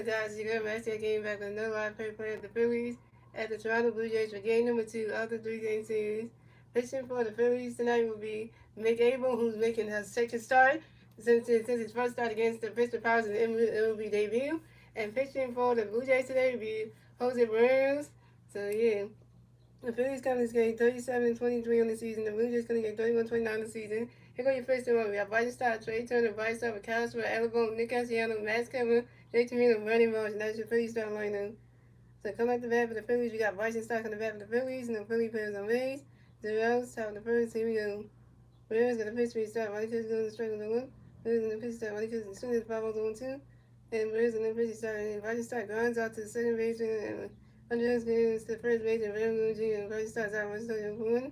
Guys, you got Master game back with another live pair play of the Phillies at the Toronto Blue Jays for game number 2 of the 3-game series. Pitching for the Phillies tonight will be Mick Abel, who's making his second start since his first start against the Pittsburgh Pirates in the MLB debut. And pitching for the Blue Jays today will be Jose Burns. So, yeah. The Phillies come this game 37-23 on the season. The Blue Jays going to get 31-29 on the season. Here go your first one. We have Bryson Stott, Trey Turner, Bryce Harper, Castro, Alabama, Nick Castellanos, Max Kevin, Jake Torino, Bernie Marsh, and that's your Phillies starting lineup. So come at the bat for the Phillies. We got Bryson Stott on the bat for the Phillies, and the Philly players on base. Zero top of the first. Here we go. Rivers got the pitch restart. Ronnie Cook going to strike on the one. Rivers in the pitch start. Ronnie Cook as soon as the 5 on 2. And Rivers in the pitch start. And Bryson Stott grinds out to the second base and under his games to the first base. And Rivers and Bryson Stott's out. Bryson Stott for one.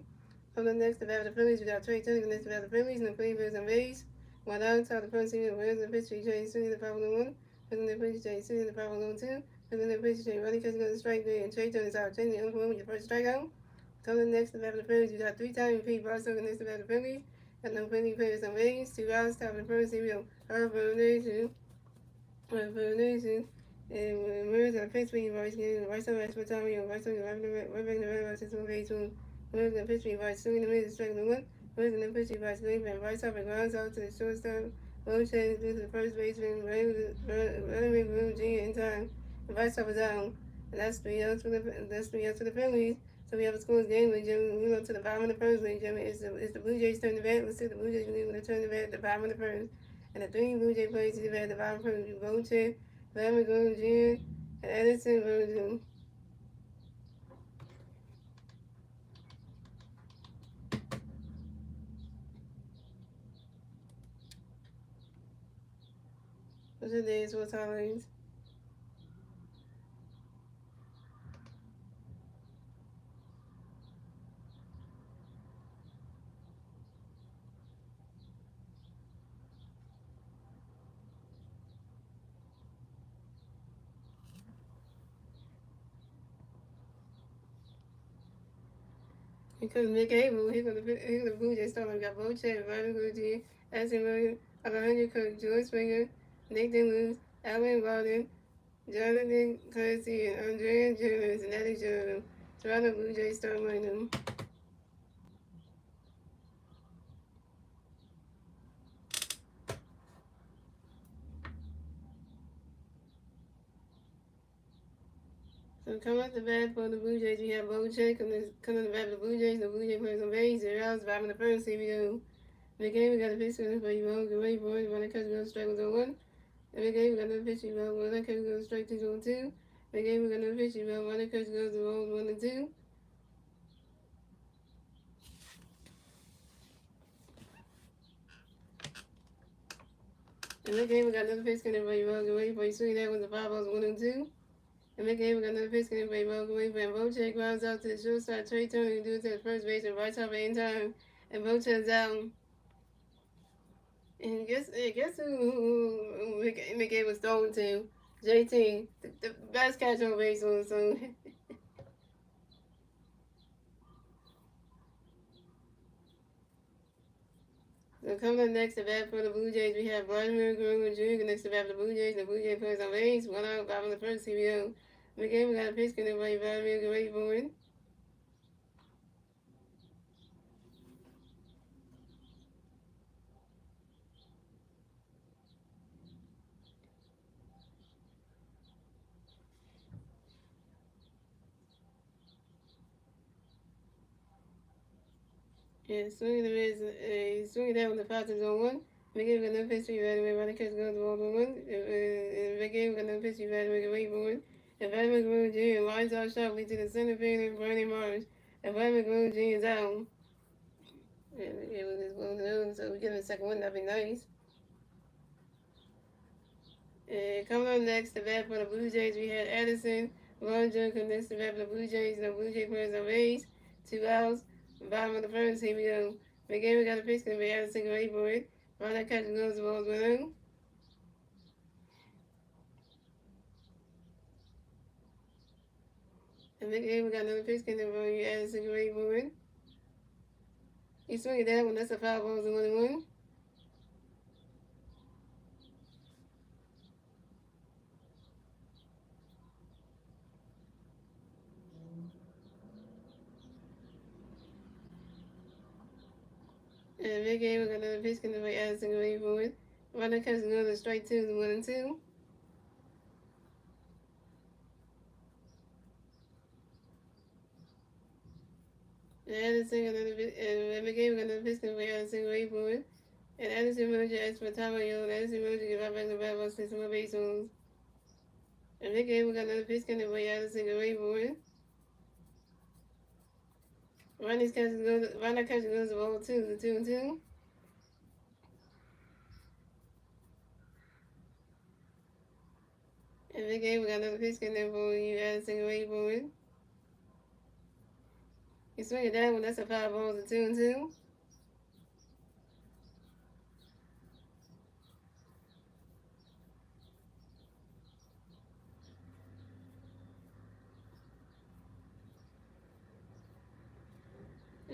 From the next to bat for the Phillies, we got Trey Turner next to bat for the Phillies, and the Philly players on base. One out top of the first inning. Rivers in the pitch Trey soon as the 5 on 1. Rivers in the pitch Trey soon as the 5 on 2. Rivers in the pitch Trey. Ronnie Cook going to strike three, and Trey Turner's out. Trey the with your first strikeout. Coming next to bat for the Phillies, you got three-time MVP Barstow next to bat for the Phillies. Got no Philly players on base. 2 outs, top of the first. Here we go. Urban Nation. And Rivers got a pitch speed voice getting right side for time. Right side, right back to the red box. 1 Rivers got a pitch speed voice. Swinging the middle, striking the one. Rivers got a pitch speed voice. Going from right side, grounds out to the shortstop. Low change to the first baseman. Running Blue Jr. in time. The right side was down. And that's 3 outs for the Phillies. So we have a scoreless game with Jimmy. We go to the bottom of the first with Jimmy. It's the Blue Jays turn the bat. Let's see the Blue Jays going to turn the bat at the bottom of the first. And the 3 Blue Jay players to the bat at the bottom of the first. Bochet, Vladimir Guerrero Jr., and Edison Virgil. What's your days? What's Halloween's? Because Nick Abel, he's going to Blue Jays starting. We got Bochet, Vladimir Guerrero Jr., Edison Virgil, Alejandro Kirk, George Springer, Nathan Lewis, Alan Bowden, Jonathan Clancy, and Andrea Jones, and Eddie Jordan. Toronto Blue Jays starting lineup. So come at the bat for the Blue Jays. We have Bochet coming to the bat for the Blue Jays. The Blue Jays players on base. 0 outs, bottom of the first. Here we go. In the game, we got a pitch for you. Get ready for it. One catch goes strike was on 1. In the game, we got another pitch. One catch goes strike 2 on 2. In the game, we got another pitch. One catch goes to roll 1 and 2. In the game, we got another pitch coming for you. Get ready for you. Swing that was the 5 balls 1 and 2. In the game, we got another pitch coming for you. Get ready for Bochet grounds out to the shortstop. Trey Turner to do it to the first base and right top in time. And Bochet's out. And guess who McGee was thrown to? JT, the best catcher on base on. So so coming up next to bat for the Blue Jays, we have Vladimir Guerrero Jr. next to bat for the Blue Jays. The Blue Jays players on base. 1 out, bottom of the first. Here we go. McGee, we got a pitch coming by Vladimir Guerrero for it. Yeah, swinging down with the Falcons on 1. McGee got no pitch, Vladimir running catch goes to ball on 1. And McGee got no pitch, Vladimir wait for it. And Vladimir Guerrero Jr. lines out sharply to the center field and Bernie Marsh. And Vladimir Guerrero Jr. is out. And it was just one of those, so we get a second one, that'd be nice. And coming up next to bat for the Blue Jays, we had Edison Virgil next to bat for the Blue Jays. The Blue Jays players on base. 2 outs. Bottom of the first, here we go. McGee, we got a pitch, gonna be Addison ready for it. Run that catch goes the balls with him. And McGee, we got another pitch, gonna be Addison ready for it. He swing it that one, that's a foul balls and 1 and 1. big game, we got another pitch coming by Addison Gray for it. Runner comes another strike two, 1-2. Addison got another big game, we got another pitch coming by Addison Gray for it. And Addison Miller asked for time on you. Addison Miller give out back to back about 6 more base runs. And big game, we got another pitch coming by Addison Gray for it. Runner catches goes the ball 2-2. And big game, we got another pitch coming for you, Addison Gray for it. You swing it down when that's a 5 balls to 2-2.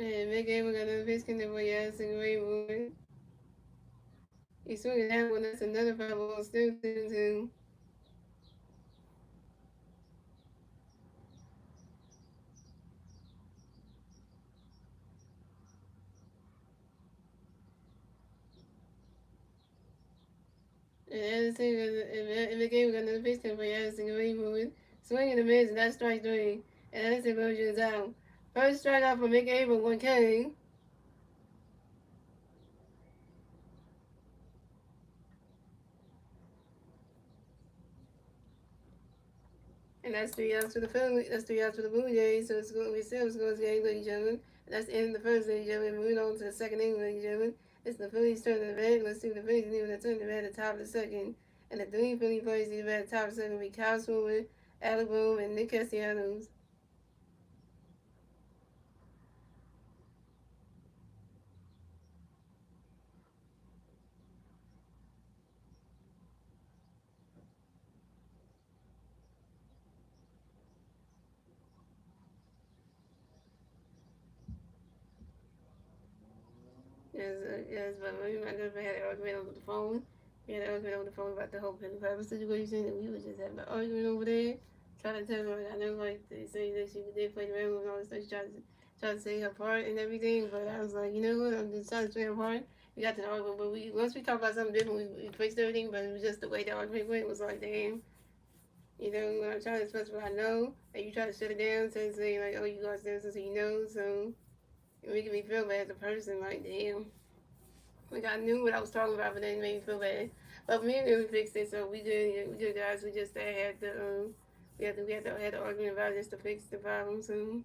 And big game, we got another pitch coming for you, Addison Gray for it. You swing it down when that's another 5 balls, still 2-2. And Addison, in the game, we got another pitch coming for you, Addison Gray for it. Swing and a miss, and that's strike three. And Addison goes out. First strikeout for Mick Abel, 1K. And that's 3 outs for the Phillies. That's 3 outs for the Blue Jays. So it's going to be 7 scores game, ladies and gentlemen. And that's the end of the first, ladies and gentlemen. Moving on to the second inning, ladies and gentlemen. It's the Phillies turn to the bat. Let's see what the Phillies need when they turn to the bat at the top of the second. And the three Philly players need to bat at the top of the second will be Kyle Swimmer, Alec Boom, and Nick Castellanos. Yes, but we might never had an argument over the phone. We had an argument over the phone about the whole Penny Piper situation, and we was just having an argument over there. Trying to tell her, I know, like, they say that she did play the man and all this stuff. She tried to say her part and everything, but I was like, you know what, I'm just trying to say her part. We got to the argument, but once we talked about something different, we fixed everything, but it was just the way the argument went. It was like, damn, you know, when I'm trying to express what I know, and you try to shut it down, say like, oh, you got this, so you know, so it making me feel bad as a person, like, damn. Like I knew what I was talking about, but then it made me feel bad. But me and we fixed it, so we good guys. We just had to had to argument about it just to fix the problem.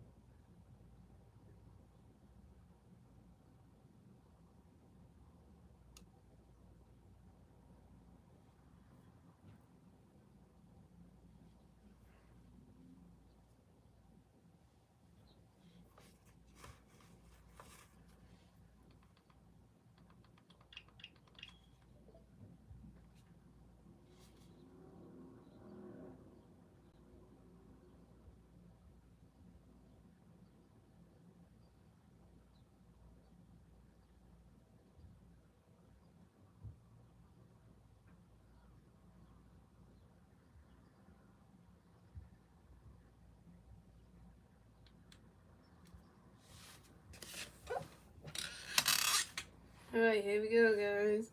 All right, here we go, guys.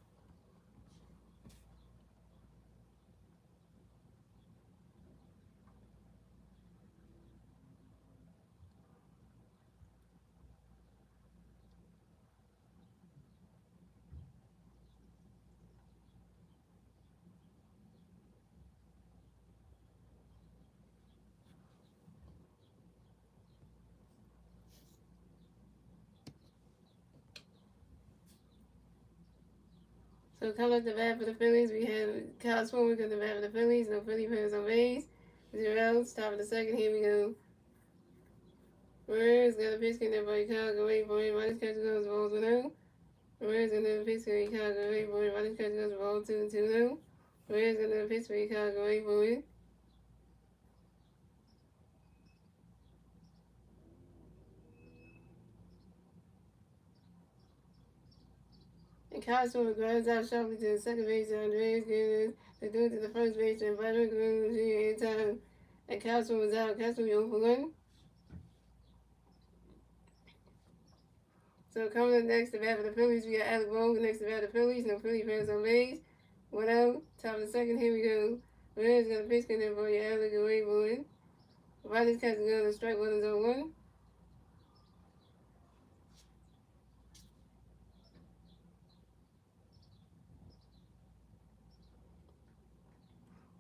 So coming up the bat for the Phillies, we have Kyle Swimmer coming the bat for the Phillies. No Philly players on base. 0 outs. Top of the second. Here we go. Ramirez got a pitch getting there by Kyle. Go wait for him. Minus catch goes balls 1-0. Ramirez got a pitch getting Kyle. Go wait for him. Minus catch goes balls 2-2-0. Ramirez got a pitch for Kyle. Go wait for it. And Kyle Swimmer grounds out sharply to the second base. Andreas getting the dude to the first base. And Vladimir Guerrero in time. And Kyle Swimmer's out. Kyle Swimmer 0 for 1. So coming up next, the bat for the Phillies, we got Alec Bohm next to bat the Phillies. No Philly fans on base. 1 out. Top of the second. Here we go. Reds got a pitch in there for you, Alec away boy. Riley's catching go to strike one is on one.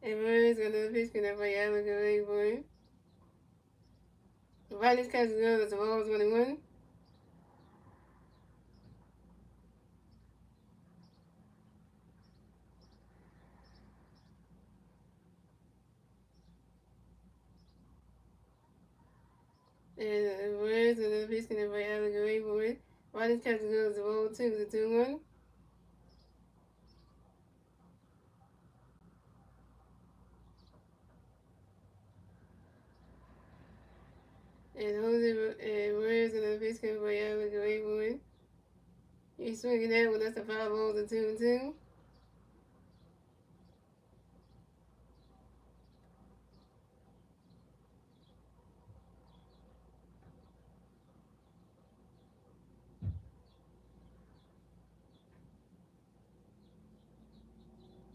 And Reds got another pitch in there for you, Alec away boy. Riley's catching go to ball 21. And Reds got another pitch in there for you, Alec away boy. Riley's catching go to ball 2 to 2-1. And Jose and Reds got another pitch in for you, Alec away boy. He's swinging that one. That's a 5 balls to 2-2.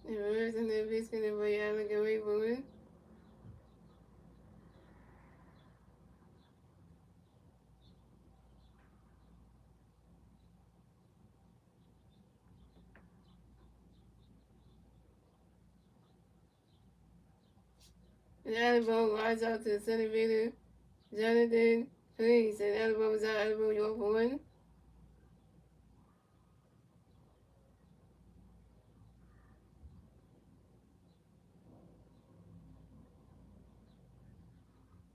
And Reds and then pitch in there for you, Alec away boy. And Alabama rides out to the center fielder, Jonathan Please. And Alabama's out. Alabama, you over one.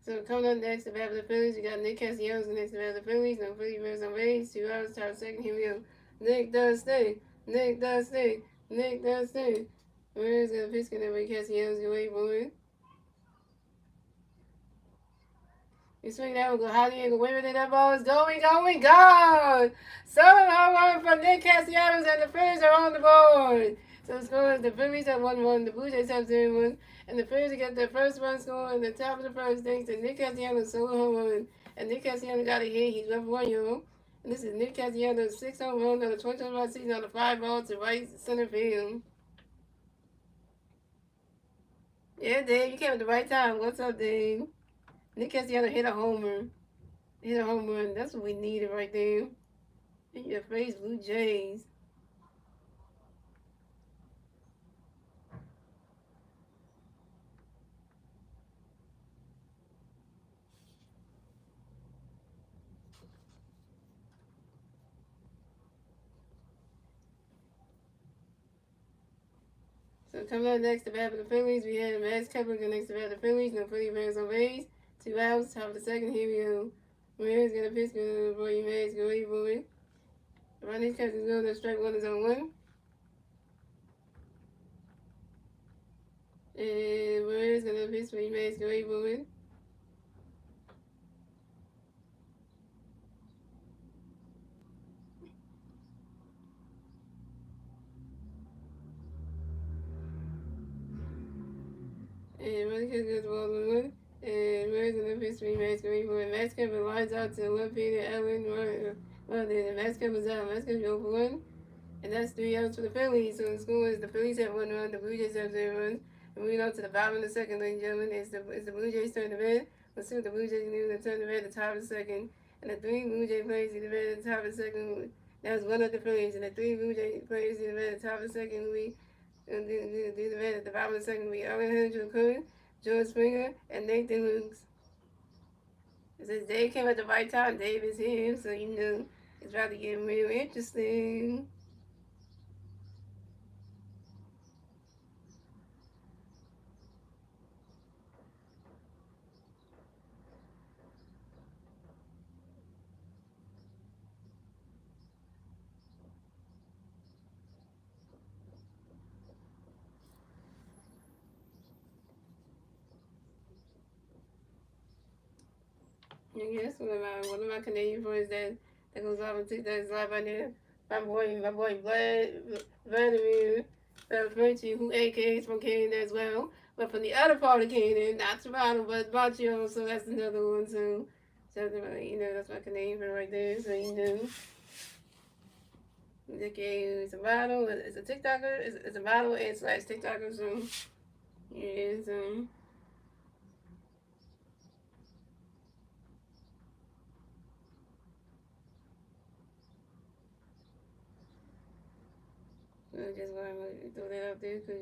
So coming up next, the bat for the Phillies, we got Nick Castellanos next to the bat for the Phillies. No Philly runners on base. 2 outs, top second. Here we go. Nick does stay. Nick does stay. Nick does stay. Where's the pitch going to be Castellanos? Go wait for it. You swing that one, go high and go way with it. That ball is going, gone! Solo home run from Nick Castellanos, and the Phillies are on the board. So the score is the Phillies have 1-1, the Blue Jays have 0-1, and the Phillies get their first run score in the top of the first thanks to Nick Castellanos' solo home run. And Nick Castellanos got a hit. He's left 1 year. And this is Nick Castellanos' 6th home run on the 2025 season on the 5 ball to right center field. Yeah, Dave, you came at the right time. What's up, Dave? Nick Castellanos hit a homer. Hit a home run. That's what we needed right there. In your face, Blue Jays. So coming up next, the bat for the Phillies, we had Max Kepler go next to bat for the Phillies. No Philly fans on base. 2 outs, top of the second. Here we go. Ramirez got a pitch. Go for you, Max. Go wait for it. Ronnie's catching go. The strike one is on one. And Ramirez got a pitch for you, Max. Go wait for it. And Ronnie catches the ball 1-1. And Ramirez got a pitch for you, Max. Go wait for it. Max Kepler lines out to the left fielder, Allen. Well, then Max Kepler's out. Max Kepler 0 for 1. And that's 3 outs for the Phillies. So the score is the Phillies have 1 run, the Blue Jays have 0 runs. And moving on to the bottom of the second, ladies and gentlemen, it's the Blue Jays turn to bat. Let's see what the Blue Jays can do. They turn to bat at the top of the second. And the 3 Blue Jay players in the bat at the top of the second. That was 1 of the Phillies. And the 3 Blue Jay players in the bat at the top of the second. We do the bat at the bottom of the second. We Alejandro Cohen, George Springer, and Nathan Lukes. It says Dave came at the right time. Dave is here, so you know it's about to get real interesting. Yes, one of my Canadian friends that goes live on TikTok is live right there. My boy Vladimir Frenchie, who AKA is from Canada as well. But from the other part of Canada, not Toronto, but Montreal, so that's another one too. So, you know, that's my Canadian friend right there, so you know. Nick is a model. Is a TikToker. Is a model and slash TikToker. So yeah, so I just want to throw that out there because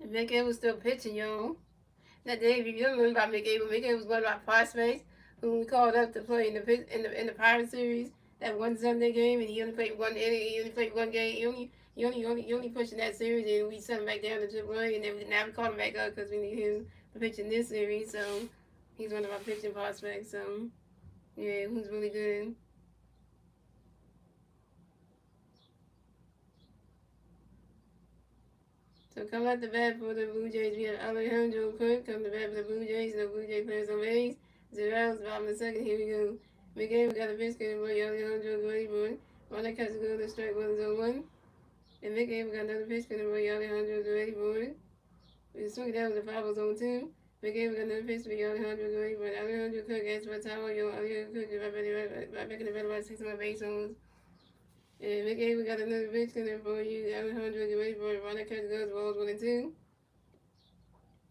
Nick was still pitching, y'all. That day, if you remember about Mick Abel was one of our prospects who we called up to play in the Pirate series that one Sunday game, and he only played one inning. He only played one game. He only pushed in that series, and we sent him back down to AAA, and then now we called him back up because we need him to pitch in this series. So he's one of our pitching prospects. So yeah, who's really good. So come at the bat for the Blue Jays. We have Alejandro Kirk come to bat for the Blue Jays. No Blue Jay players on base. Zero outs, bottom of the second. Here we go. Miguel, we got a pitch getting boy Alejandro Guerrero. One that cuts go to strike 1-0-1. And Miguel, we got another pitch getting boy Alejandro Guerrero. We swing down with the 5-0-2. Miguel, we got another pitch for Alejandro Guerrero. Alejandro Kirk asks for a towel. Alejandro Kirk is right back in the battle by 6 my base zones. And Miguel, we got another pitch coming for you. Alejandro Guerrero. One that cuts goes balls 1-2.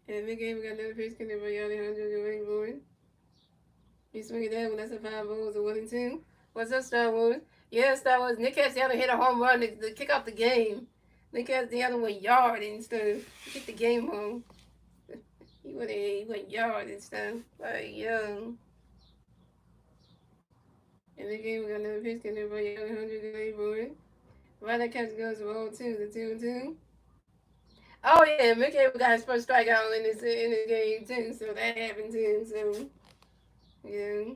And Miguel, we got another pitch coming for Alejandro Guerrero. You swing it down when that's a 5-0, it's a 1-2. What's up, Star Wars? Yeah, Star Wars. Nick Castellanos hit a home run to kick off the game. Nick Castellanos went yard and stuff. He kicked the game home. He went yard and stuff. Like, yo. And the game, we got another pitch coming for Alejandro Guerrero. Right, that catch goes to 0-2, the 2-2. Oh yeah, Mickey got his first strikeout in this game too, so that happened too. So yeah.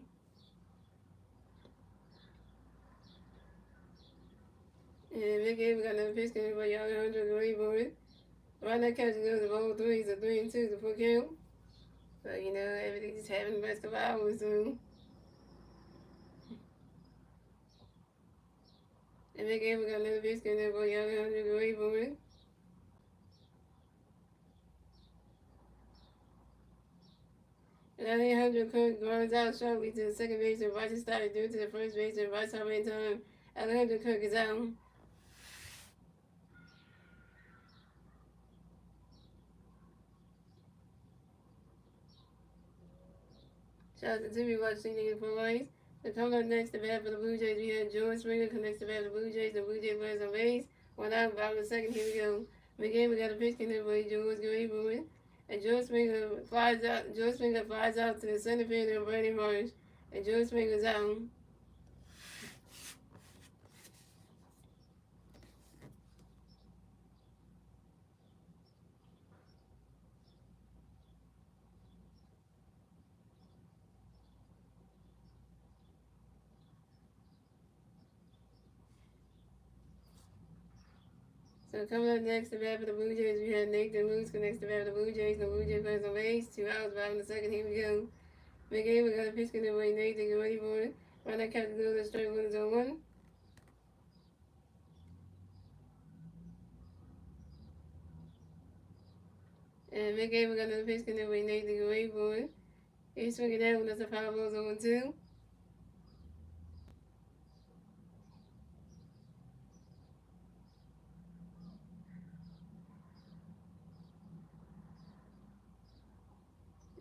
And Mickey got another pitch coming for Alejandro Guerrero. Right, that catch goes to 0-3, so 3-2, the full count. So everything's just happening the rest of hours. So and Mickey got another pitch coming for Alejandro Guerrero. And Alejandro Kirk grounds out sharply to the second base and Roger started due to the first base and right time in time. Alejandro Kirk is out. Shout out to Timmy watching the for life. So coming up next, the bat for the Blue Jays, we have George Springer connects the bat for the Blue Jays. The Blue Jays players on base. One out, bottom of the second. Here we go. Again, we got a pitch connected by George Guerrero. And George Springer flies out. George Springer flies out to the center field of Brandon Marsh. And George Springer's out. So coming up next, the bat for the Blue Jays, we have Nathan Luce connects the bat for the Blue Jays. The Blue Jays players on base. 2 outs, bottom of the second. Here we go. Again, we got a pitch connected by Nathan. Get ready for it. Run that catch go to strike 1-0-1. And again, we got another pitch connected by Nathan. Get ready for it. He's swinging down when that's a 5-0-2.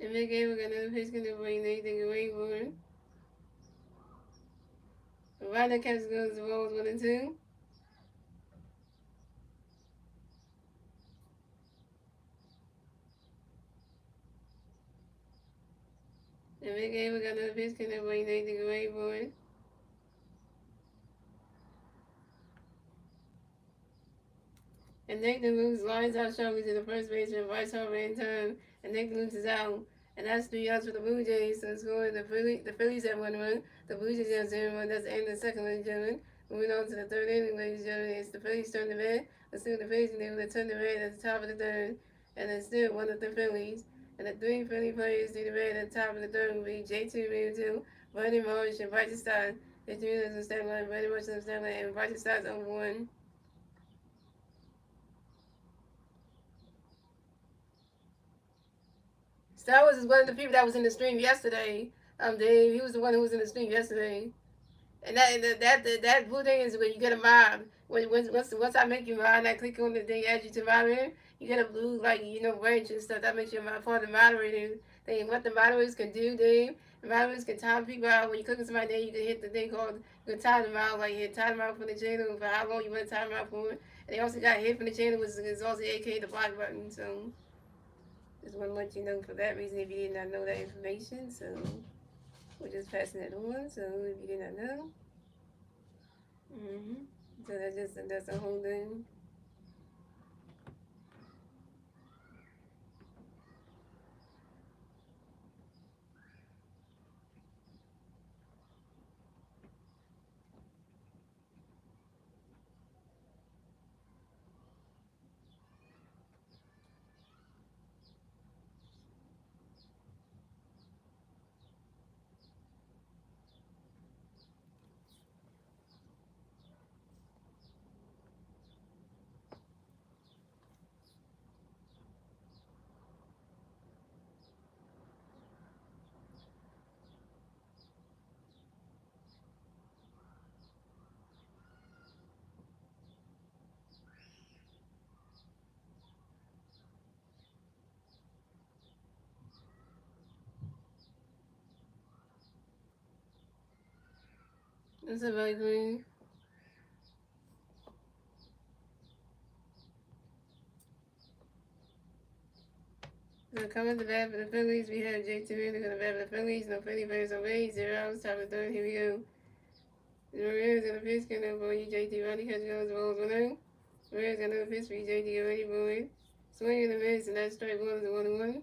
And again, we got another pitch connected by Nathan. Get ready for it. Right that catch goes to balls 1-2. And again, we got another pitch connected by Nathan. Get ready for it. And Nathan Luce lines out sharply to the first baseman, Bryce Harper in time, and Nathan Luce is out. And that's 3 outs for the Blue Jays. So scoring the Phillies have 1 run. The Blue Jays have 0 run. That's the end of the second, ladies and gentlemen. Moving on to the third inning, ladies and gentlemen. It's the Phillies turn to bat. Let's see what the Phillies can do. They turn to bat at the top of the third. And it's still one of the Phillies. And the 3 Philly players do the bat at the top of the third will be J2, Real Bernie Marsh, and Bryce Stott. The 3 of the stat line, Bernie Marsh on the stat line, and Bryce Stott's on 1. Star Wars is one of the people that was in the stream yesterday. Dave, he was the one who was in the stream yesterday. And that blue thing is when you get a mob. Once I make you mod, I click on the thing, add you to moderator. You get a blue range and stuff. That makes you part of the moderator thing. What the moderators can do, Dave. The moderators can time people out. When you click on somebody, then you can hit the thing called you can time them out. Like hit time them out for the channel for how long you want to time them out for. And they also got hit from the channel, which is also AK the block button. So just want to let you know for that reason if you did not know that information. So we're just passing it on. So if you did not know. Mm-hmm. So that's a whole thing. That's about green. So coming to bat for the Phillies, we have JT Really going to bat for the Phillies. No Philly players on base. 0 outs, top of third. Here we go. The Ramirez going to pitch. Going to for you, JT. Ronnie catch goes balls 1-0. Ramirez going to pitch for you, JT. Get ready, boy. Swing in the miss, and that's strike one is a 1-1.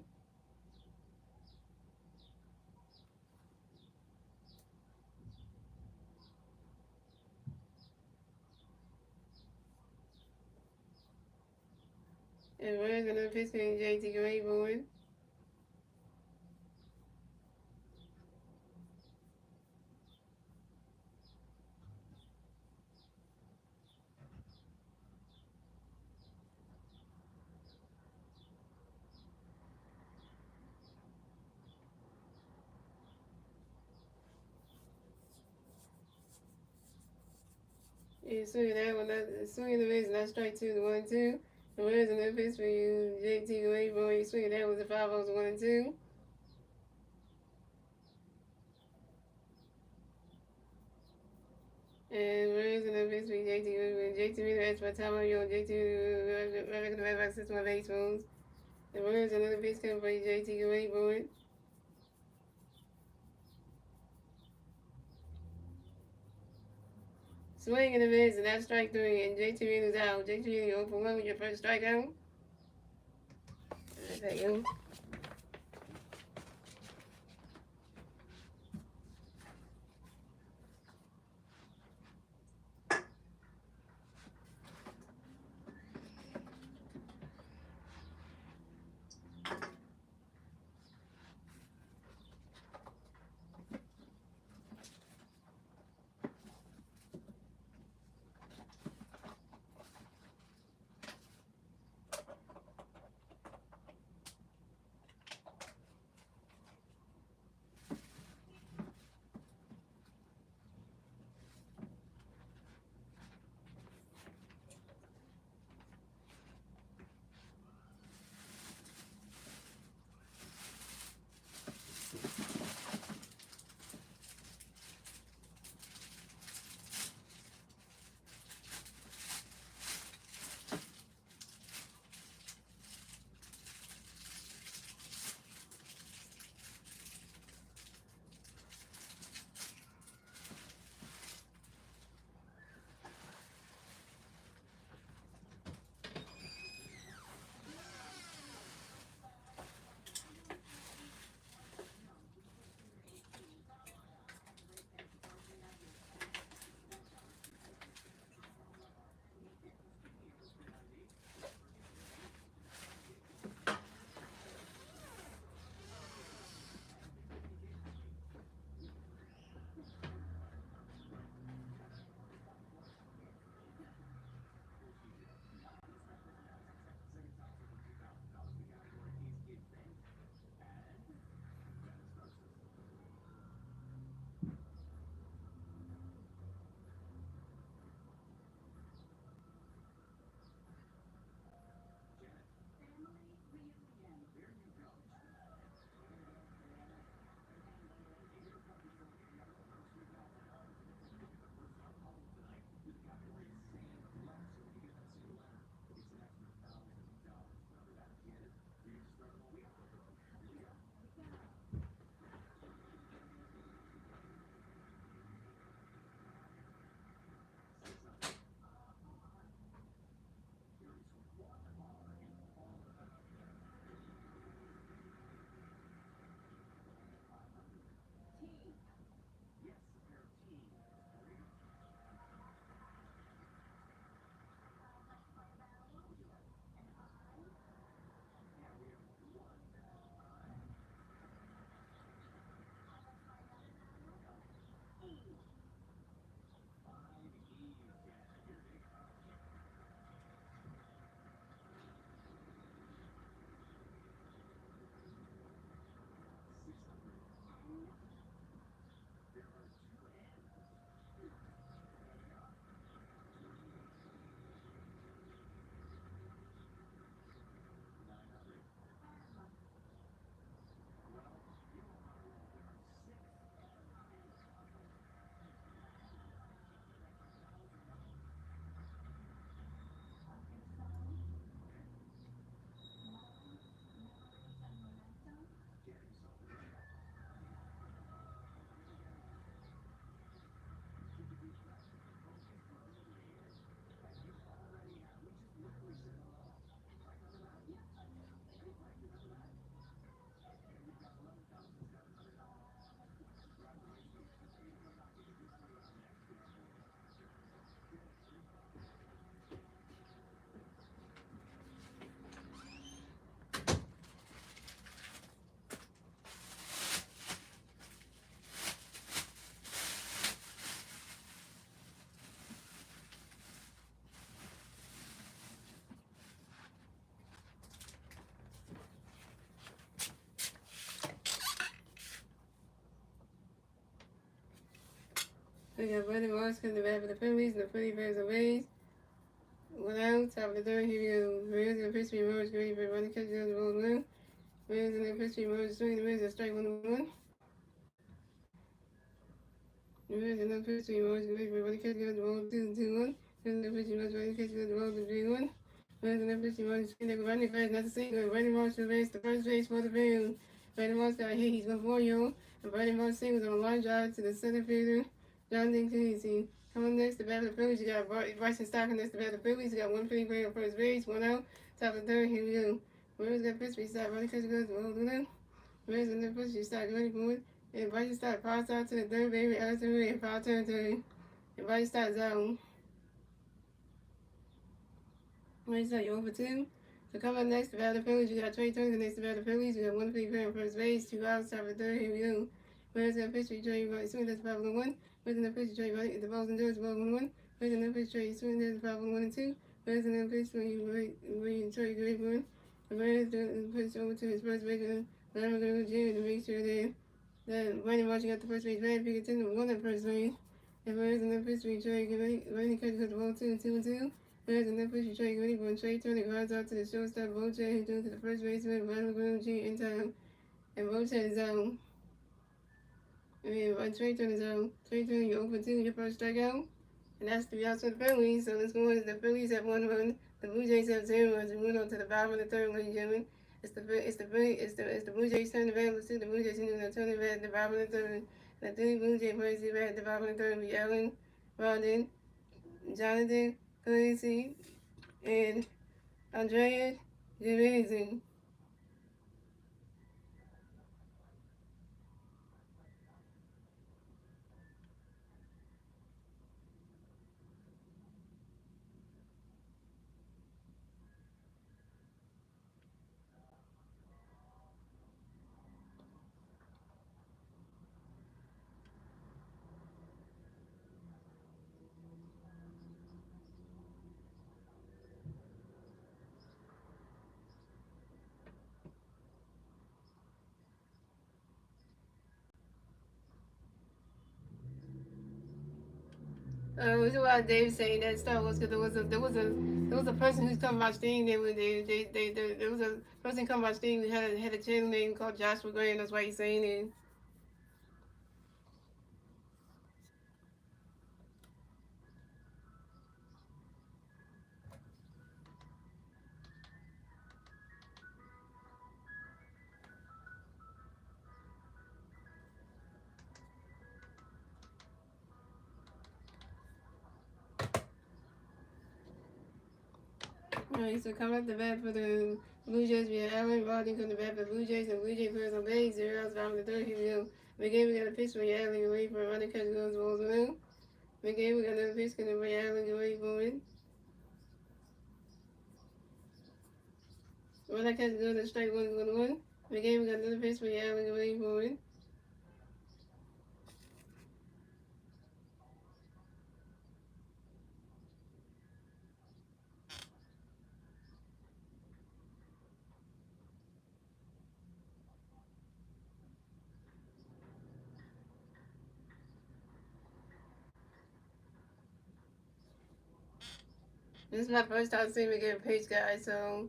And Ramirez going to pitch for you, JT. Get ready, boy. Yeah, swing that one. Swing in the miss, and that's strike two is a 1-2. And Ramirez going to pitch for you, JT. Get ready, boy. Swing that was a 5 outs, 1-2. And Ramirez going to pitch for you, JT. JT Reader asked my time on you on JT. Back to back system of baseballs. The Ramirez another pitch coming for you, JT. Get ready, boy. Swing and a miss, and that's strike three, and JT Reader's out. JT Reader, 0 for 1 with your first strikeout. There you go. We got Brandon Moss coming to bat for the Phillies, and the Philly fans are raised. One out, top of the third, here we go. Rays in the pitch, emerge, ready for running catch, goes the ball blue. Rays in the pitch, emerge, swing the Rays, a strike 1-1. Rays in the pitch, emerge, ready for running catch, goes the ball 2-1. Rays in the pitch, emerge, running catch, goes the ball 3-1. Rays in the pitch, emerge, swing the running fast, not to see good. Brandon Moss to race the first base for the field. Brandon Moss got hit, he's going for you. And Brandon Moss singles on a line drive to the center fielder, Jonathan Cleese. Coming next, the bat of the Phillies, you got Bryson Stockton next, the bat of the Phillies. You got one Philly player on first base, one out, top of the third, here we go. Rose got pitch, we start running catch goes, well, do Rose in the pitch, you start running for it. And Bryson start pass out to the third baby, Allison Ray, and foul turn to him. And Bryson starts out. Bryson start, you over 2. So coming up next, the bat of the Phillies, you got Trey Turner next, the bat of the Phillies. You got one Philly player on first base, 2 outs, top of the third, here we go. Rose got pitch, we Trey running, swing, that's 5-1. Rose in the pitch, Trey running, the ball's indoors, 12-1. Rose in the pitch, Trey swing, that's 5-1-2. Rose in the pitch, when you Trey great one. The Rose puts over to his first base. I'm going to go to make sure that Brandon watching at the first base, Brandon Pickett with one at first base. And Rose in the first base, Trey Brandon catches the ball 2-2. Rose in the first base, Trey Green when Trey Turner runs out to the shortstop, Bochet, who threw to the first baseman, Brandon Green in time. And Bochet is out. I mean, Trey Turner is out. Trey Turner, you open 2, your first strikeout. And that's 3 outs for the Phillies. So let's go on. The Phillies have 1 run. The Blue Jays have 0 runs. We went on to the bottom of the third, ladies and gentlemen. It's the Blue Jays turn the bat. Let's see the Blue Jays turn the bat at the bottom of the third. The 3 Blue Jays players the bat at the bottom of the third. We Allen, Rondon, Jonathan, Clancy, and Andrea Giovanni. The reason why Dave saying that stuff was because there was a person who's come by Sting. There was a person come by Sting who had a channel name called Joshua Graham. That's why he's saying it. Alright, so coming up the bat for the Blue Jays, we have Allen Rodney coming the bat for the Blue Jays, and Blue Jays players on base, 0 outs, bottom of the third, here we go. McGinn, we got a pitch for Allen, away for a running catch goes balls around. McGinn, we got another pitch coming for Allen, away for it. Running catch goes to strike 1-1. McGinn, we got another pitch for Allen, away for it. This is my first time seeing McGinn pitch, guys, so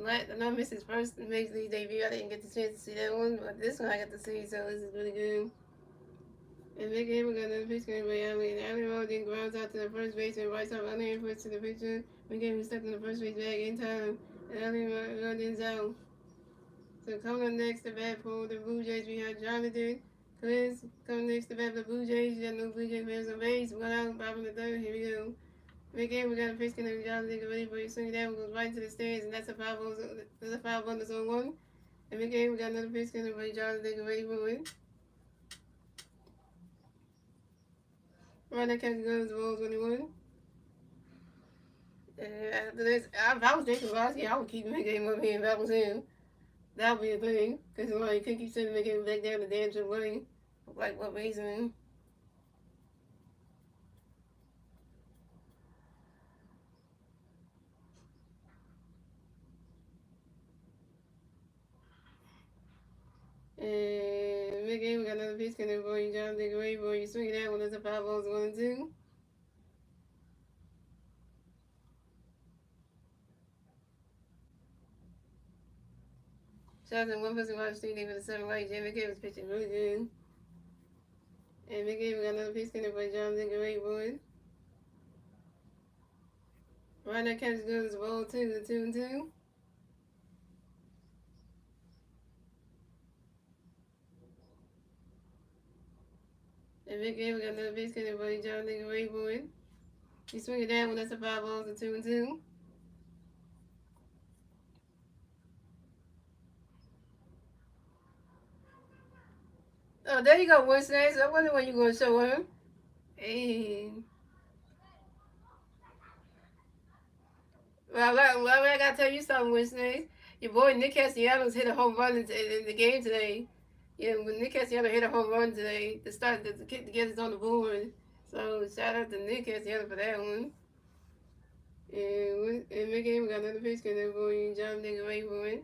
I missed his first Major League debut. I didn't get the chance to see that one, but this one I got to see, so this is really good. And Vic Hammer got another pitch going by Allen. Allen rolled in, grounds out to the first baseman, right side. Allen puts to the pitcher. Vic Hammer stepped in the first base bag in time. And Allen rolled in out. So coming up next to bat for the Blue Jays, we have Jonathan Clins. Coming next to bat for the Blue Jays, you got no Blue Jays players on base. 1 out, bottom of the third. Here we go. Vic Hammer got a pitch going by Jonathan. Get ready for you. Swing it down, goes right into the stands, and that's a foul. That's a foul on the zone 1. And Vic Hammer got another pitch going by Jonathan. Get ready for it. Right now, catch goes the ball 21. And after this, if I was Jacob Rossi, I would keep him game up here if I was him. That would be a thing. Because like, you couldn't keep sending him back down the damn way. Like, what reason? And Mick Game got another pitch count for you, Jonathan Gray. You swing it out when it's a 5-balls, 1-2. Shots in 1-1 watch 3 for the 7 right. Jay McKay was pitching really good. And McKay got another pitch count for Jonathan Gray. Right now, catch good as a ball 2-2. And McKay got another pitch count for Jonathan Gray. You swing it down when that's a 5-balls, 2-2. Oh, there you go, Wednesday. So I wonder when you're going to show him. Hey. Well, I got to tell you something, Wednesday. Your boy Nick Castellanos hit a home run in the game today. Yeah, when Nick Castellanos hit a home run today to start to get us on the board. So shout out to Nick Castellanos for that one. And Mickey, we got another pitch coming for you, John Nigga Rayboy.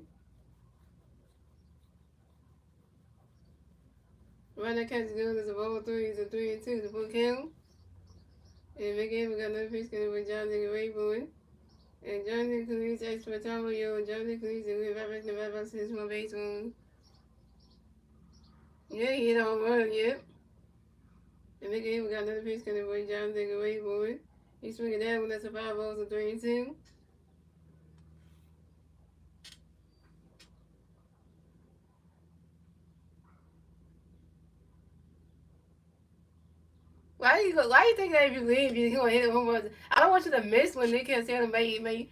Right now, catch good as a ball 3. It's a 3-2. The full count. And Mickey, we got another pitch coming for John Nigga Rayboy. And John Nigga Cleese, extra time yo. John Nigga Cleese, and we're right back to the back since one base one. Yeah, he hit a home run, yep. And Mickey, we got another pitch coming for John Nigga Rayboy. He's swinging down when that's a 5-balls, a 3-2. Why you think that if you leave, you're gonna hit a home run? I don't want you to miss when Nick Castellanos make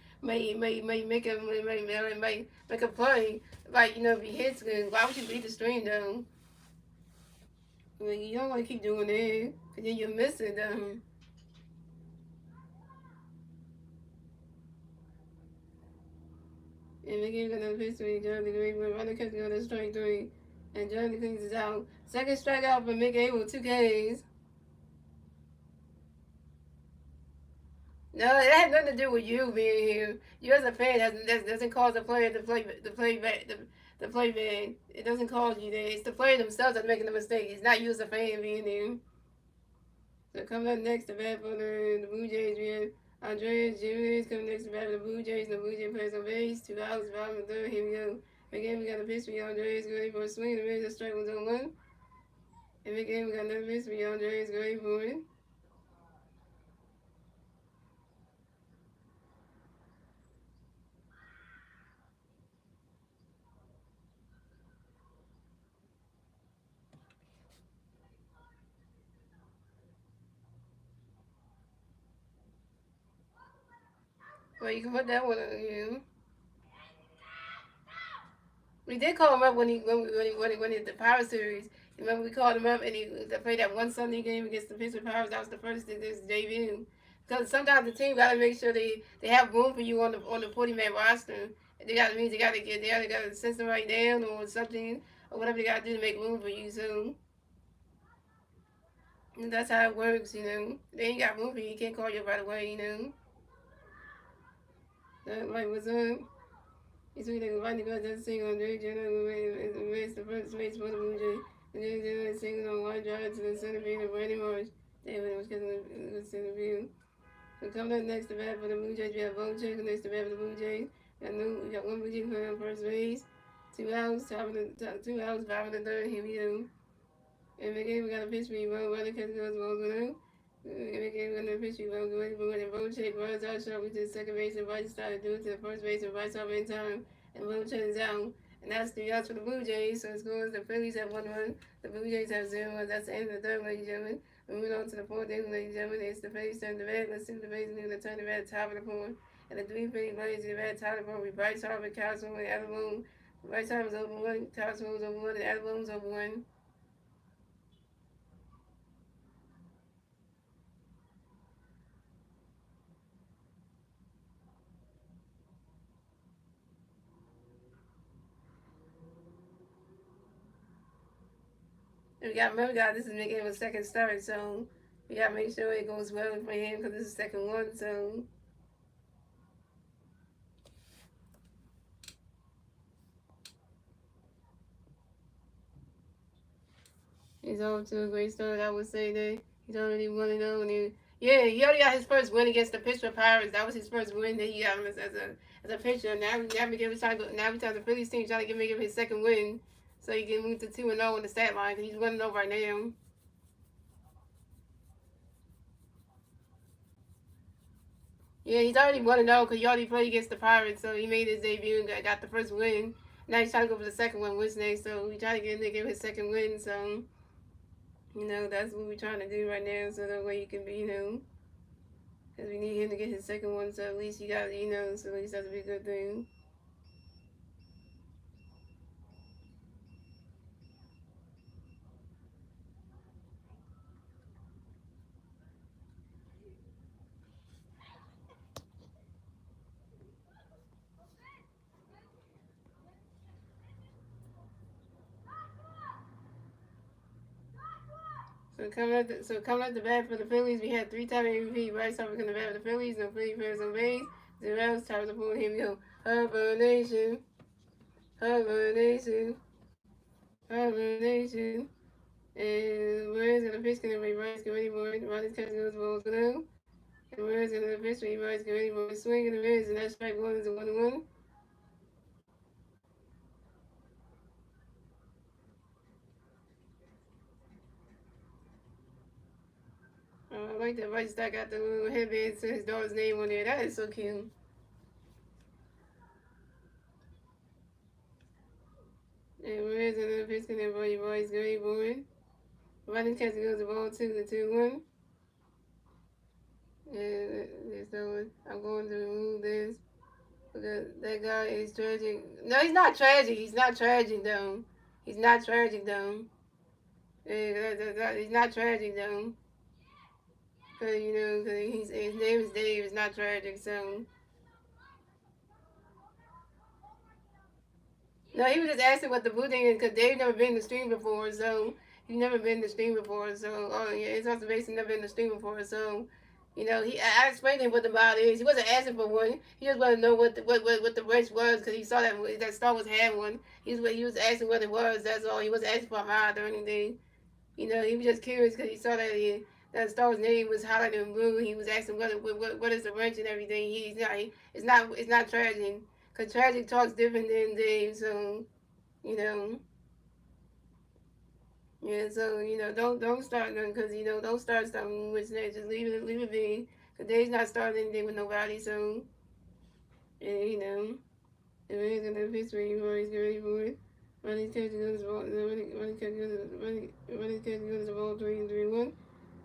a play. Like, if he hits good, why would you beat the stream though? I mean, you don't want to keep doing that, cause then you're missing them. And McGee got another pitch to Johnny Green, but Ronnie kept going to strike 3, and Johnny Green is out. Second strikeout for McGee with 2 Ks. No, it had nothing to do with you being here. You as a fan doesn't cause the player to play bad. It doesn't cause you that. It's the player themselves that's making the mistake. It's not you as a fan being there. So coming up next to bat for the Blue Jays, we have Andreas Jimenez coming next to bat for the Blue Jays. The Blue Jays plays on base. 2 outs, bottom of the 3rd. Here we go. Again, we got a pitch for Andreas going for a swing. The middle strike was on 1. And again, we got another pitch for Andreas going for it. Well, you can put that one on you. We did call him up when he the Power Series. Remember, we called him up and they played that one Sunday game against the Pittsburgh Pirates. That was the first thing this debut. Because sometimes the team got to make sure they have room for you on the 40-man roster. They got to send them right down or something or whatever they got to do to make room for you. So that's how it works. They ain't got room for you. You can't call you right away. Like, what's up? He's really like because that single on Drake Jenner is the first space for the Blue Jays. And then Jenner single on one drive to the center field of Brady Marsh. David was getting the center field. So coming up next to bat for the Blue Jays, we have Volchek next to bat for the Blue Jays. We got one Blue Jay player on first base. 2 outs, 5 in the 3rd. Here we go. And again, we got a pitch for you, Ron Weather catch goes balls with him. And again, we got a pitch for you, Ron Weather and Volchek runs out sharply to the second base and Bryce started doing to the first base and Bryce up in time. And Volchek is out. And that's 3 outs for the Blue Jays. So it scores the Phillies have 1 run. The Blue Jays have 0 runs. That's the end of the 3rd, ladies and gentlemen. Moving on to the 4th inning, ladies and gentlemen. It's the Phillies turn the bat. Let's see what the Phillies are going to turn the bat top of the 4th. And the 3 Phillies players in the bat top of the 4th with Bryce Harper, Castro, and Alabama. Bryce Harper's over 1, Castro's over 1, and Alabama's over 1. Remember, guys, this is making him a second start, so we got to make sure it goes well for him because this is the second one, so. He's off to a great start. I would say that he's already 1-0. Yeah, he already got his first win against the Pittsburgh Pirates. That was his first win that he got as a pitcher. Now we give his time. Now we tell the Phillies team trying to make him his second win, so he can move to 2-0 on the stat line. Cause he's 1-0 right now. Yeah, he's already 1-0 because he already played against the Pirates, so he made his debut and got the first win. Now he's trying to go for the second one Wednesday, so we try to get him to give his second win. So that's what we're trying to do right now, so that way he can be, because we need him to get his second one, so at least he got, so at least that's a be a good thing. So coming at the bat for the Phillies, we had three-time MVP Bryce Harper coming to bat for the Phillies. No Philly fans on base. The Rams tired of pulling him. Harper Nation, Harper Nation, Harper Nation. And where's gonna pitch? Gonna be Bryce get ready for it. Ronnie's catching those balls now. And where's gonna pitch? Bryce get ready for it. Swing and a miss, and that strike one is a 1-1. I like that Bryce Stack got the little headband to his daughter's name on there. That is so cute. And where's another pitch? Gonna be Bryce get ready for it. Ronnie's catching goes the ball 2-1. And there's no one. I'm going to remove this. Because that guy is tragic. No, he's not tragic. He's not tragic, though. He's not tragic, though. He's not tragic, though. Because, cause his name is Dave. It's not tragic, so. No, he was just asking what the blue thing is because Dave never been in the stream before, so he's never been in the stream before, so yeah, it's observation never been in the stream before, so I explained to him what the bot is. He wasn't asking for one. He just wanted to know what the wrench was because he saw that Star Wars had one. He was asking what it was. That's all. He wasn't asking for a mod or anything. He was just curious because he saw that Star Wars name was highlighted in blue. He was asking what is the wrench and everything. It's not tragic. Cause tragic talks different than Dave, so you know, yeah. So don't start nothing, cause don't start something with that. Just leave it be. Cause Dave's not starting anything with nobody, so yeah, if it is gonna pitch where you always get ready for it. Running catching goes the ball, running catching goes the ball 3-1.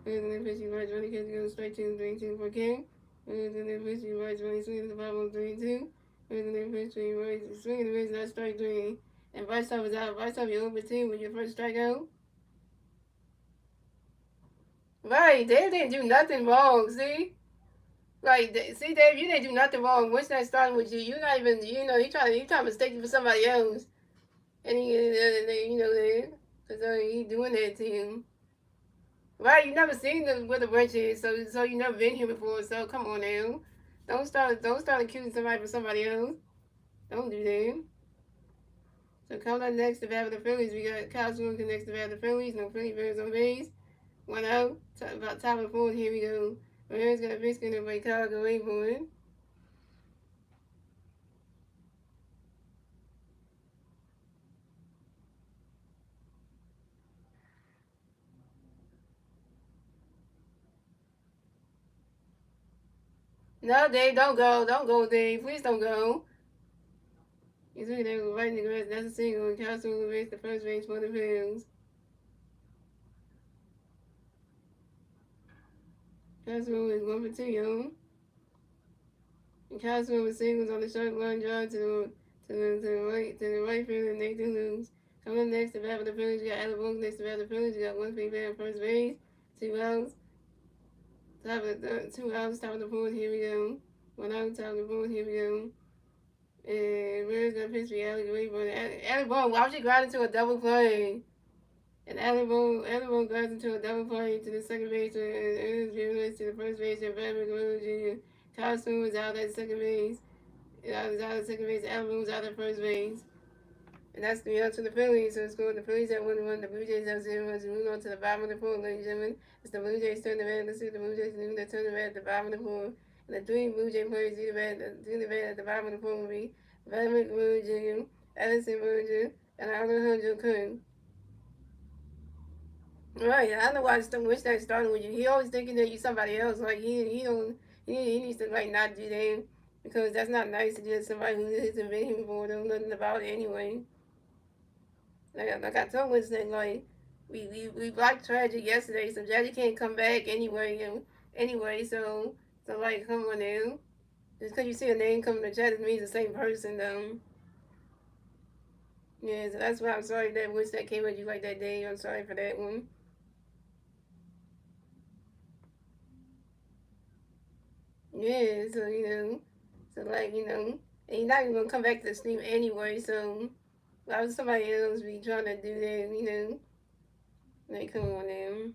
And then pitch you right, running catching goes straight 2-3-2 for King. And then pitch you right, running swing to the 5-3-2. And then pitch you right, swinging the miss, not strike 3. And Bryce Harper was out. Bryce Harper, you're over 10 with your first strikeout. Right, Dave didn't do nothing wrong. See, like, see, Dave, you didn't do nothing wrong. Once that started with you, you're not even, he trying to mistake you for somebody else, and because he doing that to him. Right, you never seen what the wrench is, so you never been here before. So come on now, don't start accusing somebody for somebody else. Don't do that. So coming up next to bat with the Phillies, we got Kyle Swinton next to bat with the Phillies. No Philly fans on base. 1 out. About top of the fourth. Here we go. Rams got a base skin by Kyle go wait for it. No, Dave, don't go. Don't go, Dave. Please don't go. He's looking at right in the grass. That's a single. And Kyle Swinton makes the first base for the Phillies. Kyle Swinton is 1 for 2, yo. And Kyle Swinton with singles on the short line drive to the right field and Nathan Lewis. Coming up next to bat for the Phillies, we got Adam Boone next to bat for the Phillies. We got 1 free bat at first base. 2 outs. Top of the 2 outs, top of the fourth, here we go. 1 out, top of the fourth, here we go. And Rivers gonna pitch me Alec away for it. Alec Boone, why would you grind into a double play? And Alec Boone grinds into a double play to the second base and Ernest Rivers to the first base and Bradley Guerrero Jr. Kyle Swinton was out at second base. Was out at second base. Alec Boone was out at first base. And that's 3-0 to the Phillies. So it's going the Phillies at 1-1. The Blue Jays have 0-1. So moving on to the bottom of the fourth, ladies and gentlemen. It's the Blue Jays turn the bat. Let's see if the Blue Jays do the turn the bat at the bottom of the fourth. And the three Blue Jay players do the bat at the bottom of the fourth will be Vladimir Guerrero Jr., Edison Berger, and Alejandro Kirk. Right, I know why I wish that started with you. He always thinking that you somebody else. Like he don't he needs to like not do that because that's not nice to just somebody who hasn't been here before, know nothing about it anyway. Like I told Winston, like we blocked Tragic yesterday, so Tragic can't come back anyway. Anyway, so like come on now. Just because you see a name coming to chat, it means the same person though. Yeah, so that's why I'm sorry that Winston came at you like that day. I'm sorry for that one. Yeah, so so like and you're not even gonna come back to the stream anyway. So why would somebody else be trying to do that? Like come on now.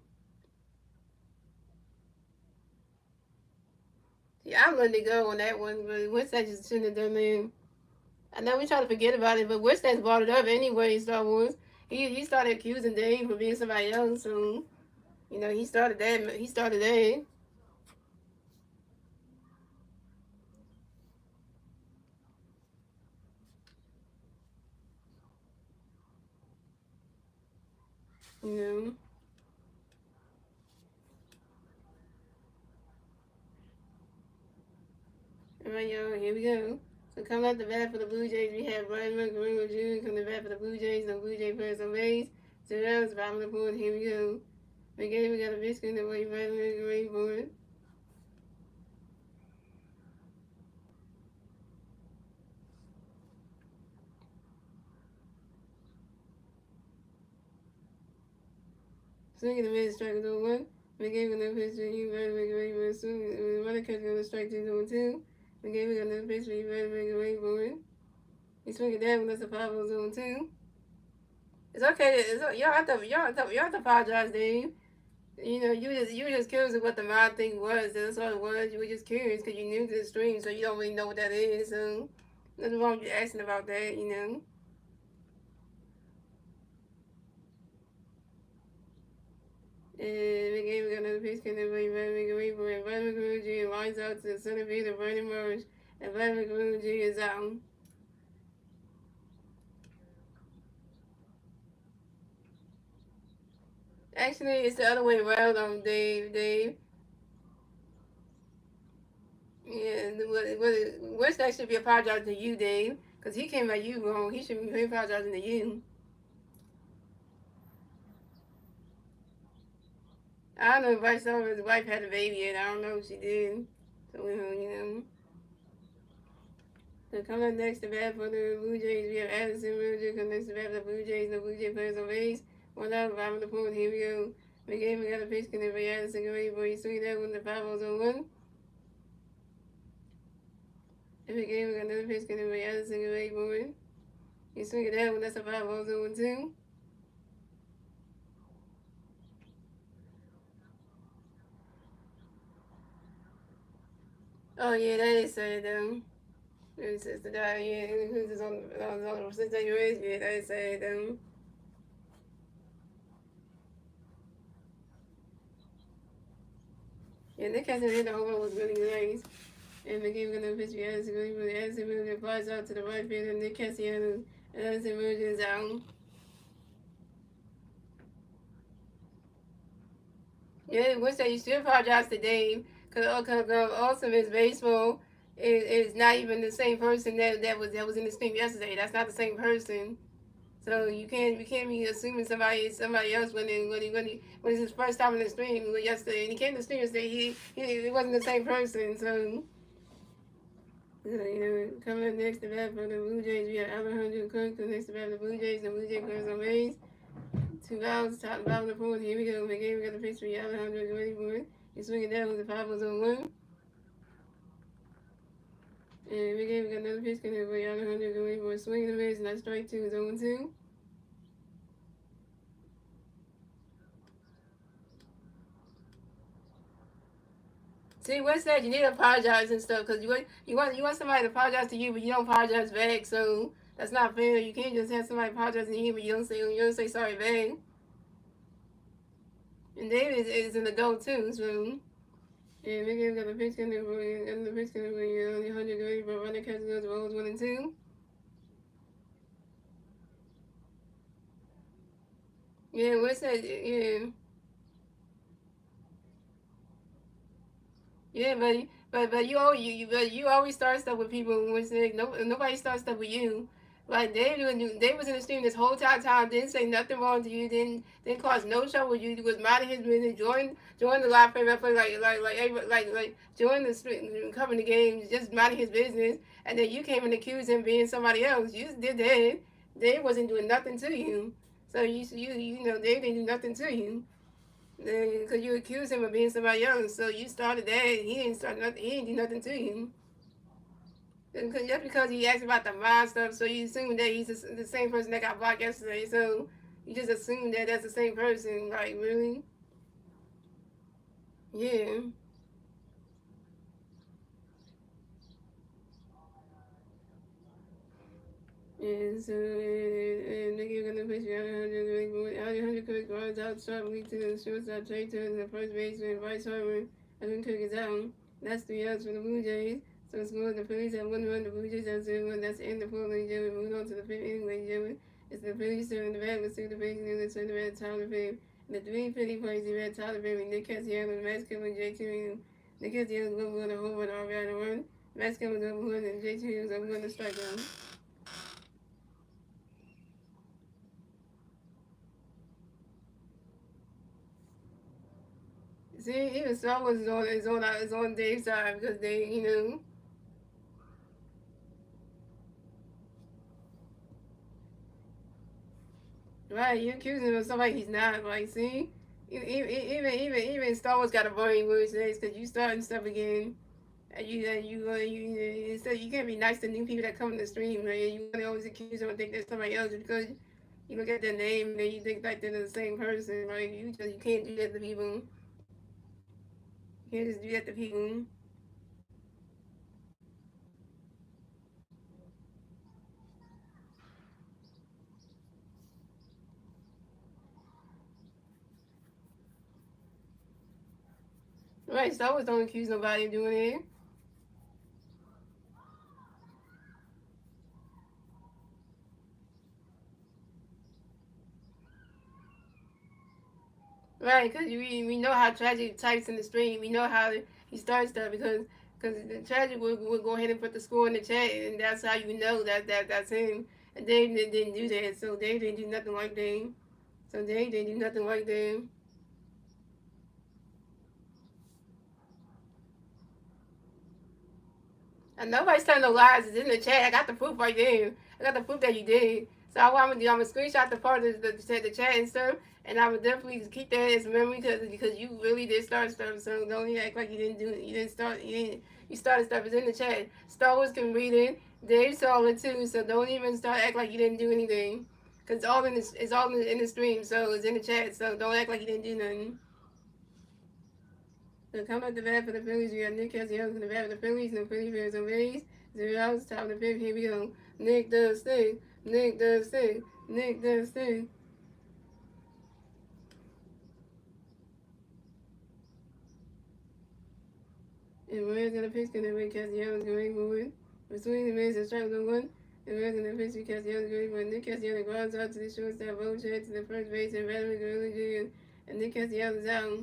Yeah, I'm letting it go on that one, but Winston just shouldn't have done that. I know we try to forget about it, but Winston brought it up anyway. Star Wars. He started accusing Dave for being somebody else, so he started that. He started that. You know. All right, y'all. Here we go. So coming out the bat for the Blue Jays, we have Vladimir Guerrero Jr. coming back for the Blue Jays. No Blue Jay players on base. So that was bottom of the board. Here we go. Again, we got a biscuit in the way Vladimir Guerrero board. Swing in the mid, strike is on one. Again, we got another pitch to you, Vladimir Guerrero. Swing, runner catch going to strike two, on two. Again, we got another pitch for you, Vladimir Guerrero board. He's swinging down when that's a 5-0 zone two. It's okay. Y'all have to apologize, Dave. You just curious of what the mind thing was. That's all it was. You were just curious because you new to the stream, so you don't really know what that is. So nothing wrong with you asking about that. And again, we got another piece coming in by Vladimir Guerrero. And Vladimir Guerrero Jr. lines out to the center field of Brandon Morris. And Vladimir Guerrero Jr. is out. Actually, it's the other way around, Dave. Yeah, West should be apologizing to you, Dave, because he came at you wrong. He should be apologizing to you. I don't know if Bryce Sullivan's wife had a baby yet. I don't know if she did. So. So coming up next to bat for the Blue Jays, we have Addison Roger. Coming next to bat for the Blue Jays. The Blue Jay players on base. One out, bottom of the fourth. Here we go. Again, we got a pitch coming for Addison Gray. Boy, you swing that one. The 5-0's on one. And again, we got another pitch coming for Addison Gray. Boy, you swing that one. That's a 5-0's on one too. Oh yeah, that is sad though. It's just the guy, yeah, who's just on since that you raised, yeah, that is sad though. Yeah, Nick Castle hit the home run was really nice. And the game gonna pitch Addison Miller. Addison Miller flies out to the right field and Nick Cassiano and Addison Miller is out. Yeah, wish that you should apologize to Dave because Ultimate's baseball is not even the same person that was in the stream yesterday. That's not the same person. So you can't be assuming somebody else when it's his first time in the stream yesterday and he came to the stream yesterday he wasn't the same person. So coming up next to bat for the Blue Jays, we have Alejandro Kirk. Next to bat for the Blue Jays, the Blue Jays players on base. Two outs, top and bottom of the fourth. Here we go. Again, we got the pitch for Alejandro Kirk. He's swinging down with the 5-0 on one. And again, we got another pitch coming for Alejandro Kirk. Swinging the base, and that strike two is 0-2. See, what's that? You need to apologize and stuff because you want somebody to apologize to you, but you don't apologize back. So That's not fair. You can't just have somebody apologize in here, but you don't say sorry back. And David is an adult too, so. Yeah, nigga got the pitch in there, got the pitch in there, only 100 away, but running catches goes rolls 1 and 2. Yeah, what's that? Yeah. Yeah, but you always start stuff with people when say nobody starts stuff with you. Like they was in the stream this whole time, didn't say nothing wrong to you, didn't cause no trouble with you, was minding his business, join the live play, like join the stream, covering the games, just minding his business, and then you came and accused him being somebody else. You just did that. They wasn't doing nothing to you, so you know they didn't do nothing to you. Because you accused him of being somebody else, so you started that. He didn't start nothing. He didn't do nothing to you. Just because he asked about the mod stuff, so you assume that he's the same person that got blocked yesterday. So you just assume that that's the same person. Like really? Yeah. And so, nigga gonna push you out 100 quick bars out sharply to the shortstop, trade to the first baseman, Bryce Harper, and then Cook is out. That's 3 outs for the Blue Jays. So it's going the Phillies have 1 run, the Blue Jays have 0 1. That's in the fourth, ladies and gentlemen. Moving on to the fifth inning, ladies and gentlemen. It's the Phillies turn the bat. Let's see the base and let's turn the bat Tyler Perry. The three Philly players, the red Tyler Perry, Nick Cassiano, the Max Killer, J2, Nick Cassiano was over on a home run, RBI and a run. Max Killer was over one, and J2 was over on the strikeout. See, even Star Wars is on Dave's side because they, right? You accusing him of somebody he's not. Like, see, even Star Wars got a brain where it says because you starting stuff again, and instead you can't be nice to new people that come in the stream. Right? You want to always accuse them and think they're somebody else because you look at their name and then you think like they're the same person. Right? You can't do that to people. You can't just do that to people. Right? Star Wars don't accuse nobody of doing it. Right, because we know how Tragic types in the stream. We know how he starts stuff because the Tragic will go ahead and put the score in the chat, and that's how you know that's him. And Dave didn't do that, so Dave didn't do nothing like that. So Dave didn't do nothing like that. And nobody's telling no lies. It's in the chat. I got the proof right there. I got the proof that you did. So I'm gonna screenshot the part of the chat and stuff, and I would definitely keep that as memory because you really did start stuff. So don't even act like you didn't do it. You didn't start. You started stuff. It's in the chat. Star Wars can read it. Dave saw it too. So don't even start act like you didn't do anything. Cause it's all in the stream. So it's in the chat. So don't act like you didn't do nothing. So come at the bat for the Phillies. We got Nick Castellanos in the bat for the Phillies. No Philly fans on base. 0 outs. Top of the fifth. Here we go. Nick does thing. Nick does thing. Nick does thing. And Rams gonna pitch gonna win Castellanos going forward. Between the minutes and strike on one. And Rams gonna pitch with Castellanos going forward. Nick Castellanos grounds out to the shortstop. Both to the first base and Vladimir Guerrero Jr. And Nick Castellanos out.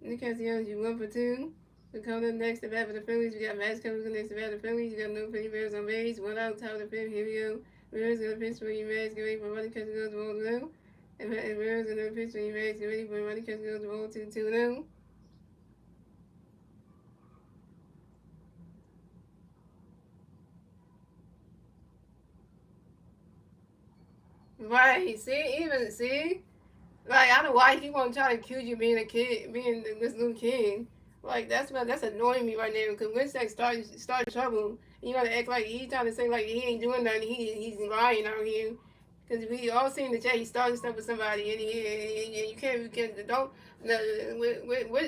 Nick Castellanos, you 1 for 2. So coming up next, the bat for the Phillies, we got Max coming up next, the bat for the Phillies. You got no Philly Bears on base. 1 out, top of the fifth. Here we go. Bears gonna pitch for you, Max. Get ready for running catch goes roll low. And Bears gonna pitch for you, Max. Get ready for running catch goes roll 2-2-0. Right, see? Like, I don't know why he want to try to accuse you of being a kid, being this little kid. Like, that's annoying me right now. Because Winston start trouble, you gotta act like he trying to say like he ain't doing nothing. He's lying out here. Because we all seen the chat. He started stuff with somebody, and you can't don't. No,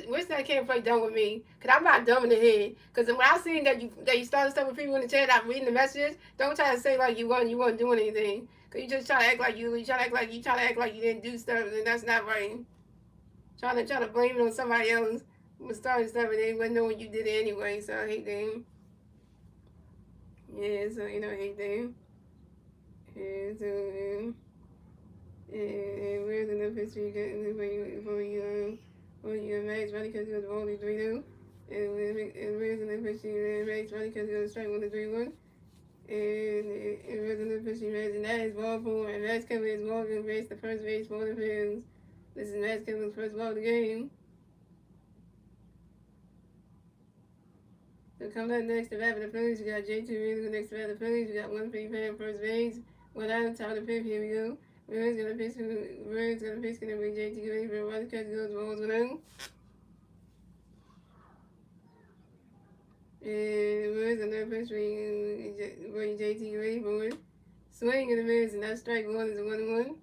which that can't play dumb with me? Cause I'm not dumb in the head. Cause when I seen that you started stuff with people in the chat, I'm reading the messages. Don't try to say like you weren't doing anything. Cause you just try to act like you try to act like you didn't do stuff, and that's not right. Trying to blame it on somebody else was starting stuff, and they wouldn't know when you did it anyway. So I hate them. Yeah, so I hate them. Yeah, so where's enough history you get for you match right because it was only 3-2. And where's enough history match right because it was straight 1-3-1. And where's enough history match and that is ball four and Max Kevin is Morgan base the first base for the Phillies. This is Max Kevin's first ball of the game. So coming up next to bat for the Phillies, we got J2 Reed next to bat for the Phillies. We got one free fan first base. One out, top of the fifth. Here we go. Red's gonna pitch. Gonna bring JT Reed for one catch goes balls with him. And Red's gonna pitch bring JT Reed for one. Swing in the mids and that strike one is a 1-1.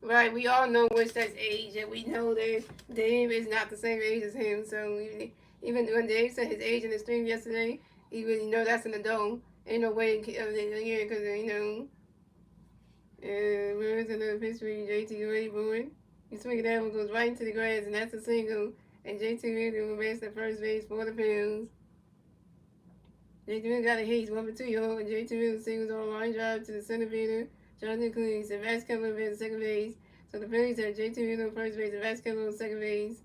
Right, we all know Winstead's age, and we know that Dave is not the same age as him. So even when Dave said his age in the stream yesterday, he really know that's an adult. Ain't no way in a year because where's another pitch for JT Ready board? You swing it down, goes right into the grass, and that's a single. And JT Ready will race the first base for the Phillies. JT Ready got a hit, he's 1-for-2, and JT Ready singles on line drive to the center fielder. Jonathan Cleese, and Max Kevin at second base. So the Phillies have JT Reed on first base and Max Kevin on second base.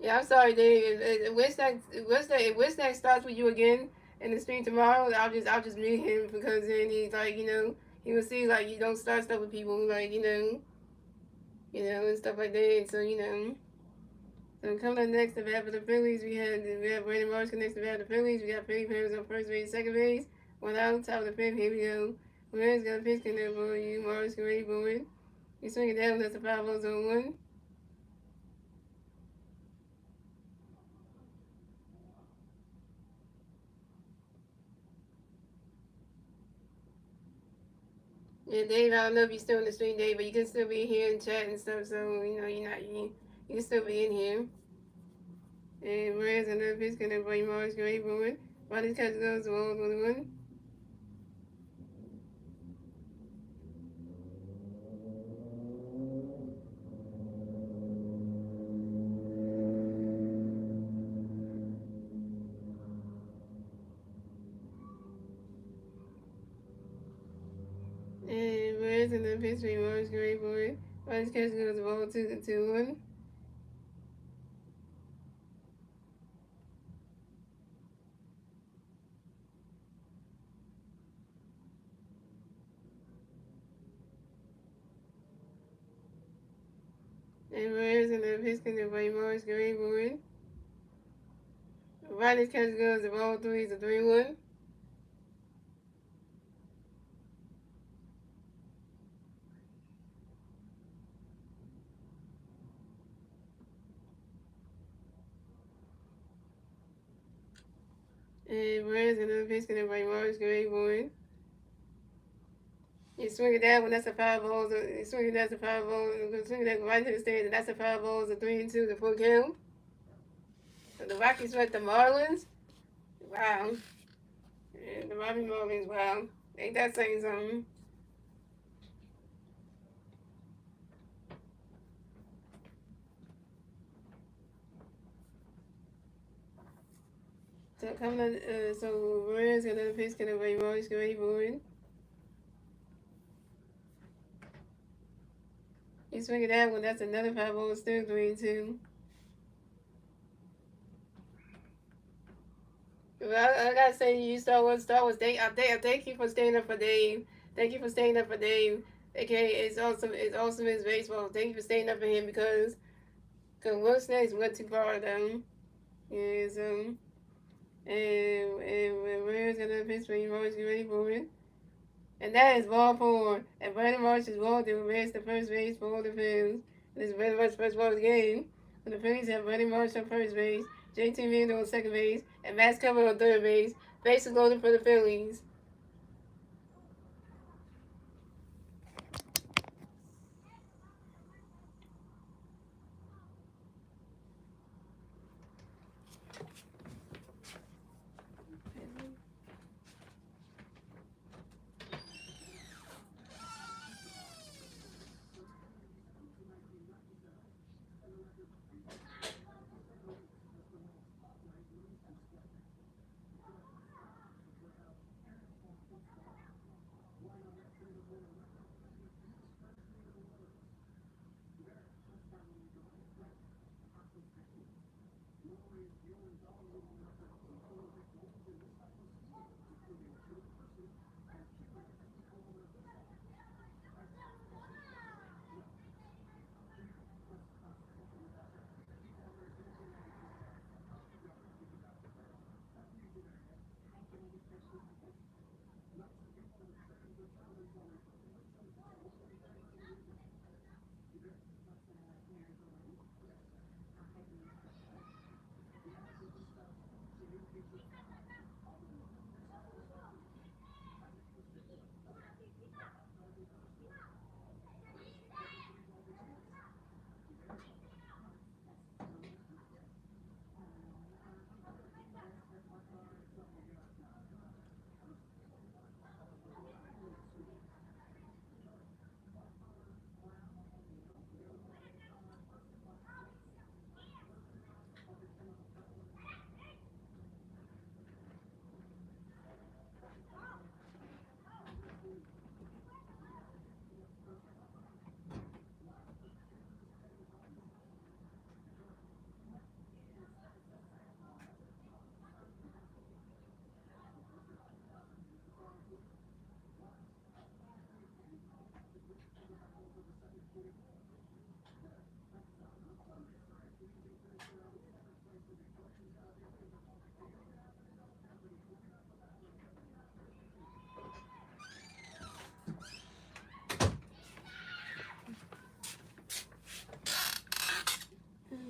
Yeah, I'm sorry, Dave. If starts with you again in the stream tomorrow, I'll just mute him because then he's like, he will see like you don't start stuff with people like, and stuff like that. So, So coming up next to bat for the Phillies, we have Brandon Marsh next to bat for the Phillies. We got Freddie Perez on first base, second base. One out, top of the fifth. Here we go. Perez got a pitch in there for you. Marsh get ready for it. You swing it down. That's a 5-0 zone one. Yeah, Dave. I don't know if you're still in the stream, Dave, but you can still be here and chat and stuff. So you can still be in here. And Perez another pitch in there for you. Marsh get ready for it. Body catch goes to 1-1. And Perez another pitch for you. Marsh get ready for it. Body catch goes to ball 2-1. And Perez and the pitch in by Morris Green Board. Riley's catch goes to ball 3 is a 3-1. And Perez and the pitch in by Morris Green Board. You swing it down when that's a 5-0. You swing it down to 5-0. Swing it down right to the stands, and that's a 5-0. A 3-2 to full count. So the Rockies went the Marlins. Wow. And the Robbie Marlins. Wow. Ain't that saying something? So coming up, so Perez got another pitch in by Morris Green Board. You swing it out when that's another 5-0, still 3-2. Well, I gotta say, you Star Wars. I thank you for staying up for Dave. Thank you for staying up for Dave. Okay, it's awesome. It's awesome as baseball. Thank you for staying up for him because what's next went too far down. Yeah, so and where's gonna pitch for you? Always get ready for it. And that is ball 4. And Brandon Marsh is ball to race the first base for the Phillies. This is Brandon Marsh's first ball of the game. For the Phillies have Buddy Marsh on first base, JT Randall on second base, and Max Kepler on third base. Bases loaded for the Phillies.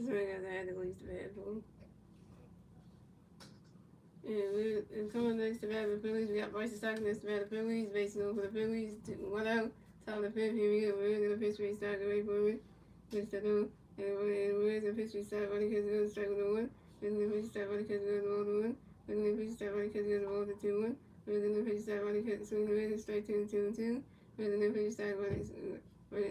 So I guess I had to leave the bathroom. And we're coming next to bat the Phillies. We got Bryce Stockton next to bat the Phillies. Basing over the Phillies. 1 out. Top of the fifth. Here we go. We're going to pitch restart. Get ready for it. Pitch the door. And we're going to pitch restart. Running because we're going to strike with the 1. We're going to pitch restart. Running because we're going to roll the 1. We're going to pitch restart. Running because we're going to roll the 2-1. We're going to pitch restart. Running because we're going to strike 2 and 2 and 2. We're going to pitch restart. Running. We're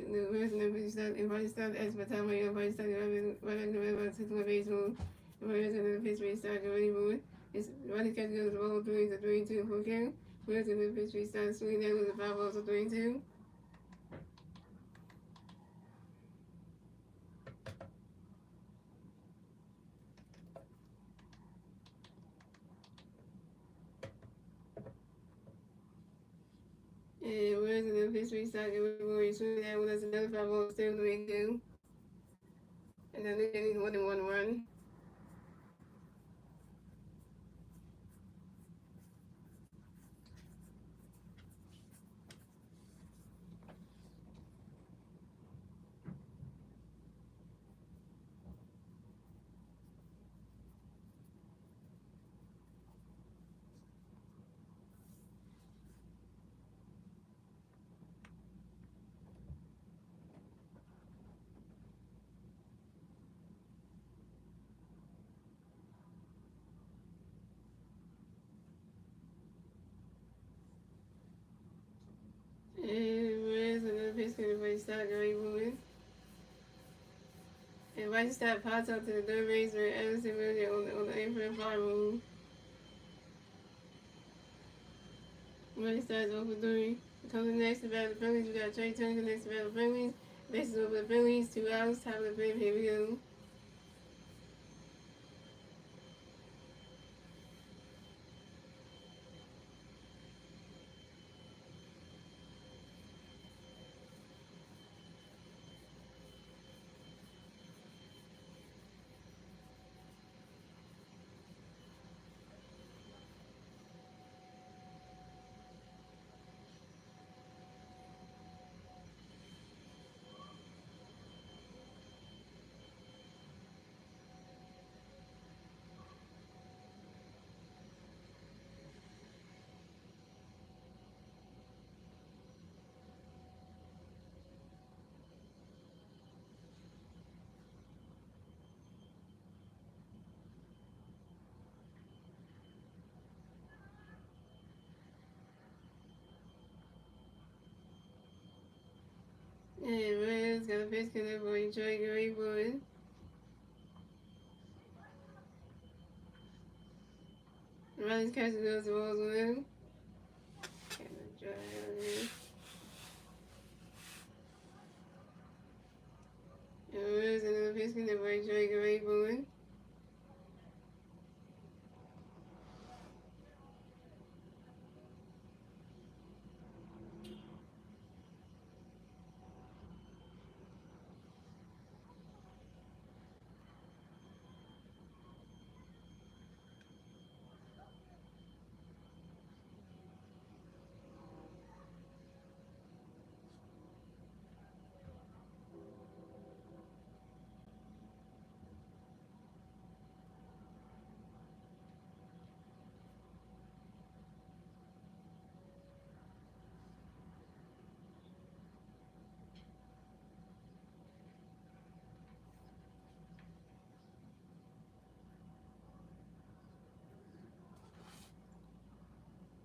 going to pitch restart. And Bryce Stockton. As by the time we're Bryce Stockton. Right back to the right. 6-1 baseball. And we're going to pitch restart. Get ready for it. It's running catch goes the ball 3 to 3-2 for count. Where's the new pitch restart swing that was a 5 balls to 3-2. And where's the new pitch restart? We're swing that with us another 5 balls to 3-2. And then they need 1 run. And where's the new pitch going to restart? Get ready for it. And right stop pops up to the third base where Anderson really on the apron fly move. Right starts over 3. Coming next to bat the Phillies, we got Trey Turner next to bat the Phillies. Bases over the Phillies, 2 outs, top of the fifth, here we go. pitch connect for Detroit, Gary Boyd. Runners catching goes to Walls Win. And Rivers another pitch connect for Detroit, Gary Boyd.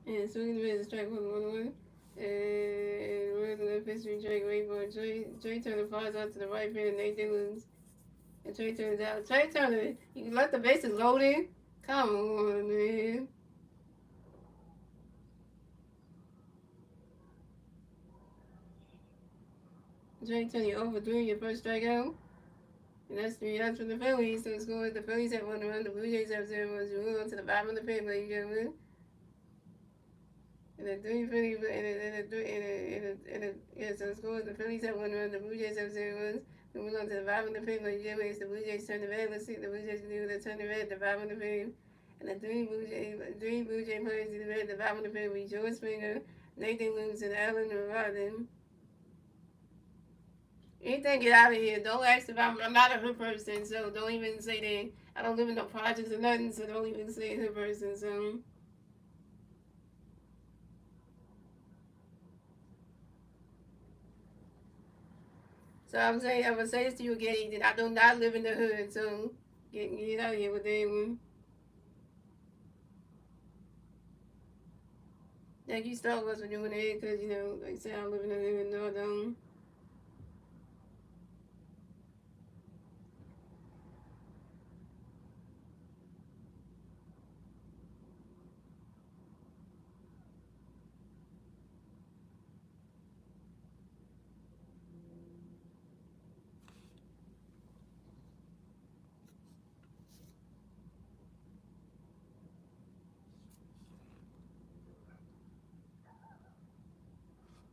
And swinging the base strike 1-1. And Rivers another pitch to Detroit, Gary Boyd. Trey Turner flies out to the right field, and Nathan Lewis. And Trey Turner's out. Trey Turner, you can let the bases load in. Come on, man. Trey Turner over 3, your first strikeout. And that's 3 outs for the Phillies. So the score is the Phillies have 1 run, the Blue Jays have 0 runs. You move on to the bottom of the page, ladies and gentlemen. And the three Phillies, so the score is the Phillies have 1 run, the Blue Jays have 0 runs. We move on to the bottom of the page, ladies and gentlemen. It's the Blue Jays turn the red. Let's see what the Blue Jays can do. They turn the red at the bottom of the page. And the three Blue Jay players to the red at the bottom of the page will be George Springer, Nathan Lewis, and Allen Rodden. Anything get out of here. Don't ask if I'm not a hood person, so don't even say that. I don't live in no projects or nothing, so don't even say hood person, so. So I'm gonna say this to you again, that I do not live in the hood, so get out of here with that one. Thank you, Star Wars, for doing that, because, you know, like I said, I live in the hood, no, I don't.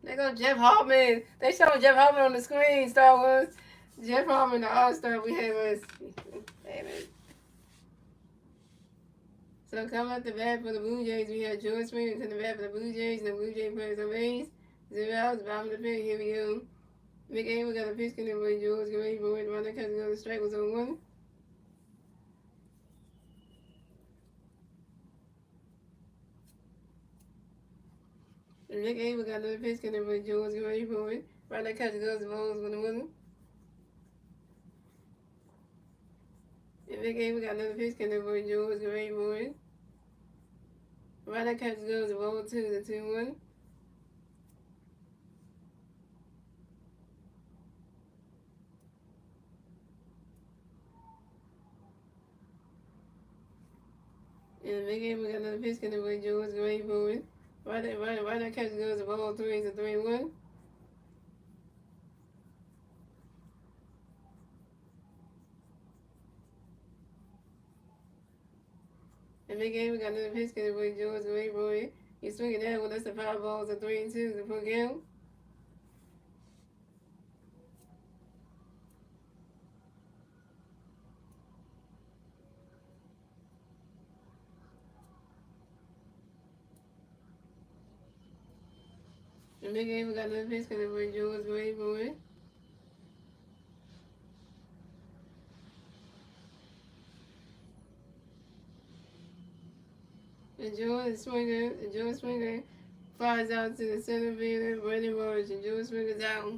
They go Jeff Hartman. They showing Jeff Hartman on the screen, Star Wars. Jeff Hartman, the All-Star we have us. Damn it. So coming up the bat for the Blue Jays, we have George Springer to the bat for the Blue Jays, and the Blue Jays players on base. 0 outs, bottom of the fifth, here we go. Big Abel got a pitch connect with George, get ready for it. Runner catches on the strike was on 1. And Rick Abel got another pitch connect with George, get ready for it. Runner catches goes the balls with the 1. And Rick Abel got another pitch connect with George, get ready for it. Runner catches goes the ball 2, the 2-1. And Big Abel got another pitch connect with George, get ready for it. Runner catches goes the ball 3, it's a 3-1. And Big Abel got another pitch connect with George, get ready for it. He's swinging that one, that's the foul ball, it's a 3-2, the full count. And Big Abel got another pitch connect with George, get ready for it. And George Springer flies out to the center fielder, Brandon Morris, and George Springer's out.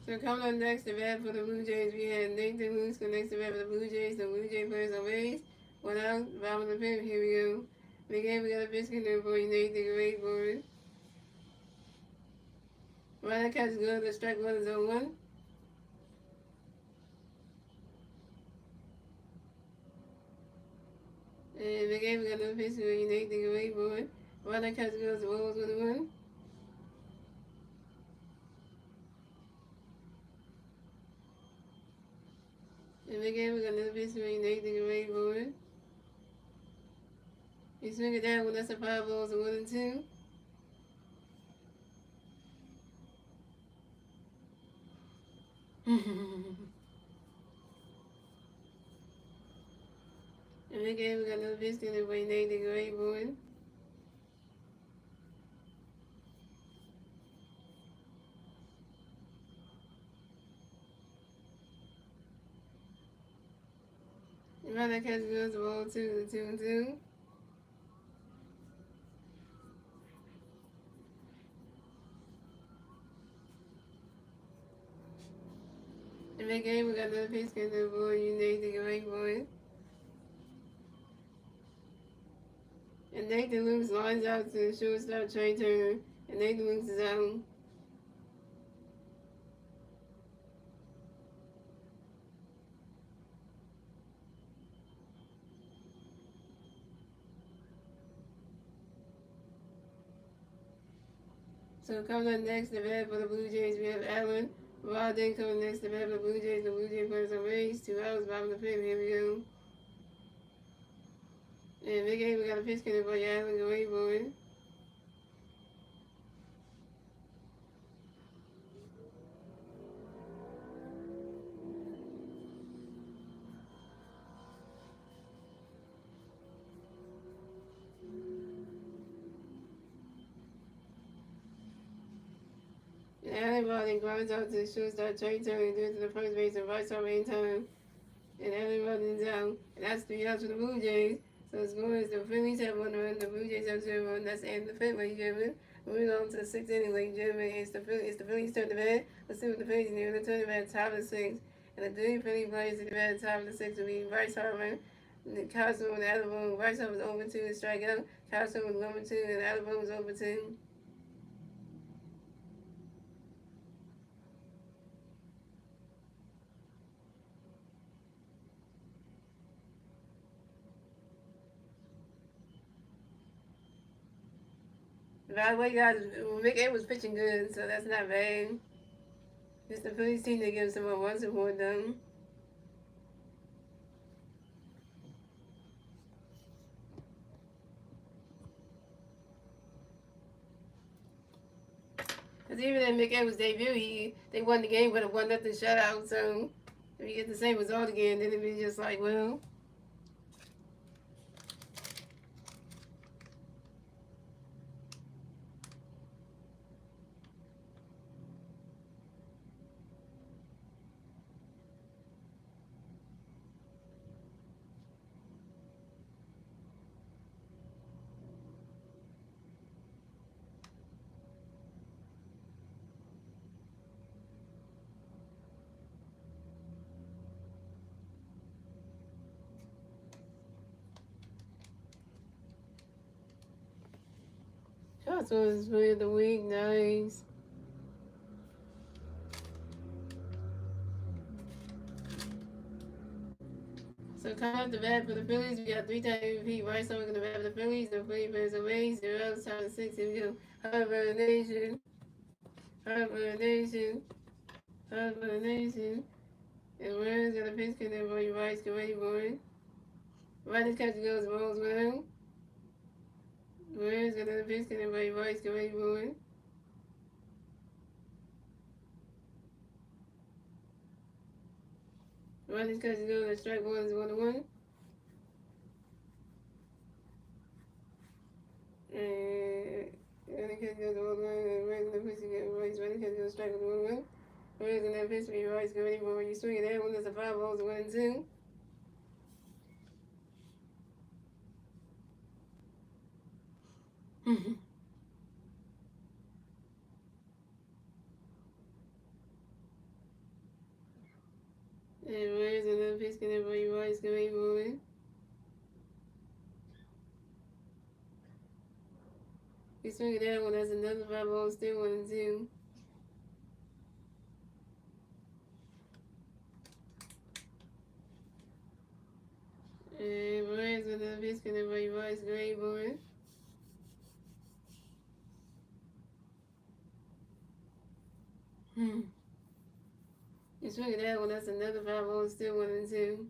So coming up next, the bat for the Blue Jays, we had Nathan Lewis connects the bat for the Blue Jays. The Blue Jay players on base. One out, bottom of the fifth, here we go. Again, we got a pitch count for you, Nathan Gray board. Runner catch good, the strike one is on one. And again, we got another pitch for you, Nathan Gray board. Runner catch good, the balls with a one. And again, we got another pitch for you, Nathan Gray board. You swing it down when that's a 5 balls, a 1 and 2. And again, we got another pitch count for you, Nathan Gray board. Runner catch good, the ball 2, the 2 and 2. And again, we got another pitch count for you, Nathan Gray board. And Nathan Luke's lines out to the shortstop Trey Turner. And Nathan Luke's is out. So coming up next, the bat for the Blue Jays, we have Allen. Rodden coming next, the bat for the Blue Jays. The Blue Jays players are raised. 2 outs, bottom of the fifth. Here we go. And big A, we got a pitch count for you, Allen. Go away, boy. And Allen Rodden grounds out to the shortstop Trey Turner due to the first base and right side main time. And Allen Rodden's out. And that's 3 outs for the Blue Jays. So the score is the Phillies have 1 run, the Blue Jays have 0 run. That's the end of the fifth, ladies and gentlemen. Moving on to the 6th inning, ladies and gentlemen. It's the Phillies turn to bat. Let's see what the Phillies do. They turn to bat top of the 6th. And the 3 Philly players in the bat top of the 6th will be Bryce Harper, Carson with the other ball. Bryce Harper was over 2 to strike out. Carson was number 2, and the other ball was over 2. By the way, guys, Mick A was pitching good, so that's not bad. Just the Phillies team that gives some more runs and more done. Because even in Mick Edwards' debut, they won the game with a 1-0 shutout. So if you get the same result again, then it'd be just like, well. Shots was for the week, nice. So coming up the bat for the Phillies, we got 3-time MVP Bryce Harper in the bat for the Phillies. The Phillies players away, 0 outs, top of 6. Here we go. Harper Nation, Harper Nation, Harper Nation. And where's got a pitch count for you, Bryce? Get ready, boy. Riders catch goes, balls well. Where's got another pitch count for you, Bryce? Get ready, boy. Riders catch goes, strike one is 1-1. And running catch goes, balls well. And where's the pitch count for Bryce? Running catch goes, strike one 1-1. Where's the next pitch for you, Bryce? Get ready, boy. When you swing it out, when there's a 5 balls, 1 and 2. And where's another pitch count for you, Bryce? Get ready, boy. swing it that one. That's another 5-0. Still 1-2. And Brian's with the biscuit and my voice. Great boy. You swing it that one. That's another 5-0. Still 1-2.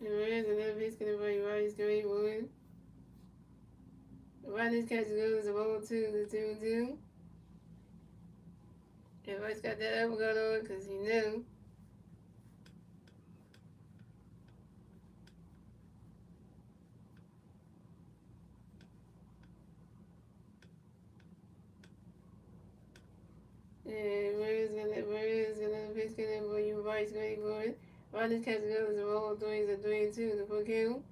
And Brian's another biscuit and my voice. Great boy. Ronnie's catch goes a 1-2 to 2-2. And Royce got that uppercut on because he knew. And Brian's gonna biscuit and boy, you Royce. Great boy. Ronnie's catch goes a 1-3 to 3-2 to full kill.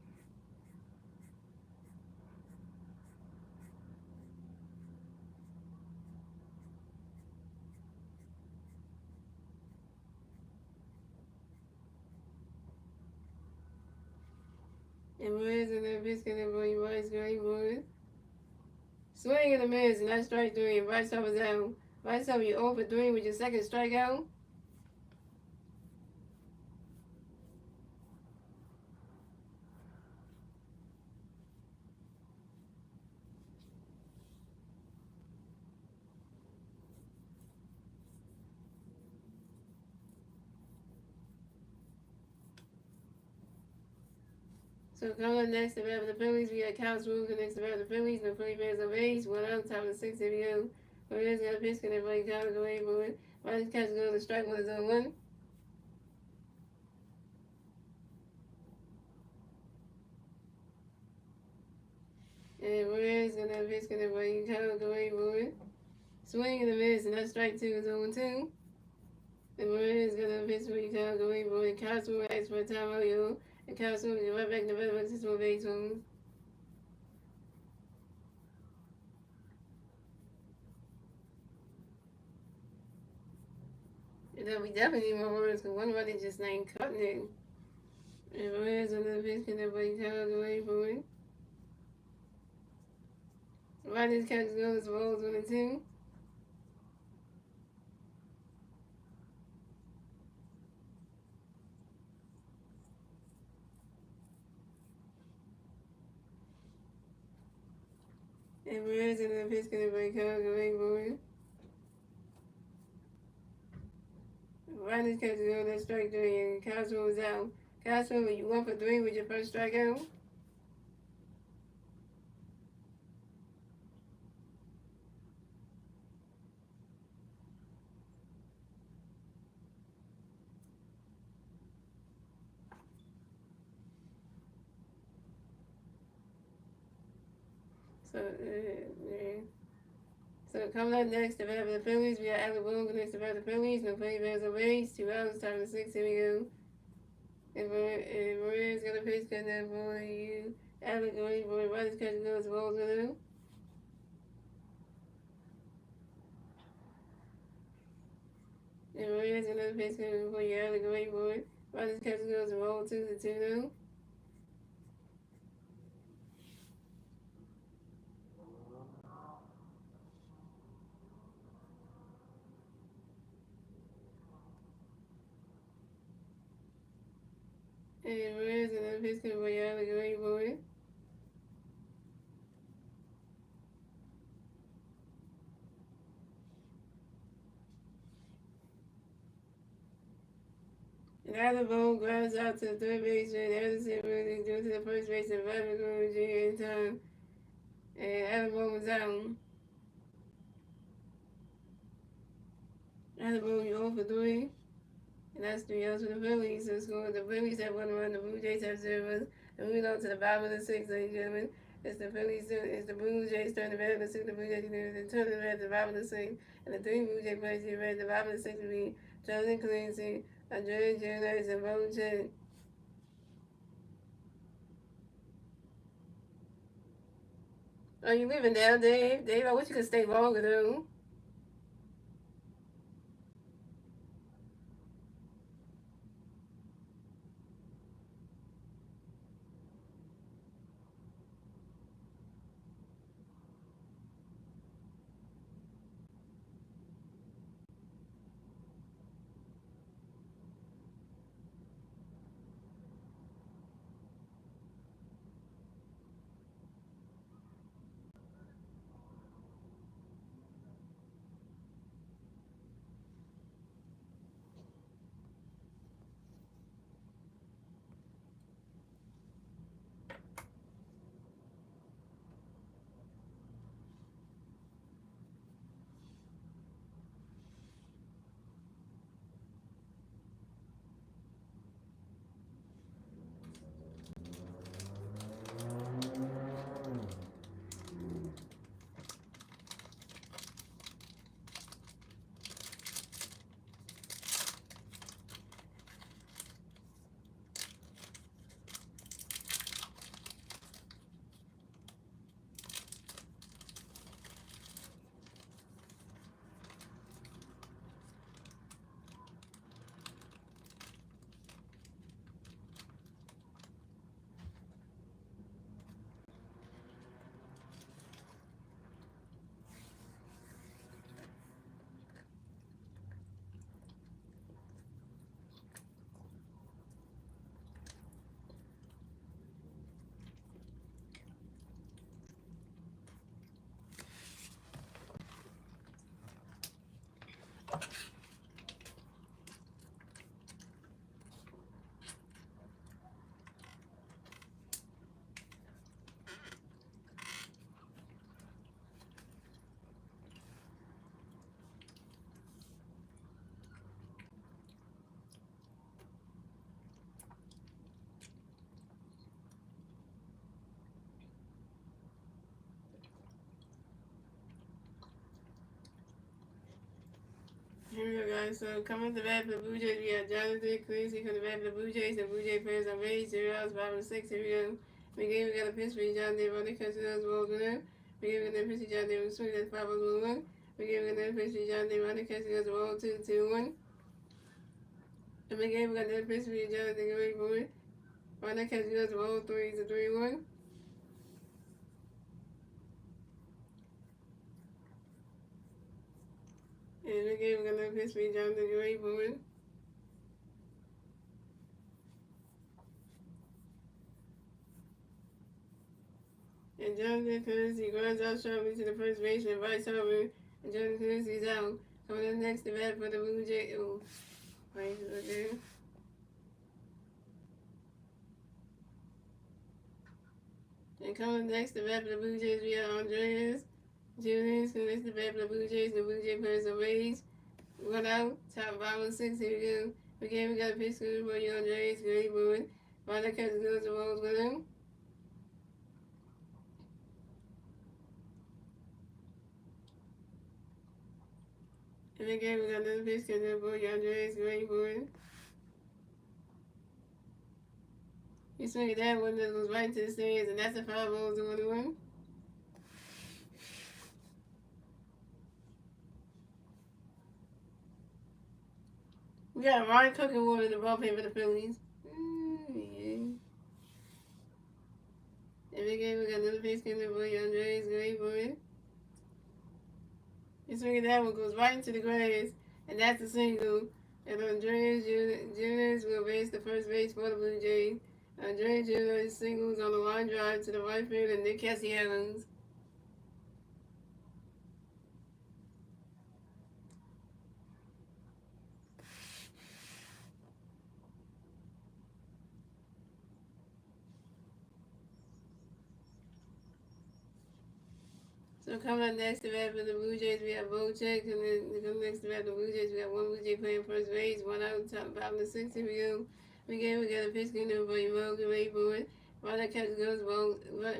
And Brian's gonna biscuit and boy, you Royce. Great boy. Swing and a miss, and that's strike three. And Bryce was out. Bryce you 0 for 3 with your second strikeout. So coming up next to bat for the Phillies, we got Kyle Swooker next to bat for the Phillies. The Phillies fans on base. One out, top of the sixth if you go. Ramirez got a pitch, and everybody Kyle go away for it. Riley's catch goes to strike one is on one. And Ramirez got a pitch, and everybody Kyle go away for it. Swing and a miss, and that strike two is on 2. And Ramirez got a pitch, and Kyle go away for it. Kyle Swooker asks for a timeout, yo. And Kyle Swooker get right back in the bat, this one base home. And then we definitely need more runners because one runner just ain't cutting it. And Ramirez on the pitch, and everybody Kyle go away for it. Riley's catch goes rolls 1-2. And Ramirez in the pitch gonna break out the way for it. Riley's catch goes that strike three and Castro was out. Castro, you 1 for 3 with your first strikeout. So coming up next, the bat for the Phillies, we got Alec Boone next to bat the Phillies. No play bears on base. 2 outs, top of the 6th. Here we go. And Maria's got a pitch, got that ball. You Alec going for it. Riley's catch goes balls with him. And Maria's got another pitch coming for you. Alec going for it. Riley's catch goes roll 2 to 2 now. And Maria's got another pitch coming for you. Alec going for it. And Alec Boone grounds out to the third baseman. Anderson really due to the first baseman. Vladimir Guerrero Jr. in time. And Alec Boone was out. Alec Boone, you 0 for 3. And that's 3 outs for the Phillies. So scoring the Phillies have 1 run. The Blue Jays have 0. And moving on to the bottom of the 6th, ladies and gentlemen. It's the Phillies, it's the Blue Jays turn the bat of the 6th. The Blue Jays turn the bat at the bottom of the 6th. And the 3 Blue Jays players get ready at the bottom of the 6th will be Jonathan Clancy, Andrea Jones, and Bo Chen. Are you leaving now, Dave? Dave, I wish you could stay longer, though. Here we go, guys. So, coming to the bat for the Blue Jays, we got Jonathan Quincy from the bat for the Blue Jays. The Blue Jay players are ready. 0 outs, 5 and 6. Here we go. We got a pitch for Jonathan running, catching those balls with him. We got a pitch for Jonathan swing that's 5 on 1. We got a pitch for Jonathan running, catching those balls 2 2 1. And we got a pitch for Jonathan going for it. Running, catching those balls 3 3 1. And we got a pitch for Jonathan going for it. And Jonathan Quincy runs out sharply to the first baseman, Bryce Harper. And Jonathan Quincy's out. Coming up next to bat for the Blue Jays. Oh, right there. And coming next to bat for the Blue Jays, we have Andreas Julius, who is the bat for the Blue Jays. The Blue Jay players are raised. 1 out, top 5 and 6. Here we go. We got a pitch to for you, Andreas. Great boy. Ryder catches goes the balls with him. And again, we got another pitch to for you, Andreas. Great boy. He swung that one that goes right into the stands, and that's a 5 balls to 1. We got Ryan Cook and Warren in the bullpen for the Phillies. Yeah. And again, we got another pitch coming for you, Andreas. Great boy. He swinging that one goes right into the grass, and that's a single. And Andreas Julius will base the first base for the Blue Jays. Andreas Julius singles on the line drive to the right field, and Nick Castellanos. So coming up next to bat for the Blue Jays, we have Bocek, and then coming next to bat for the Blue Jays, we have one Blue Jay playing first base, 1 out, top 5 and 6. Here we go. We got a pitch coming for you, Mo, great boy. Runner catches goes the ball.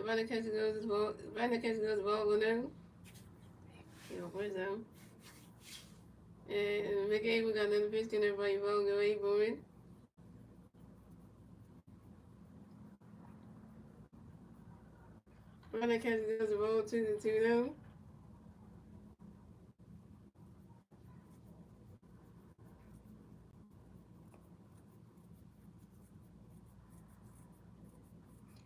Runner catches goes the ball. Runner catches goes the ball. Winner. Where's that? And McGay, we got another pitch coming for you, Mo, great boy. Runner catches goes the ball 2 2 now.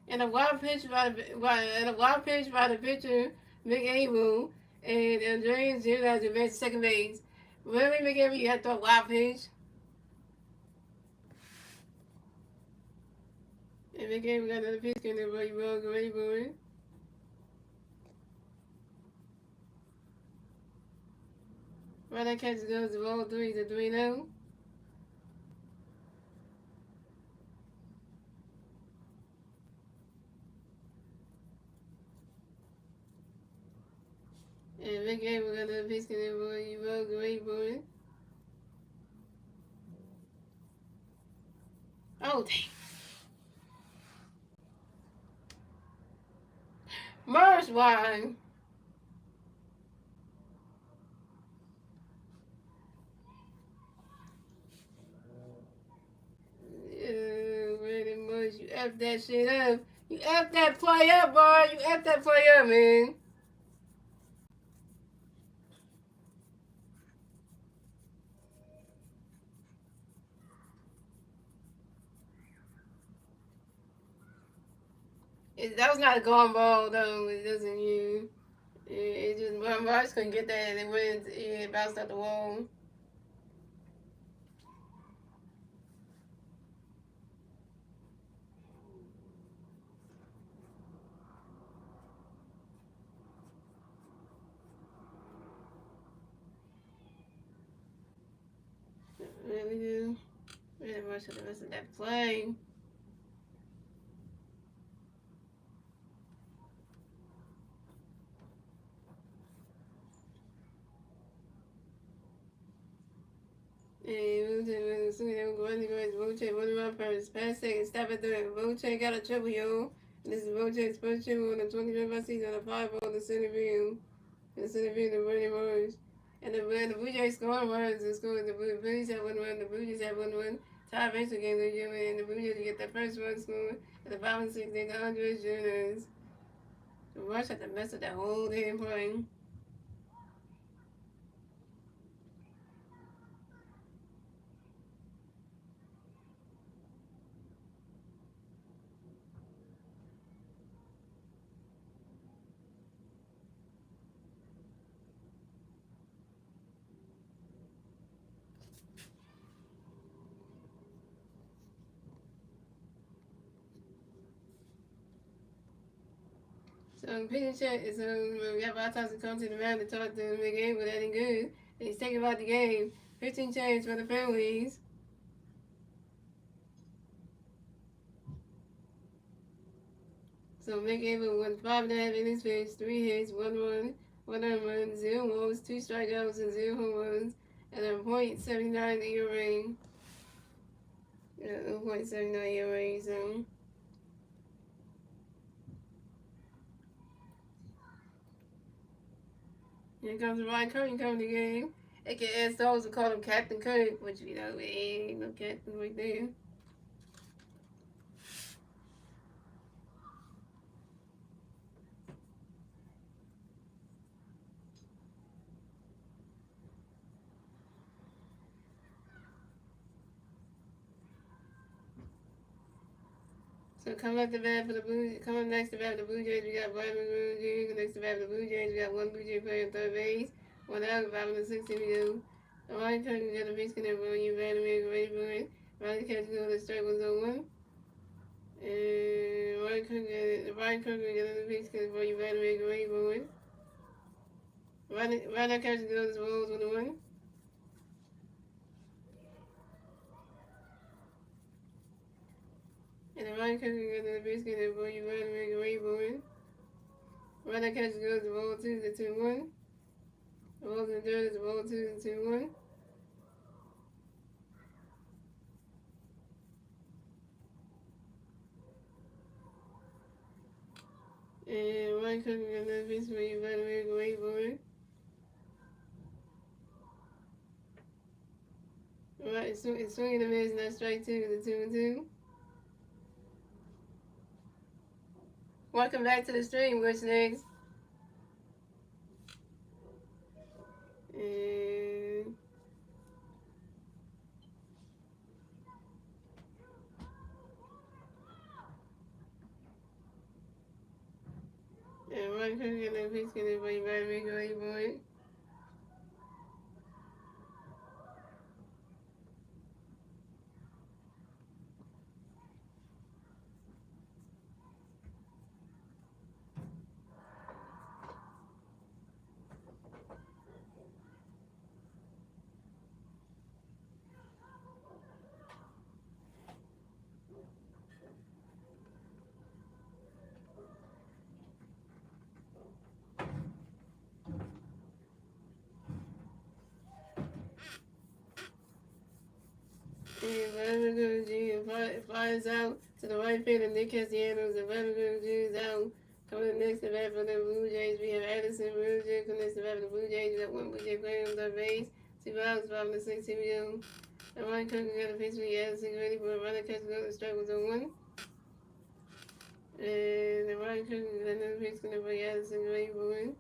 And a wild pitch by the pitcher, McAble, and Andreas Julius advanced second base. Really, McAble, you had to throw a wild pitch. And McAble got another pitch coming for you, Mo, great boy. Runner catches goes the ball 3 3 now. And McAble got another pitch coming for you, Mo, great boy. Oh, dang. Mars wine. Pretty much. You F that shit up. You F that play up, boy. You F that play up, man. That was not a gone ball, though. It doesn't you. It just, Mars couldn't get that, and it bounced out the wall. Watch the rest of that play. And Roche, one run first. Pass second, stop at third. Roche got a triple, yo. This is Roche's first triple on the 2025 season on a 5-0 in the center field. In center field, the running runs. And the Blue Jays scoring runs and scoring. The Phillies have 1 run, the Blue Jays have 1 run. Tie racial game this year, and the Blue Jays get that first run scored. And the 5 and 6, they got Andres Juniors. The Rush had to mess with that whole damn play. So pitching check is we have our times to come to the mound to talk to McGee, but that ain't good. And he's taking about the game. 15 change for the Phillies. So McGee won 5.5 innings pitched, 3 hits, 1 run, 1 home run, 0 walks, 2 strikeouts, and 0 home runs, and a .79 ERA. Yeah, 0.79 ERA. So. Here comes Ryan Curry coming to the game. AKA Stars will call him Captain Kirk, which you know, ain't no captain right there. So coming up to bat for the coming next to bat for the Blue Jays, we got Brian McGrew. Next to bat for the Blue Jays, we got 1 Blue Jay player on third base, 1 out, 5 in the 6th inning. Ryan Kirk got a base connect for you, Vladimir, ready for it. Ryan catch go to strike 1-0-1. And Ryan Kirk got a base connect for you, Vladimir, ready for it. Ryan catch goes balls 1-1. And the Ryan Kirk got the base connect for you, Vladimir, ready for it. Ryan catch goes the ball 2-1. The ball's in the third is the ball 2-1. And Ryan Cook got another piece for you, Vladimir, great boy. Right, it's swinging the miss, not strike 2, the 2-2. Welcome back to the stream, what's next? And Ryan Cook got another piece for you, Vladimir, great boy. And Vladimir Jr. flies out to the right field, and Nick Castellanos and Vladimir Jr. is out. Coming next to bat for the Blue Jays, we have Addison Rouge. Coming next to bat for the Blue Jays, we got 1 Blue Jay player on third base, 2 outs, 5 in the 6th inning. And Ryan Cook got a pitch for Addison, ready for a runner catch go to strike 1-1. And the Ryan Cook got another pitch for Addison, ready for it.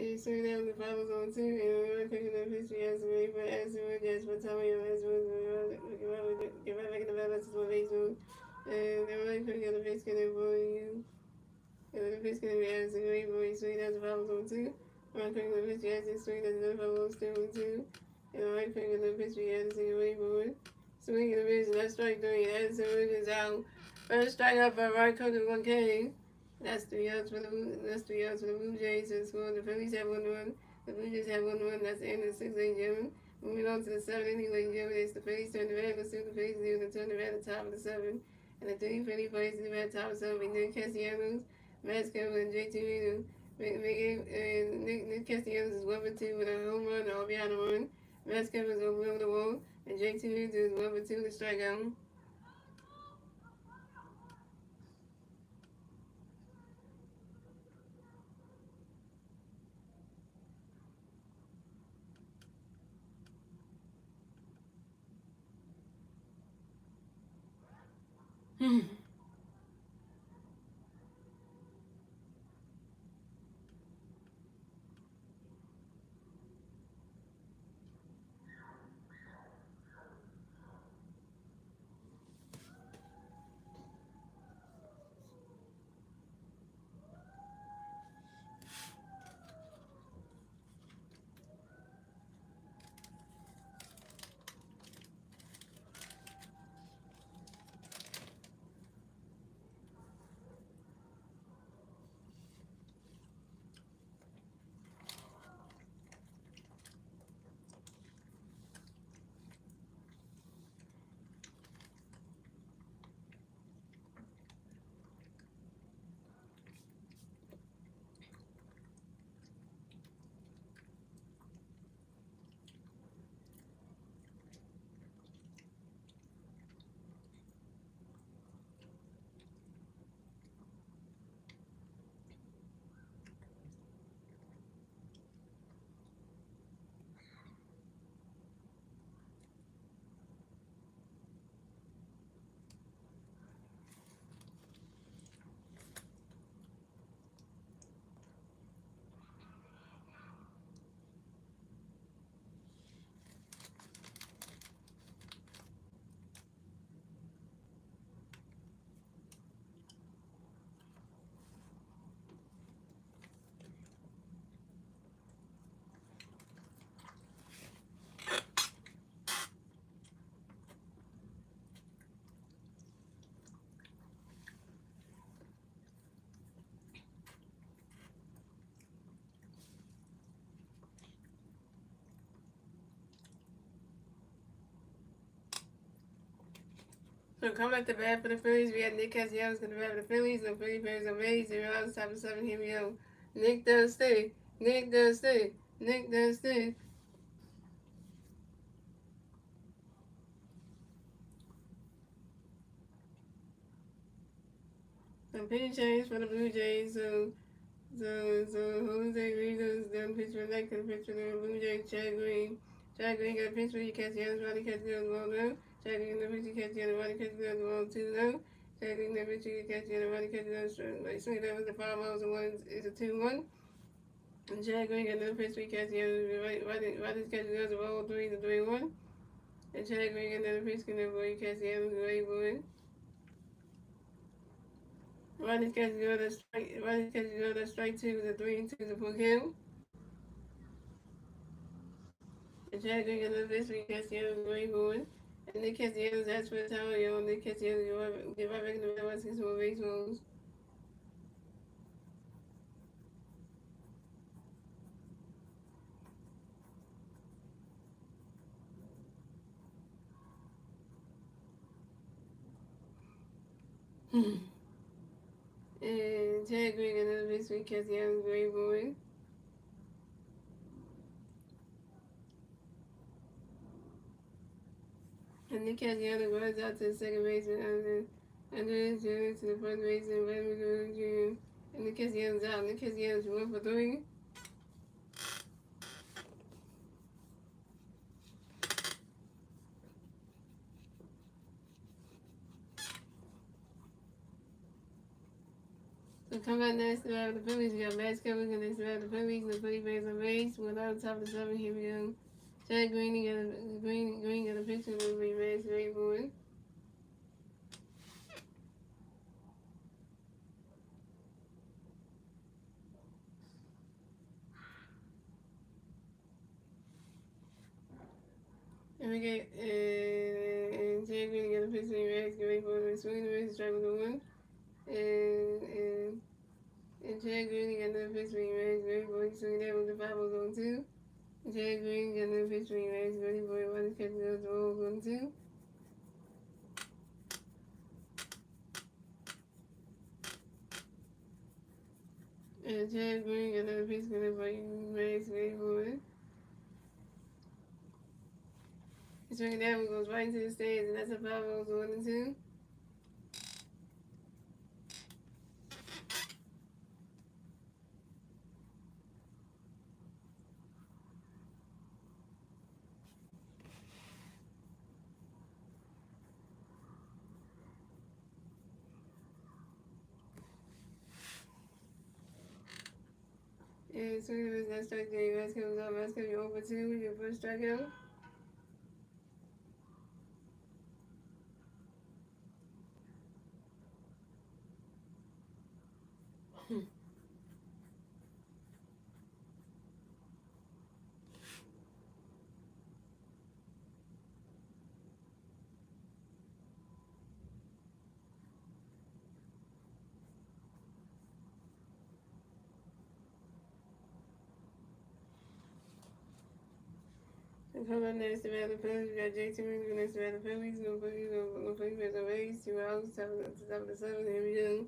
And so now the Bibles on two, and we're picking up history as a way for answer, just for telling you as well, give back in the balance of baseball. And they're really picking up the basket for you. And the basket as a way for you, sweet as the Bibles on two. I'm picking up history as a sweet as the Bibles on two. And I'm picking up history as a way for it. Swinging the vision, that's strike three, that's the is out. First strike out by right cover 1K. That's 3 outs for the Blue Jays to score. The Phillies have 1-1. The Blue Jays have 1-1. That's the end of the 6th inning. Moving on to the 7th inning, ladies and gentlemen, it's the Phillies turn the red. Let's see what the Phillies do. They turn the red at the top of the 7th. And the 3 Philly players in the red top of the 7th. Nick Castellanos, Matt Campbell, and JT Reed. Nick Castellanos is 1-2 with a home run, all behind a run. Matt Campbell is over the wall. And JT Reed is 1-2 with a strikeout. So coming at the bat for the Phillies, we had Nick Castellanos going to bat for the Phillies. The Phillies players are made 0 outs, top of 7. Here we go. Nick does stay. Nick does stay. Nick does stay. Some pitching change for the Blue Jays. So Jose Rizzo's done pitch for that. Can pitch for the Blue Jays. Chad Green. Chad Green got a pitch for you. Castellanos. Roddy Castellanos ball down. Chad Green got a pitch for Castellanos. Roddy Castellanos ball 2-0. Chad Green got a pitch for Castellanos. Roddy Castellanos. Like swing that was the 5 balls and 1 is a 2-1. And Chad Green got another pitch for Castellanos. Roddy Castellanos ball 3-1. And Chad Green got another pitch for Castellanos. Great boy. Rodney's catching good at strike 2 with a 3-2 to full count. And Chad Green got another pitch for Castellanos. Great boy. And Nick Castellanos asked for a towel, yo. Nick Castellanos get right back in the middle and some more baseballs. And Chad Green got another pitch for Castellanos. Great boy. And Nick Castellanos runs out to the second baseman under his to the first baseman, Vladimir Guerrero Jr. And Nick Castellanos out. Nick Castellanos 1 for 3. So come back next to the Phillies. We got Max Kevin against the Phillies. The Phillies base on base. We're on top of the 7. Here we go. Chad Green got a Green got a picture of the Max Great Boy. And we get and Chad Green got a picture of Max Great Boy. Swinging the base, strike with the 1. And Chad Green got another picture of Max Great Boy. Swinging that with the 5 on 2. Chad Green got another picture of Max Great Boy. One catch goes the 0 on 2. And Chad Green got another picture of Max Great Boy. Swinging that one goes right into the stands, and that's a 5 0 1 and 2. And swinging the that strike game. Max comes up, Max comes over 2 with your first strikeout. And come up next to the Phillies. We got JT Reed next to the Phillies. No Phillies base on base. 2 outs, top of the 7. Here we go.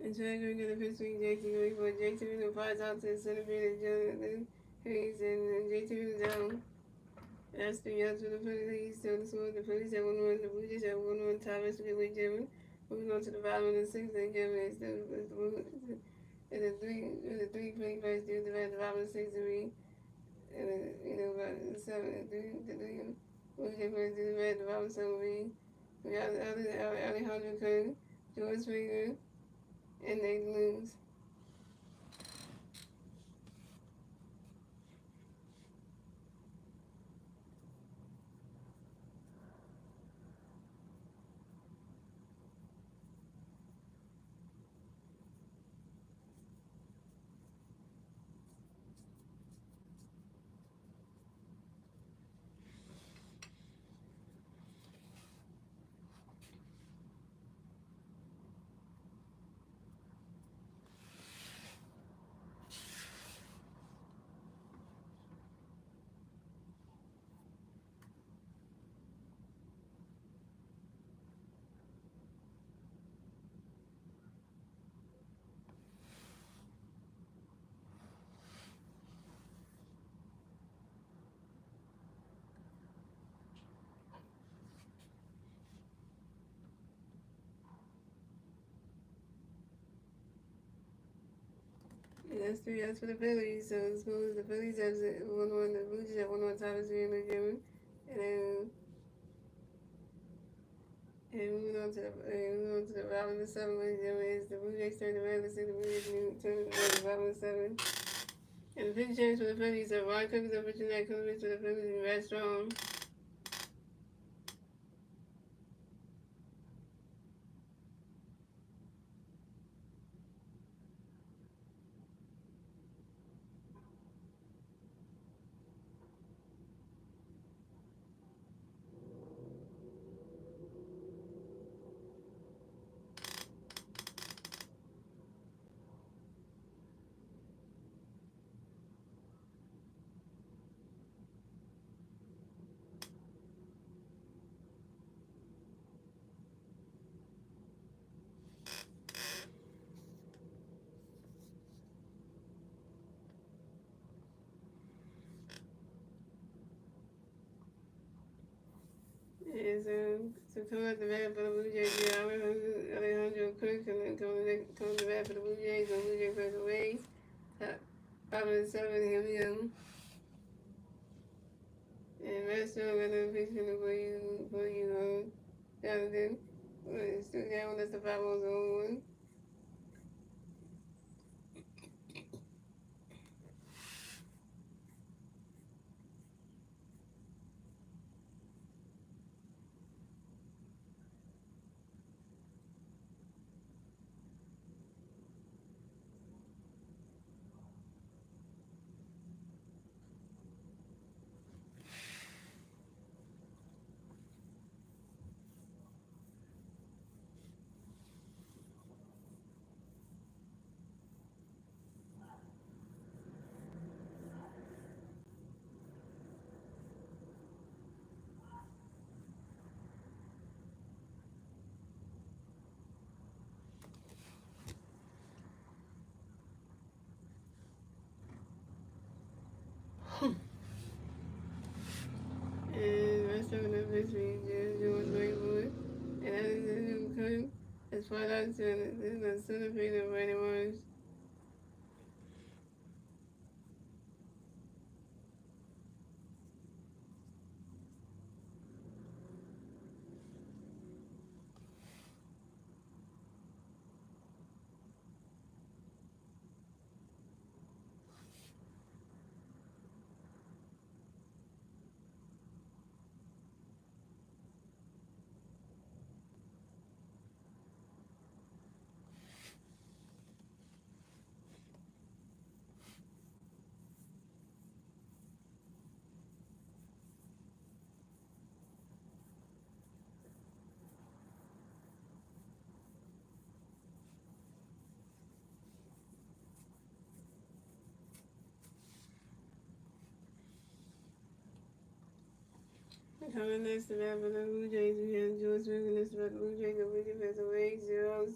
And Chad Green got a pitch between JT Reed, but JT Reed flies out to the center field. And Hayes and JT Reed down. That's 3 outs for the Phillies. So the score, the Phillies have 1-1. The Blue Jays have 1-1. Thomas with Jimmy. Moving on to the bottom of the 6th, and Jimmy is the 3 play first due to the bottom of the 6th, and about the 7, the 3 Blue Jays first due to the bottom of the 7. We got Alejandro Kirk, George Springer, and they lose. And that's 3 outs for the Phillies. So the score is the Phillies have 1-1. The Blue Jays have 1-1. Thomas Green and Jimmy. And moving on to the bottom of the 7 with Jimmy is the Blue Jays turn the red. Let's see the Blue Jays turn the bottom of the 7. And the pitch change for the Phillies are Ron Cook is up pitching that comes for the Phillies and Red Strong. And so coming up the bat for the Blue Jays, yeah, Alejandro Kirk and then coming the bat for the Blue Jays and Blue Jays first away. Top of the 7, here we go. show another picture for you, Jonathan. Still down, that's the 5 on 1. And rest of the history is George Wakewood. And that is the new crew. As far as the centipede of animals. Coming next to that for the Blue Jays, we have George Wigan. This about the Blue Jays. The Wigan has a wage 0 about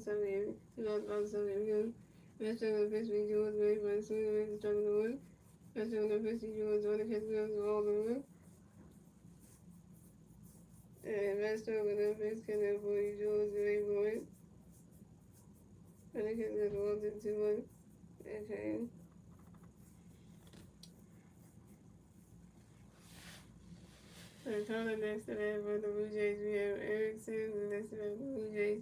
7 about 7 Next on the pitch, we George Wade for the swing away to struggle to win. Next on the pitch, we George on the catch goes to all the win. And next on the pitch, can avoid George Wade for it. And the catch goes 1 Okay. And coming next to that for the Blue Jays, we have Erickson. And next to that for the Blue Jays.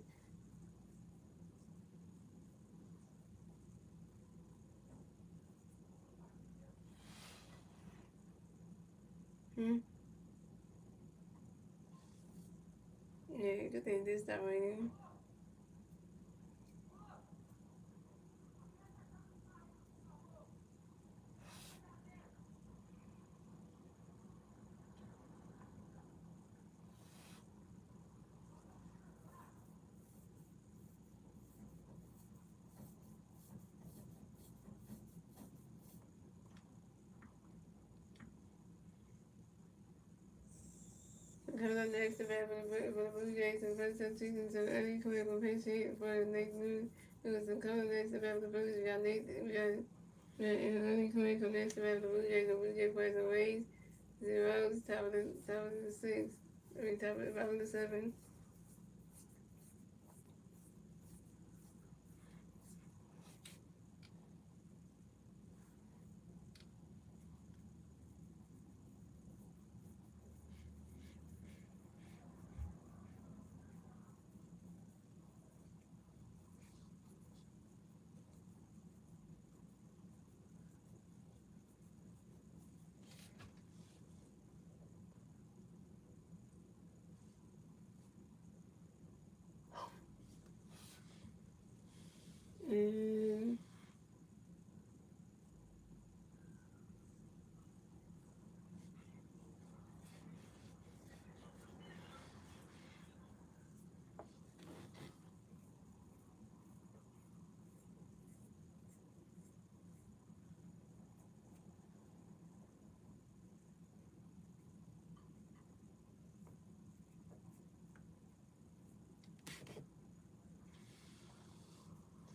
Yeah, good thing this time raining. Coming up next, the bat for the Blue Jays and first up season to early career for pitch hit for the next move. It was coming next, the bat for the Blues. We got in early career for next, the bat for the Blue Jays. The Blue Jays players and Rays. Zeros, top of the 6. I mean, top of the bottom of the 7.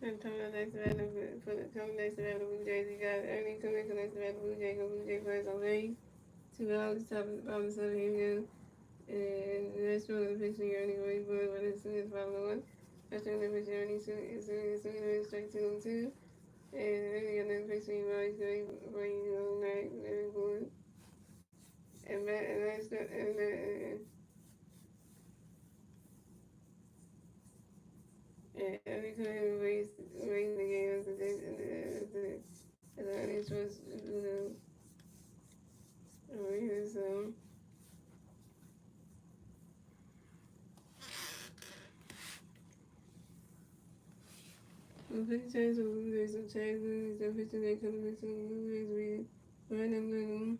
And coming up next, the bat coming next, the bat for the Blue Jays. We got early career for next, the bat for the Blue Jays. The Blue Jays players on Rays. 2 hours, top of the bottom of the 7. Here we go. And the next one of the pitch, you're only going for it as soon as 5-1. That's the pitch, you're only soon strike 2 on 2. And then you got another pitch, you're always going for you on that, very good. and every time raising the game as the audience was, his, the 50 times of Blue Jays of Chad Blues, the 50 day combination of Blue Jays with Brandon Little.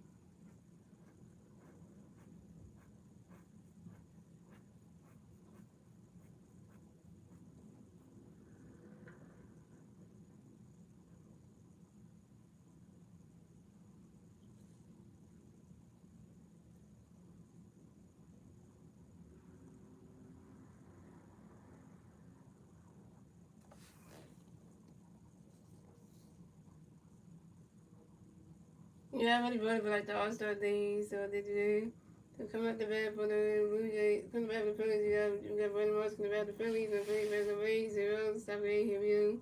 Yeah, I really voted for like the All Star thing, so did you to come out the bat for the Blue Jays, come back for the Phillies, you got Brandon Moss coming back the Phillies, and Phillies back the Rays, 0, stop getting him, you.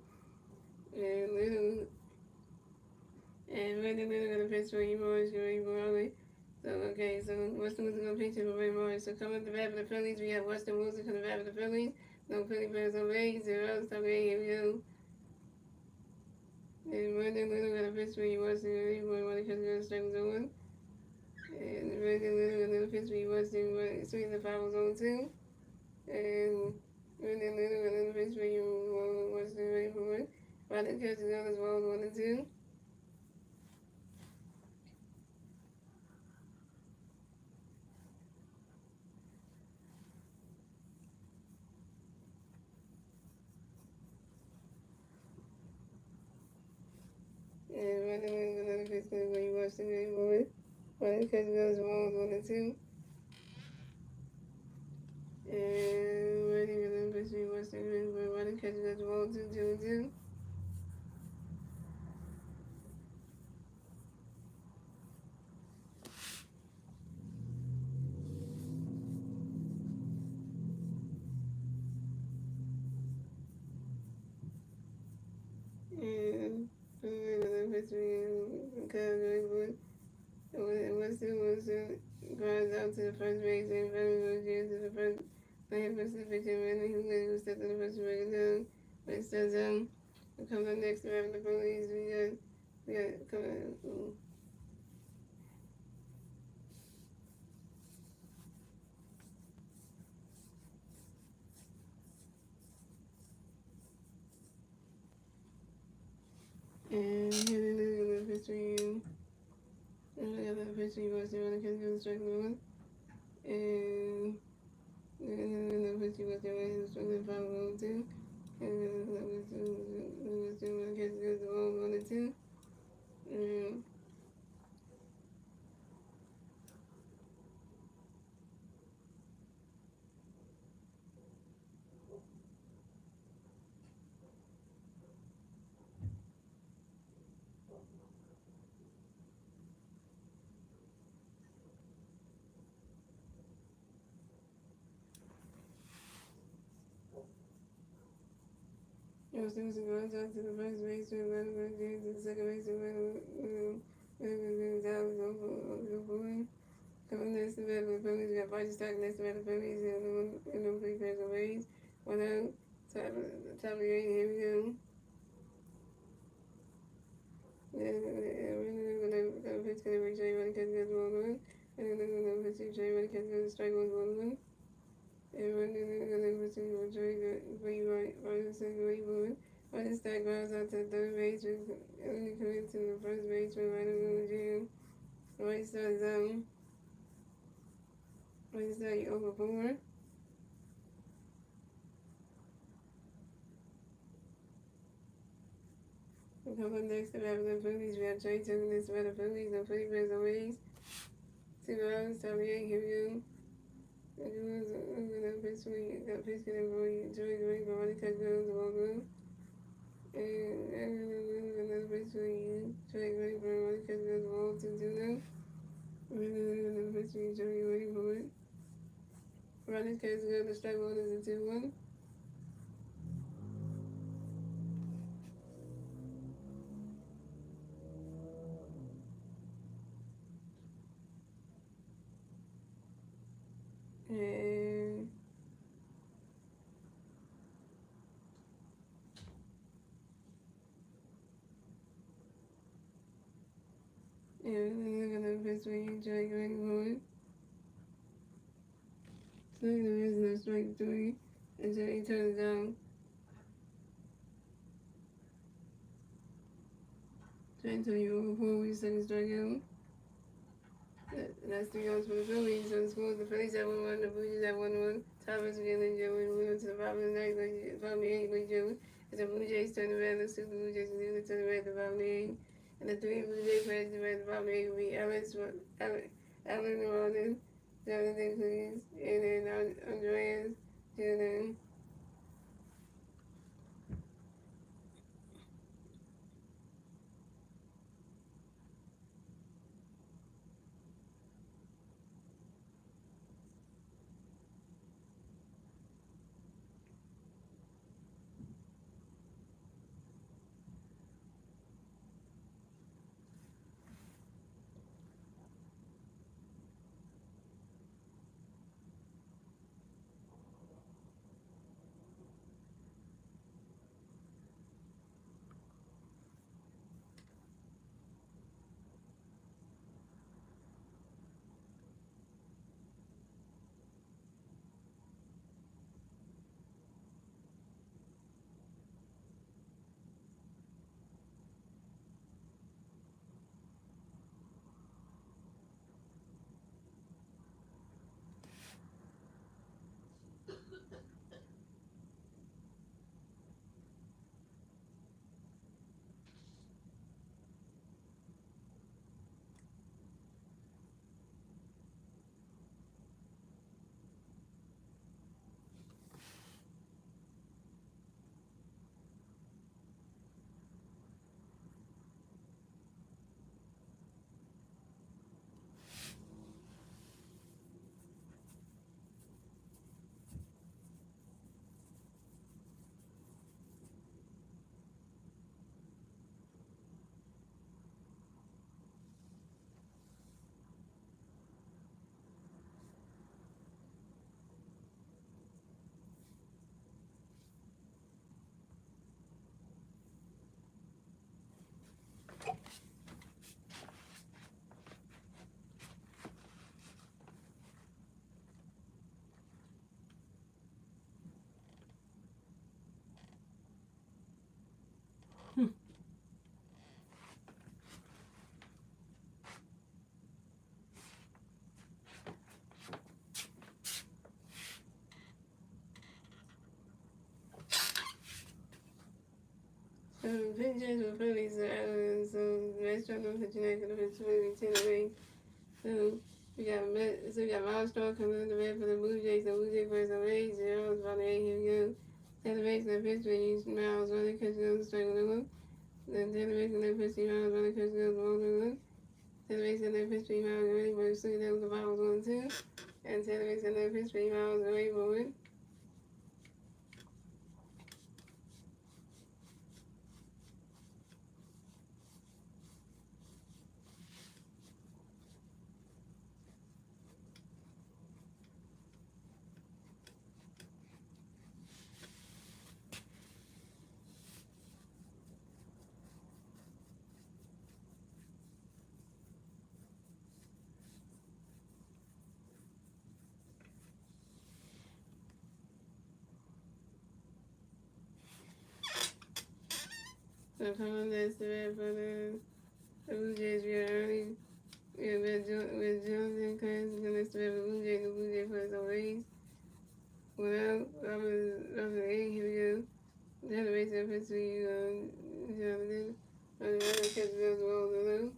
And Little, and Brandon Little gonna pitch for you, Morris, you Morley. So, okay, so Weston Wilson gonna pitch for Ray Morris. So, coming out the bat for the Phillies, we have Weston Wilson coming back for the Phillies, no Philly fans on Rays, 0, stop getting him, you. And Brandon Little gonna pitch for you, Weston, you want to catch the strike was on. And Brandon Little gonna pitch for you, Weston, sweet the 5 was on 2. And Brandon Little gonna pitch for you, Weston, ready for it. Brandon catches on as well as 1 and 2. And Brandon Little gonna pitch for you, Weston, ready for it. Brandon catches on as well as 1 and 2. And Brandon gonna pitch for you, Weston, ready for it. Brandon catches as well as 2 and 2. And Brandon gonna pitch for you, ready for it. Weston grinds out to the first base and Brandon goes to the first. Playing first the pitch and Brandon who stepped to the first break down. But it says we come up next to having the police. We got coming. And hitting the pitch for you. And we got the pitch for you. Weston running catch goes strike one. And the pitch for you. Weston running struggling 5-0-2. And Weston running catch goes to 1-2. And Weston goes out to the first base and Brandon goes to the second base and Brandon goes over. Coming next to bat with Phillies, we got Body Stock next to bat with Phillies, and them 3 pairs of Rays. 1 out, top of the 8, here we go. And we're gonna pitch gonna reach Jay Ready Catch goes 1-1. And then we're gonna pitch Jay Ready Catch goes strike 1-1. And we're gonna pitch Jay right second way forward. Body Stock grounds out to the third base, only coming to the first base for right over the jam. Right side zone. Right side over 4. Coming next to that with the Phillies, we have Trey Tucker next to the Phillies, no Philly fans on Rays. 2 rounds, Tommy here we go. And it was a pitch for you, got pitch getting for you, Joey Green, but running catch goes, the ball goes. And another pitch for you, Joey Green, but running catch goes, the ball 2-2 now. Another pitch for you, Joey waiting for it. Running catch goes, the strike one is a 2-1. And look at the Pittsburgh strike rate one. Swing the business strike three until he turns down. Trying to you over 4 weeks, second strikeout. That's 3 outs for the Phillies. So the score, the Phillies at 1-1, the Blue Jays at 1-1. Thomas Galen Joey moving to the bottom of the ninth, bottom of the eighth with Joey. As the Blue Jays turn the red, the Super Blue Jays continue to turn the red at the bottom of the eighth. And the three Blue Jays players to the red at the bottom of the eighth will be Allen Rodden, Jonathan Cleese, and then Andreas Jordan. Pitchers for Phillies are Allen, so the next round of pitching next for the Pittsburgh 10 away. So we got Miles Straw coming in the red for the Blue Jays. The Blue Jays first away, 0 is about 8. Here we go. Taylor Bates and Pittsburgh, Miles running, catch goes, strike on the one. Then Taylor Bates and Pittsburgh, Miles running, catch goes, 1-1. Taylor Bates and Pittsburgh, Miles ready for the swing down the bottom 1-2. And Taylor Bates and Pittsburgh, Miles ready for it. So coming next to that for the Blue Jays, we are early. Yeah, with Jonathan Cleese, the next to that for the Blue Jays first away. Well, I'm 8, here we go. Taylor Bates and Pittsburgh, Jonathan. And the other catch goes well below.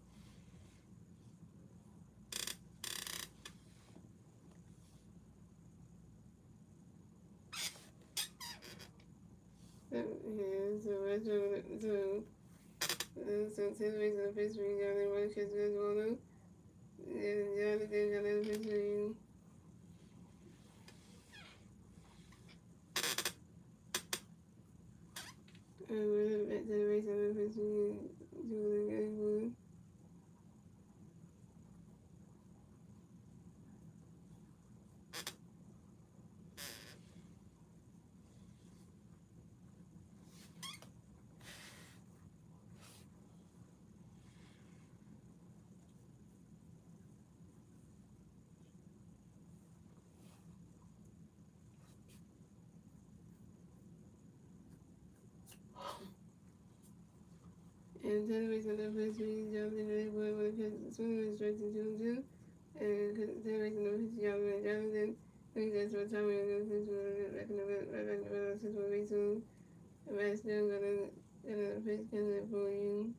So Taylor Bates and Pittsburgh, Jonathan, one catch goes well below. And Jonathan, Jonathan, Pittsburgh. And we're back to the race of the Pittsburgh, Julian Gangwood. And 10 weeks in the first week, jumped in the boy with a swinging straight to 2-2. And 10 weeks in the first job in Jonathan. I think that's what time we're going to back in the since we'll be soon. And I'm still going to face candidate for you.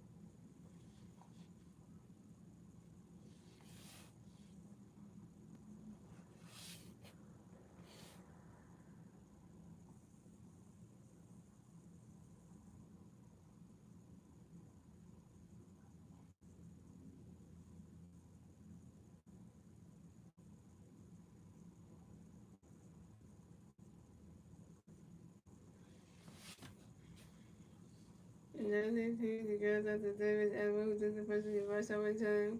And then they take the girls after David Edward, who took the first reverse overtime.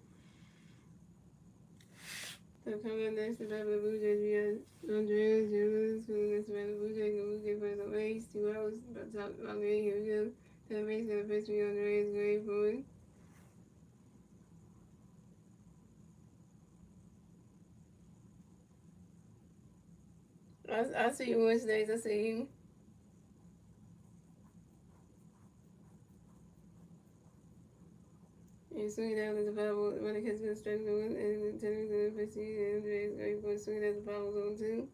So coming up next, the Battle of Blue Jays, we got Andreas Jones, who is the Battle of Blue Jays, and Blue Jays for the race. 2 hours, about top about me, here we go. The race gonna face me Andreas Gray Boy. I'll see you Wednesdays, I'll see you. And swing down at the Bible, when the kids gonna strike the one, and the 10 gonna face you, and Andreas Gray Boy swing at the Bible zone too.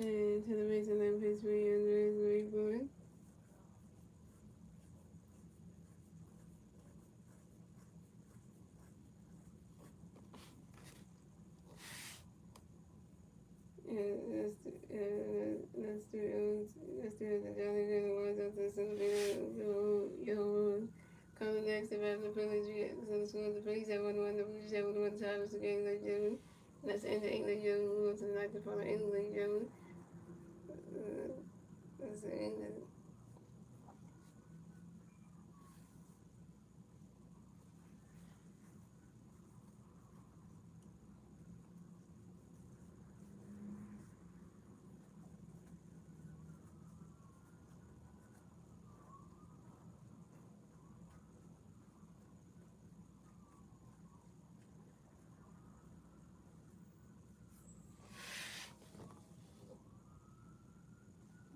And to the base and then face me, Andreas Gray Boy. Let's do the Johnny Good the ones up to celebrate your coming next about the Phillies. So the school, the Phillies have won the Blue Jays have won times the game like June. That's the end of England June. We want to tonight to follow England June. That's the end of it.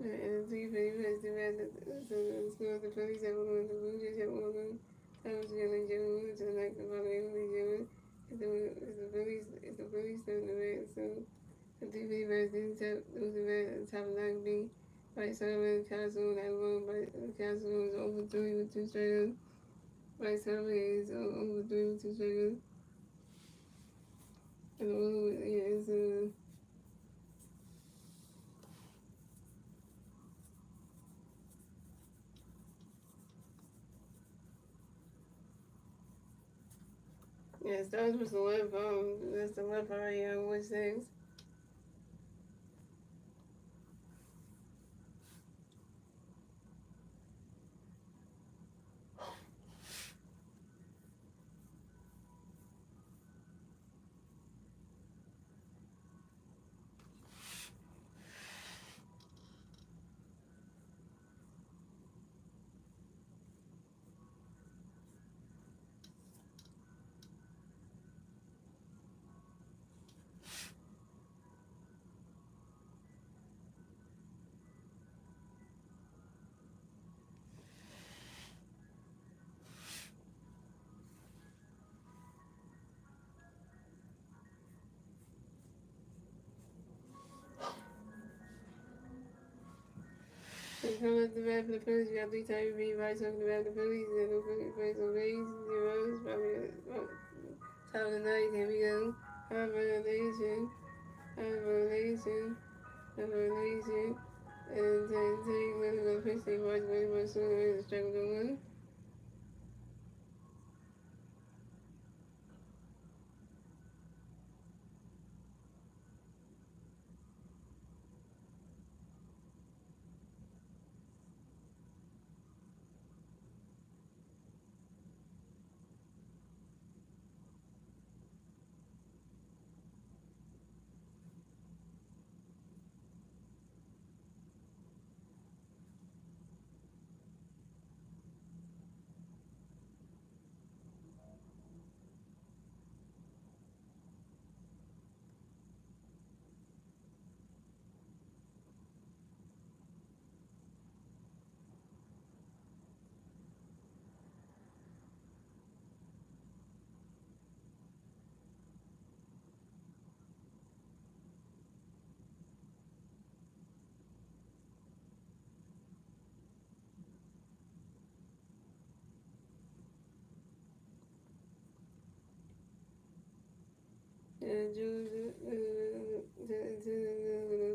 And the three favorites, so the school, the Phillies have won the Blue Jays have won times the game like June. So tonight to follow England June. It's the Phillies starting the red, so the three favorites didn't tap those the red top 9B. Right, Sullivan, Castle, that one, but Castle is over 3 with 2 straight. Right, Sullivan is over 3 with 2 straight. And the one, yeah, it's yeah, Stars was the left, that's the left area on which things. So coming up the bat for the Phillies, you got 3 times beat right talking about the Phillies, and the Phillies plays on base, zeros, probably top of the night, here we go. High violation, high violation, high violation. And take when the pitch they watch very much sooner, the strike with the one.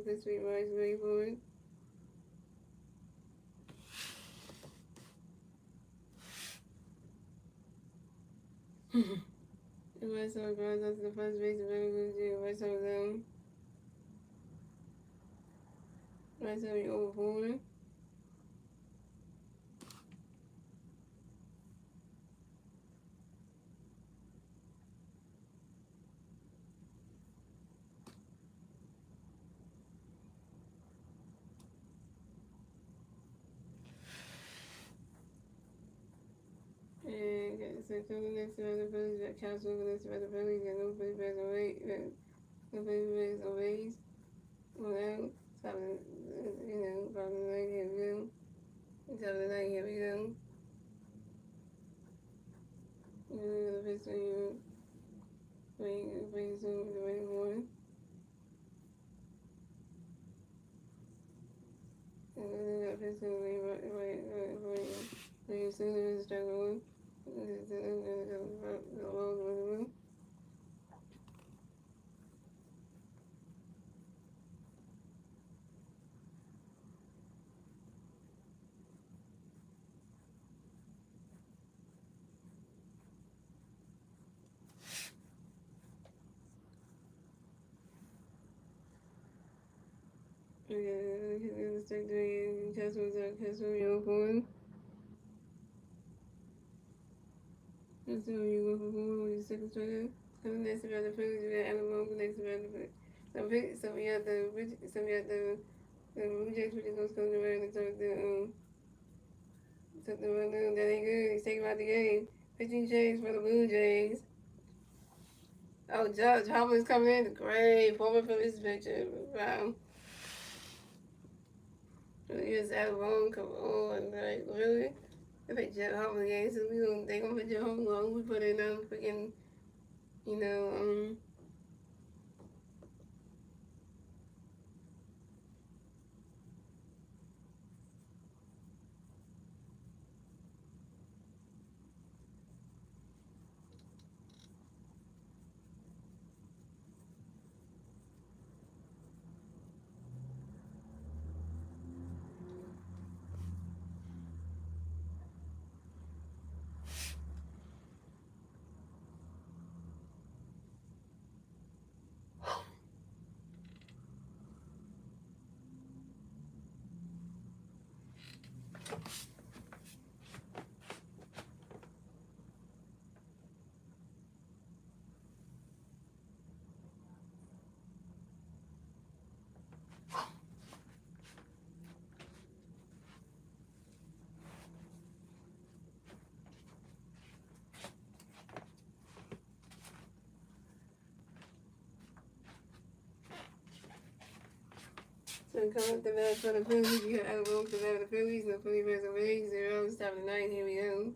This week, March, very forward. The White Sox runs up to the first base of the Blue Jays. White Sox down. White Sox over 4. And got the September next to the Phillies, got Council next to the Phillies, got no place back away, no place back away. Well, now, top of the, bottom of the night, here we go. Top of the night, here we go. The first one you wait soon for the rain morning. And the first one wait soon as start going. Okay, start doing Castle, you're going. And so you go for 4 with your second striker. Coming next about the Phillies, you got Alabama next about the so we got the Blue Jays, which is going to come around and took the run down. That ain't good. He's taking out the game. Pitching change for the Blue Jays. Oh, Judge Hopkins coming in. Great. Former Phillies pitcher. Wow. Here's Alabama. Come on. Like, really? They put Jeff Hopkins game, so they gonna put Jeff Hopkins long. We put in freaking, you know, so come up the bat for the Phillies. You got Alabama to the bat of the Phillies. No Philly versus the Rays. 0, top of the 9. Here we go.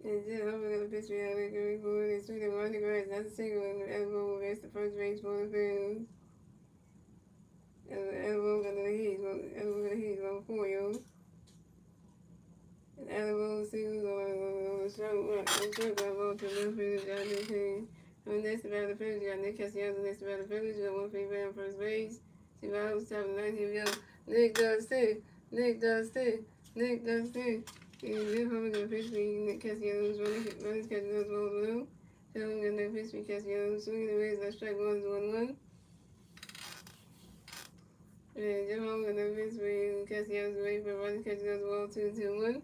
And then I'm going to pitch me out of the forward. It's 3 to 1 grass. That's a single. And Alabama will rest the first base for the Phillies. And Alabama got the Heat. Alabama got the Heat 1-4, yo. And Alabama singles on the stroke by ball to the left field. Got this team. And next about the Phillies, you got Nick Castellanos. Next about the Phillies, you got 1 free on first base. 2 outs, top of the 9. Here we go. Nick does stick. Nick does stick. Nick does stick. And then I'm going to pitch me. Nick Castellanos running Castellanos ball below. So I'm going to pitch me Castellanos swinging the ways. Left strike 1-1. And then I'm going to pitch me Castellanos away for running Castellanos ball 2-1.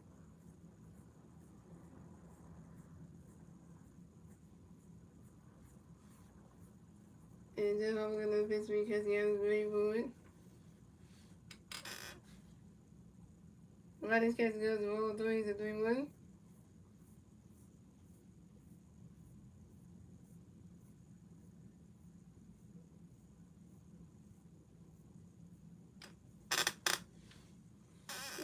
And then I'm going to pitch me Castellanos away for it. Running Castellanos ball 3-1.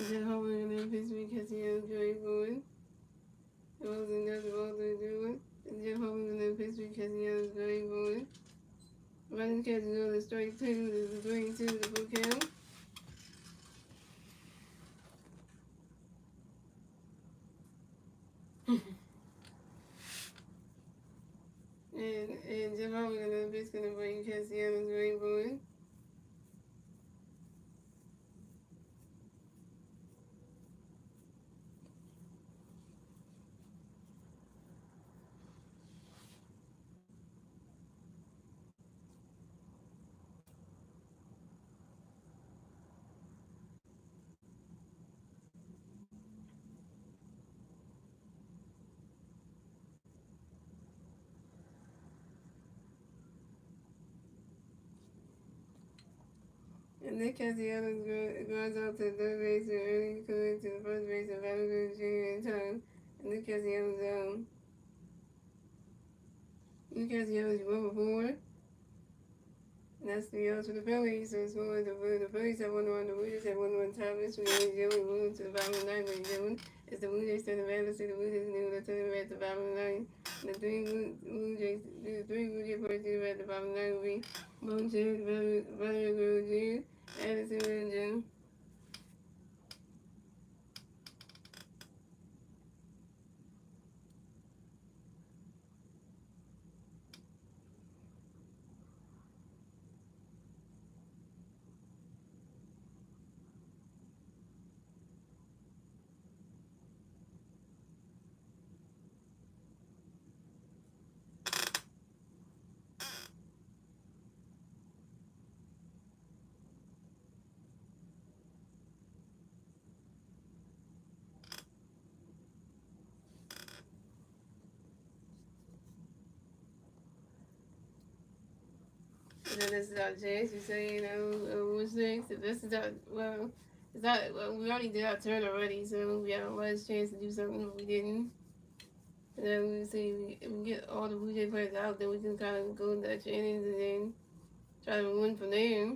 Jeff Hartman and then Pittsburgh Castellanos Gary Bowen. It was another ball to do it. Jeff Hartman and then Pittsburgh Castellanos Gary Bowen. Running catches on the strike two. There's a 3-2 to full count. and Jeff Hartman and then Pittsburgh Castellanos Gary Bowen. And Nick Castellanos goes out to third base and early coming to the first base of Vladimir Jr. in time. And Nick Castellanos down. Nick Castellanos 1-for-4. And that's the outs for the Phillies. So it's more the Phillies have 1-1. The Blue Jays have 1-1 time. This week, Joey moved to the bottom of the ninth. Ladies and gentlemen, it's the Blue Jays turning back. Let's see the Blue Jays new. They're turning back to the bottom of the ninth. The three Blue Jays players to at the bottom of the ninth will be Moonshade, Vladimir Jr. Addison and Jim. And then this is our Jays. We say, what's next? This is our, it's not, we already did our turn already, so we had a last chance to do something, but we didn't. And then we see we get all the Blue Jay players out, then we can kind of go into extra innings and then try to win from there.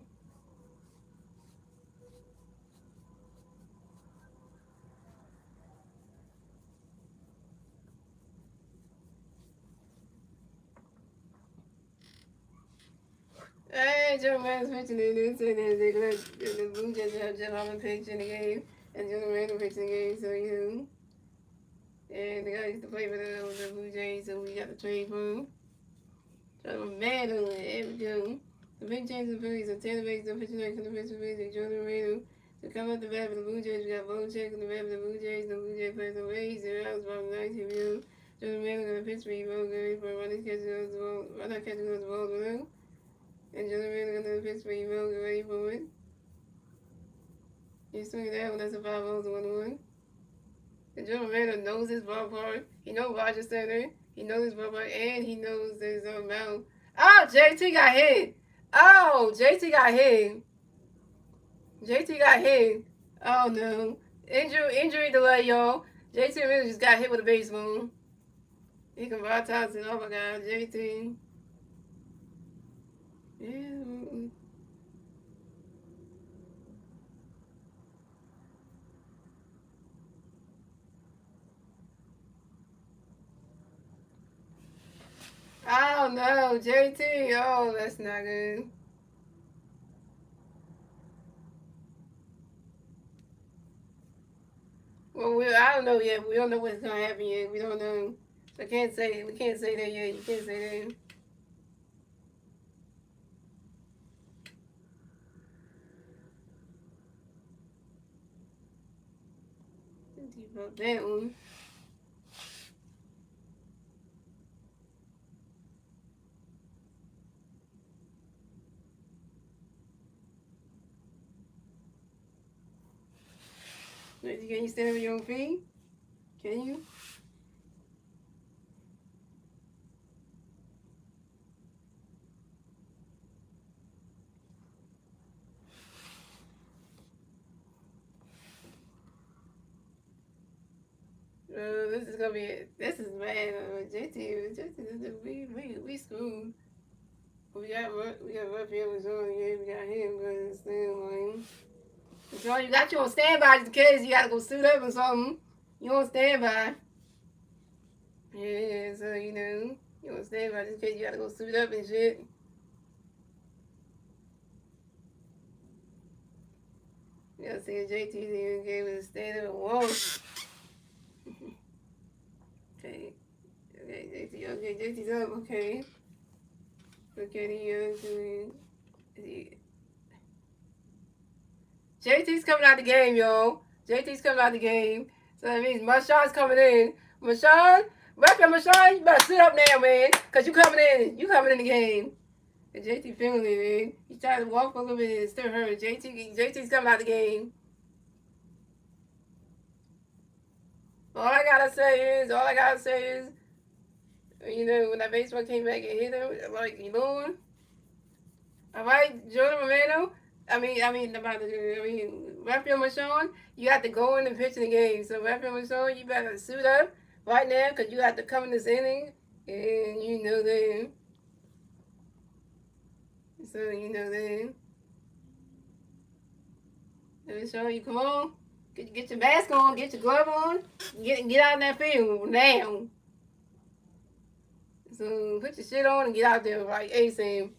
Hey, Joe Man's pitching in this, and then they let the Blue Jays have Jeff Hartman pitch in the game, and Joe Randall pitch in the game, so and the guy used to play for the Blue Jays, so we got the trade for him. So I'm mad on it every day. The big change of Phillies are Tanner Bates, the pitching next to the pitching Phillies, and Jordan Randall. To come out the bat for the Blue Jays, we got Belichick on the bat for the Blue Jays. The Blue Jays players on base, and I was about 19 years. Jordan Randall going to pitch for you, Gary, for running catching on the ball, running catching on the ball below. And Jordan Randall going to pitch for you, get ready for it. You swing that one, that's a 5-0 to 1-1. The Jordan Randall knows his ballpark. He knows Roger Center. He knows his ballpark, and he knows his mound. Oh, JT got hit. Oh, JT got hit. JT got hit. Oh no. Injury delay, y'all. JT really just got hit with a baseball. He can Bob Thompson. Oh my god, JT. Yeah. Oh no, JT. Oh, that's not good. Well, I don't know yet. We don't know what's gonna happen yet. We don't know. So I can't say. We can't say that yet. You can't say that. Deep up that one. Can you stand on your own feet? Can you? This is gonna be it. This is bad. JT, we screwed. We got Raphael was on the game. We got him, but it's still like. So you got you on standby just in case you gotta go suit up or something. You on standby. Yeah, so you on standby just in case you gotta go suit up and shit. You gotta see a JT even gave it a stand up and walk. Okay. Okay, JT, okay, JT's up, okay. Okay, JT's coming out the game, yo. JT's coming out the game. So that means Marshawn's coming in. Marshawn, welcome, Marshawn. You better sit up now, man. Because you coming in. You coming in the game. And JT feeling it, man. He's trying to walk a little bit and still hurt. JT's coming out the game. All I gotta say is, when that baseball came back and hit him, like, all right, Jordan Romano. Rafael Marshawn, you have to go in and pitch in the game. So Rafael Marshawn, you better suit up right now because you have to come in this inning, and then. So then. Marshawn, you come on, get your mask on, get your glove on, get out in that field now. So put your shit on and get out there like ASAP.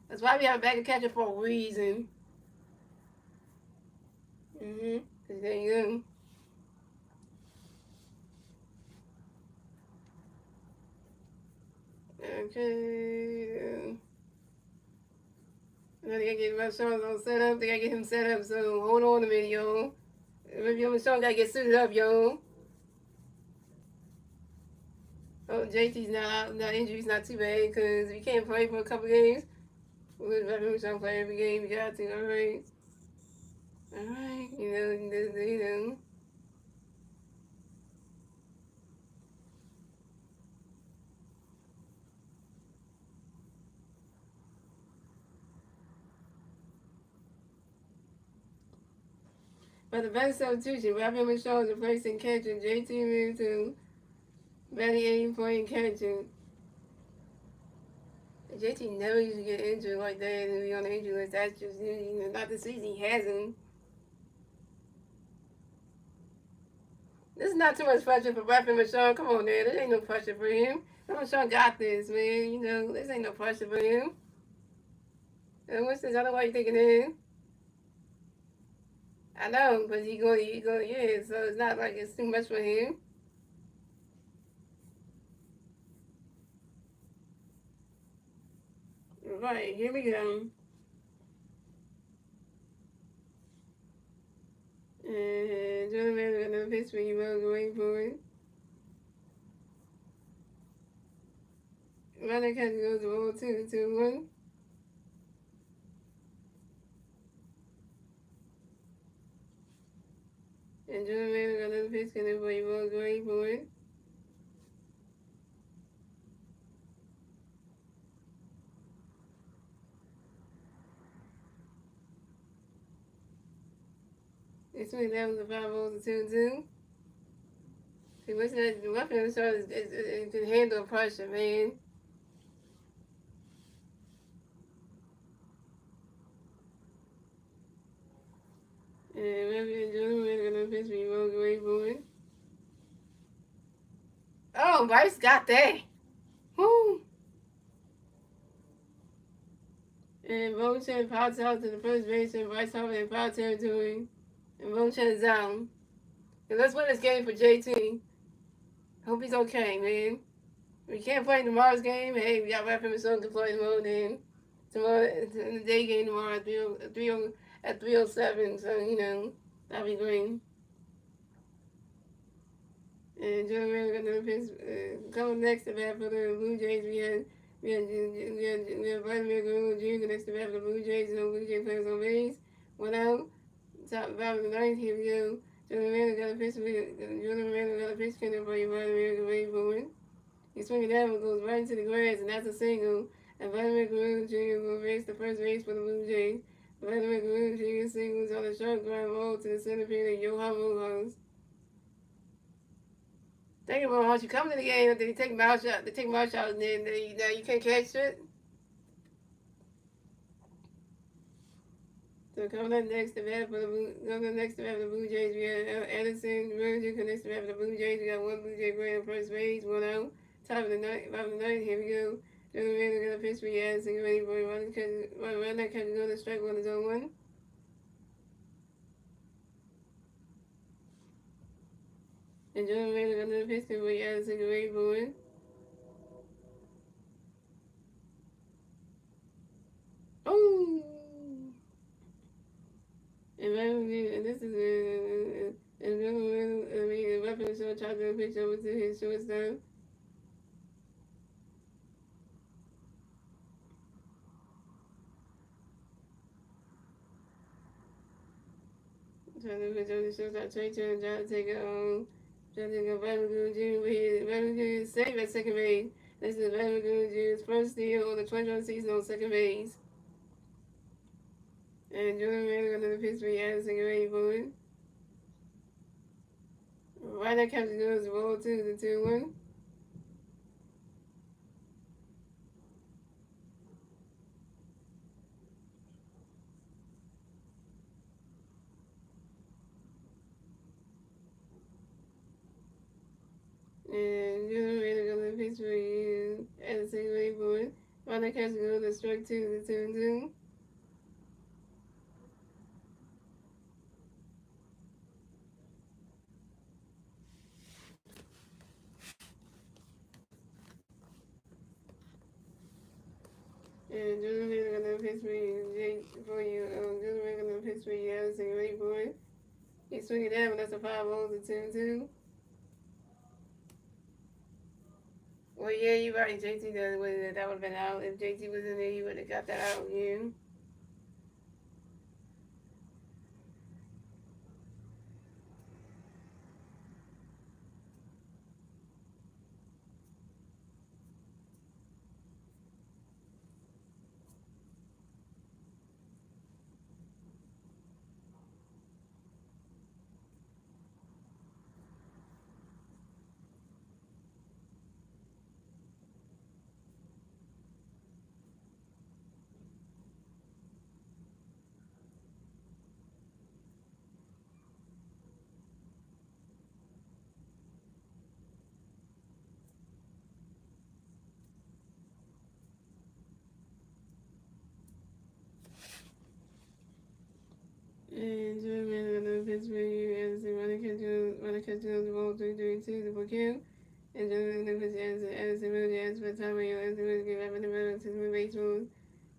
That's why we have a backup catcher for a reason. There you go. Okay. Now they gotta get Marshawn all set up. They gotta get him set up. So hold on a minute, yo. Maybe Marshawn gotta get suited up, yo. Oh, JT's not out. That injury's not too bad because we can't play for a couple games. We're Marshawn play every game. We got to. All right. But the best substitution, Rafael Marshawn is replacing catcher. JT moved to Benny 80-point catcher. JT never used to get injured like that and be on the injury list. That's just, not the season he hasn't. This is not too much pressure for Rafael Marshawn. Come on, man. There ain't no pressure for him. Marshawn got this, man. This ain't no pressure for him. And what's this? I don't know why you're thinking that. I know, but he going, yeah. So it's not like it's too much for him. Right, here we go. And Jordan Man's got another pitch when you will going for it. Runner catch goes to 0-2, 2-1. And Jordan Man's got another pitch and then you will going for it. It's 20,000 to 5 balls to 2-2. See, what's that? The weapon of the shot is can handle pressure, man. And maybe Jordan gonna pitch me won't go away for it. Oh, Bryce got that. Woo! And Bochan pops out to the first base and Bryce Harper in foul territory. And Bochan is down. And let's win this game for JT. Hope he's okay, man. We can't play in tomorrow's game. Hey, we got Rafael Marshawn to play tomorrow then. Tomorrow, in the day game tomorrow at 3:07. So, that'll be great. And Jordan Mann got another pitch. Coming next to bat for the Blue Jays, we had Vladimir Guerrero Jr. next to bat for the Blue Jays. No Blue Jay players on base. 1 out. Top bottom of the ninth. Here we go. Jordan Mann got a pitch. Cannon for you, Vladimir Guerrero for it. He swinging down and goes right into the grass, and that's a single. And Vladimir Guerrero Jr. will race the first base for the Blue Jays. Vladimir Guerrero Jr. singles on a sharp ground ball to the center field of Johan Rojas. Think about how you come to the game and then you take mouth shot, and then you can't catch it. So coming up next to bat for the Blue Jays, we got Anderson, Roger connects to bat for the Blue Jays. We got one Blue Jay playing first base, one out. Top of the ninth, here we go. Jordan Mann gonna pitch for Anderson, ready for a run that catch go to strike one is on one. And Jordan Mann gonna pitch for Anderson, ready for it. Oh! And this is and the weapon show tried to pitch over to his shortstop. Trying to pitch over the shortstop. Trey Turner trying to take it trying to take a Vladimir Guerrero Jr. with his Vladimir Guerrero save at second base. This is Vladimir Guerrero Jr.'s first steal on the 21 season on second base. And Jordan Mann got another pitch for Addison ready for it. Right now Captain goes roll to the 2-1. And Jordan Mann got another pitch for Addison ready for it. Right now Captain goes to strike 2 the 2-2. And Jordan Mann got another pitch for you. Jordan Mann got another pitch for you. Addison ready for it. He's swinging down, but that's a 5-0 to 2-2. Well, yeah, you're right. JT does with it. That would have been out. If JT was in there, he would have got that out again. And German got another pitch for you. Anderson running catch the ball 3-3-2 to kill. And German got another pitch Anderson really asked for time when Anderson really give up in the middle to the baseball.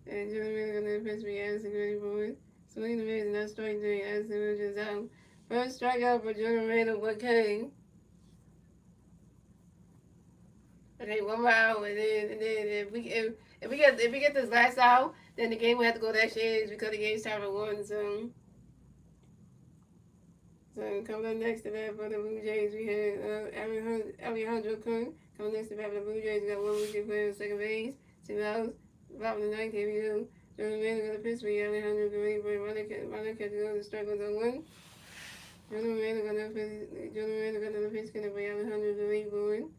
And German got another pitch for you. Anderson ready for it. Swing the miss and not strike three. Anderson really just out. First strikeout for Jordan Randall, what came? Okay, one more out, and then if we get this last out, then the game will have to go to extra innings because the game's tied for one. So coming up next to that for the Blue Jays, we had Alejandro Cook. Coming next to that for the Blue Jays, we got one Blue Jay player on second base, 2 outs. Bottom of the ninth, here we go. Jordan Mann got a pitch for Alejandro Cook, but runner catch goes to strike on 1. Jordan Mann got another pitch for Alejandro Cook.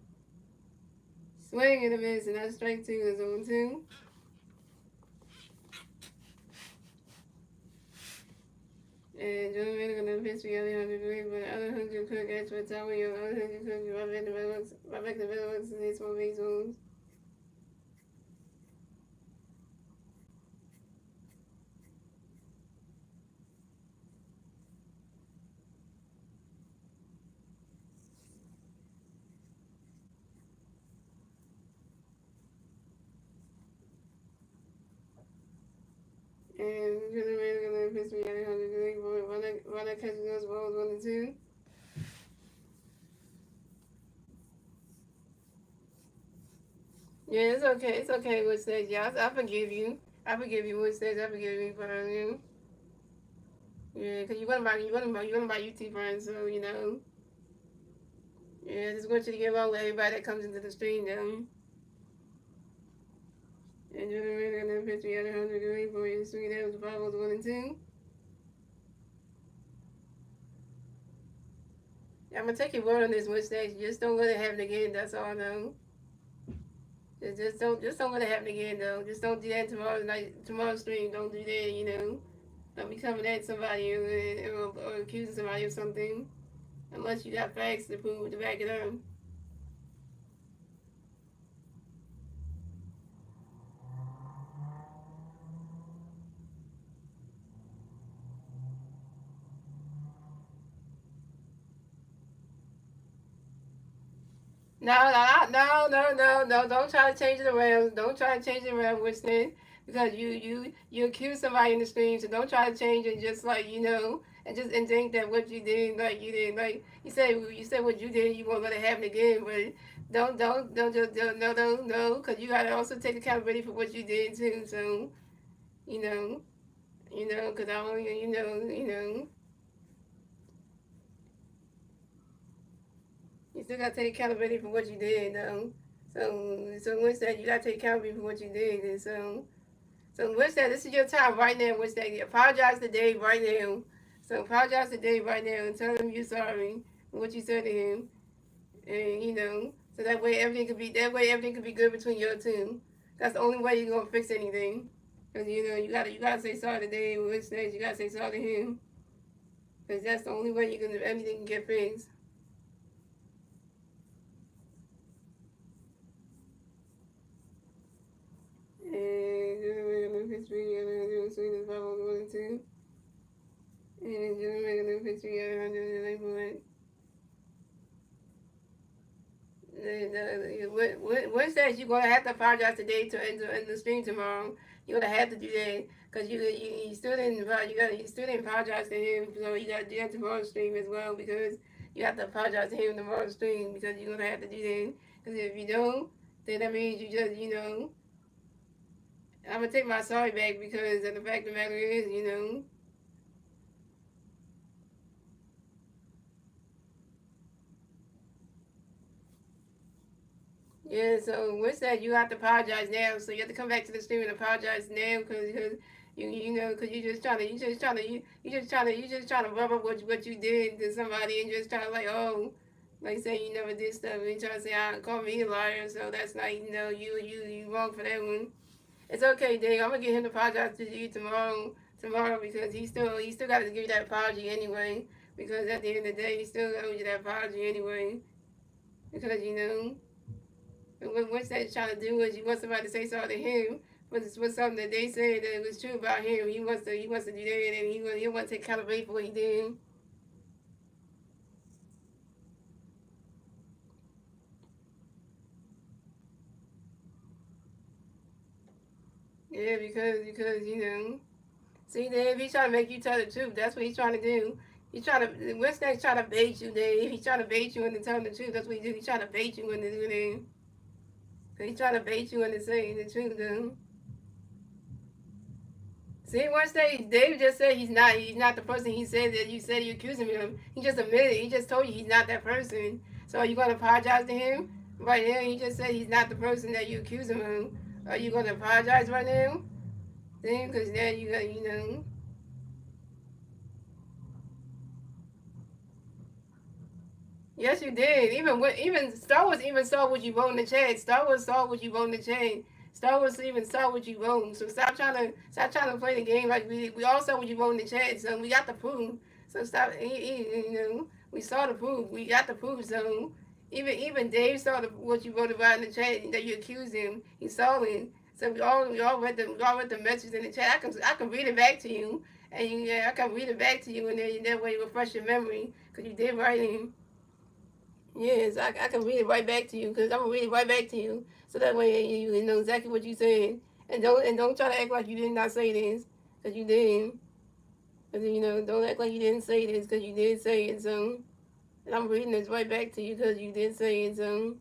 Swing and a miss, and that's strike 2 is on 2. And Jordan Mann got another pitch for Alejandro Cook, but Alejandro Cook asked for a time when Alejandro Cook right back to the middle and his small base homes. And Jordan Mann got another pitch for Alejandro Cook, but runner catches those balls 1 and 2. Yeah, it's okay. It's okay, Wood Stage. Yeah, I forgive you. I forgive you, Wood Stage. I forgive you for you. Yeah, cause you want my YouTube friends, so you know. Yeah, I just want you to get along with everybody that comes into the stream, though. And Jordan Mann got another pitch for Alejandro Cook for you. Swing that was the 5 1 and 2. I'm gonna take your word on this, Wood Stage. Just don't let it happen again. That's all, though. Just don't let it happen again, though. Just don't do that tomorrow's stream. Don't do that, you know. Don't be coming at somebody or accusing somebody of something unless you got facts to prove to back it up. No, no, no, no, no, no! Don't try to change it around. Don't try to change it around, Winston, because you accuse somebody in the stream. So don't try to change it. Just like and think that what you did, like you did, like you said what you did, you won't let it happen again. But don't just no, because you gotta also take accountability for what you did too. So you know, because I don't, you still gotta take accountability for what you did, though. So once that you gotta take accountability for what you did, and so what's that? This is your time right now. What's that? Apologize to Dave right now. So apologize to Dave right now and tell him you're sorry for what you said to him, and so that way everything could be good between your two. That's the only way you're gonna fix anything. Cause you gotta say sorry to Dave. What's that? You gotta say sorry to him. Cause that's the only way anything can get fixed. And history of the Sweden 502. And general history of 100. What says you're gonna have to apologize today to in the stream tomorrow? You're gonna have to do that because you still didn't you still didn't apologize to him, so you gotta do that tomorrow's stream as well because you have to apologize to him tomorrow's stream because you're gonna have to do that. Because if you don't, then that means you just I'm gonna take my sorry back because the fact of the matter is Yeah, so what's that? You have to apologize now. So you have to come back to the stream and apologize now because because you just trying to rub up what you did to somebody and just trying to like say you never did stuff and trying to say call me a liar. So that's not you wrong for that one. It's okay, Dave. I'm gonna get him to apologize to you tomorrow because he still got to give you that apology anyway. Because at the end of the day, he still owes you that apology anyway. Because and what that trying to do is you want somebody to say sorry to him for something that they said that was true about him. He wants to do that, and he wants to take accountability for what he did. Yeah, because see, Dave, he's trying to make you tell the truth. That's what he's trying to do. He's trying to what's that? Trying to bait you, Dave. He's trying to bait you into telling the truth. That's what he do. He's trying to bait you into doing it. He's trying to bait you into saying the truth, though. See, once David just said he's not the person he said that you said you accused him of. He just admitted it. He just told you he's not that person. So are you gonna apologize to him right now? He just said he's not the person that you accuse him of. Are you gonna apologize right now? Then, because now you got Yes, you did. Even Star Wars even saw what you wrote in the chat. Star Wars saw what you wrote in the chat. Star Wars even saw what you wrote. So stop trying to play the game like we all saw what you wrote in the chat. So we got the proof. So stop. We saw the proof. We got the proof. So even Dave saw what you wrote about in the chat that you accused him. He saw it. So we all read the message in the chat. I can read it back to you. And I can read it back to you, and then that way you refresh your memory because you did write it. Yes, I can read it right back to you because I'm gonna read it right back to you, so that way you know exactly what you said, and don't try to act like you did not say this because you did. Because don't act like you didn't say this because you did say it. So, and I'm reading this right back to you because you did say it. So.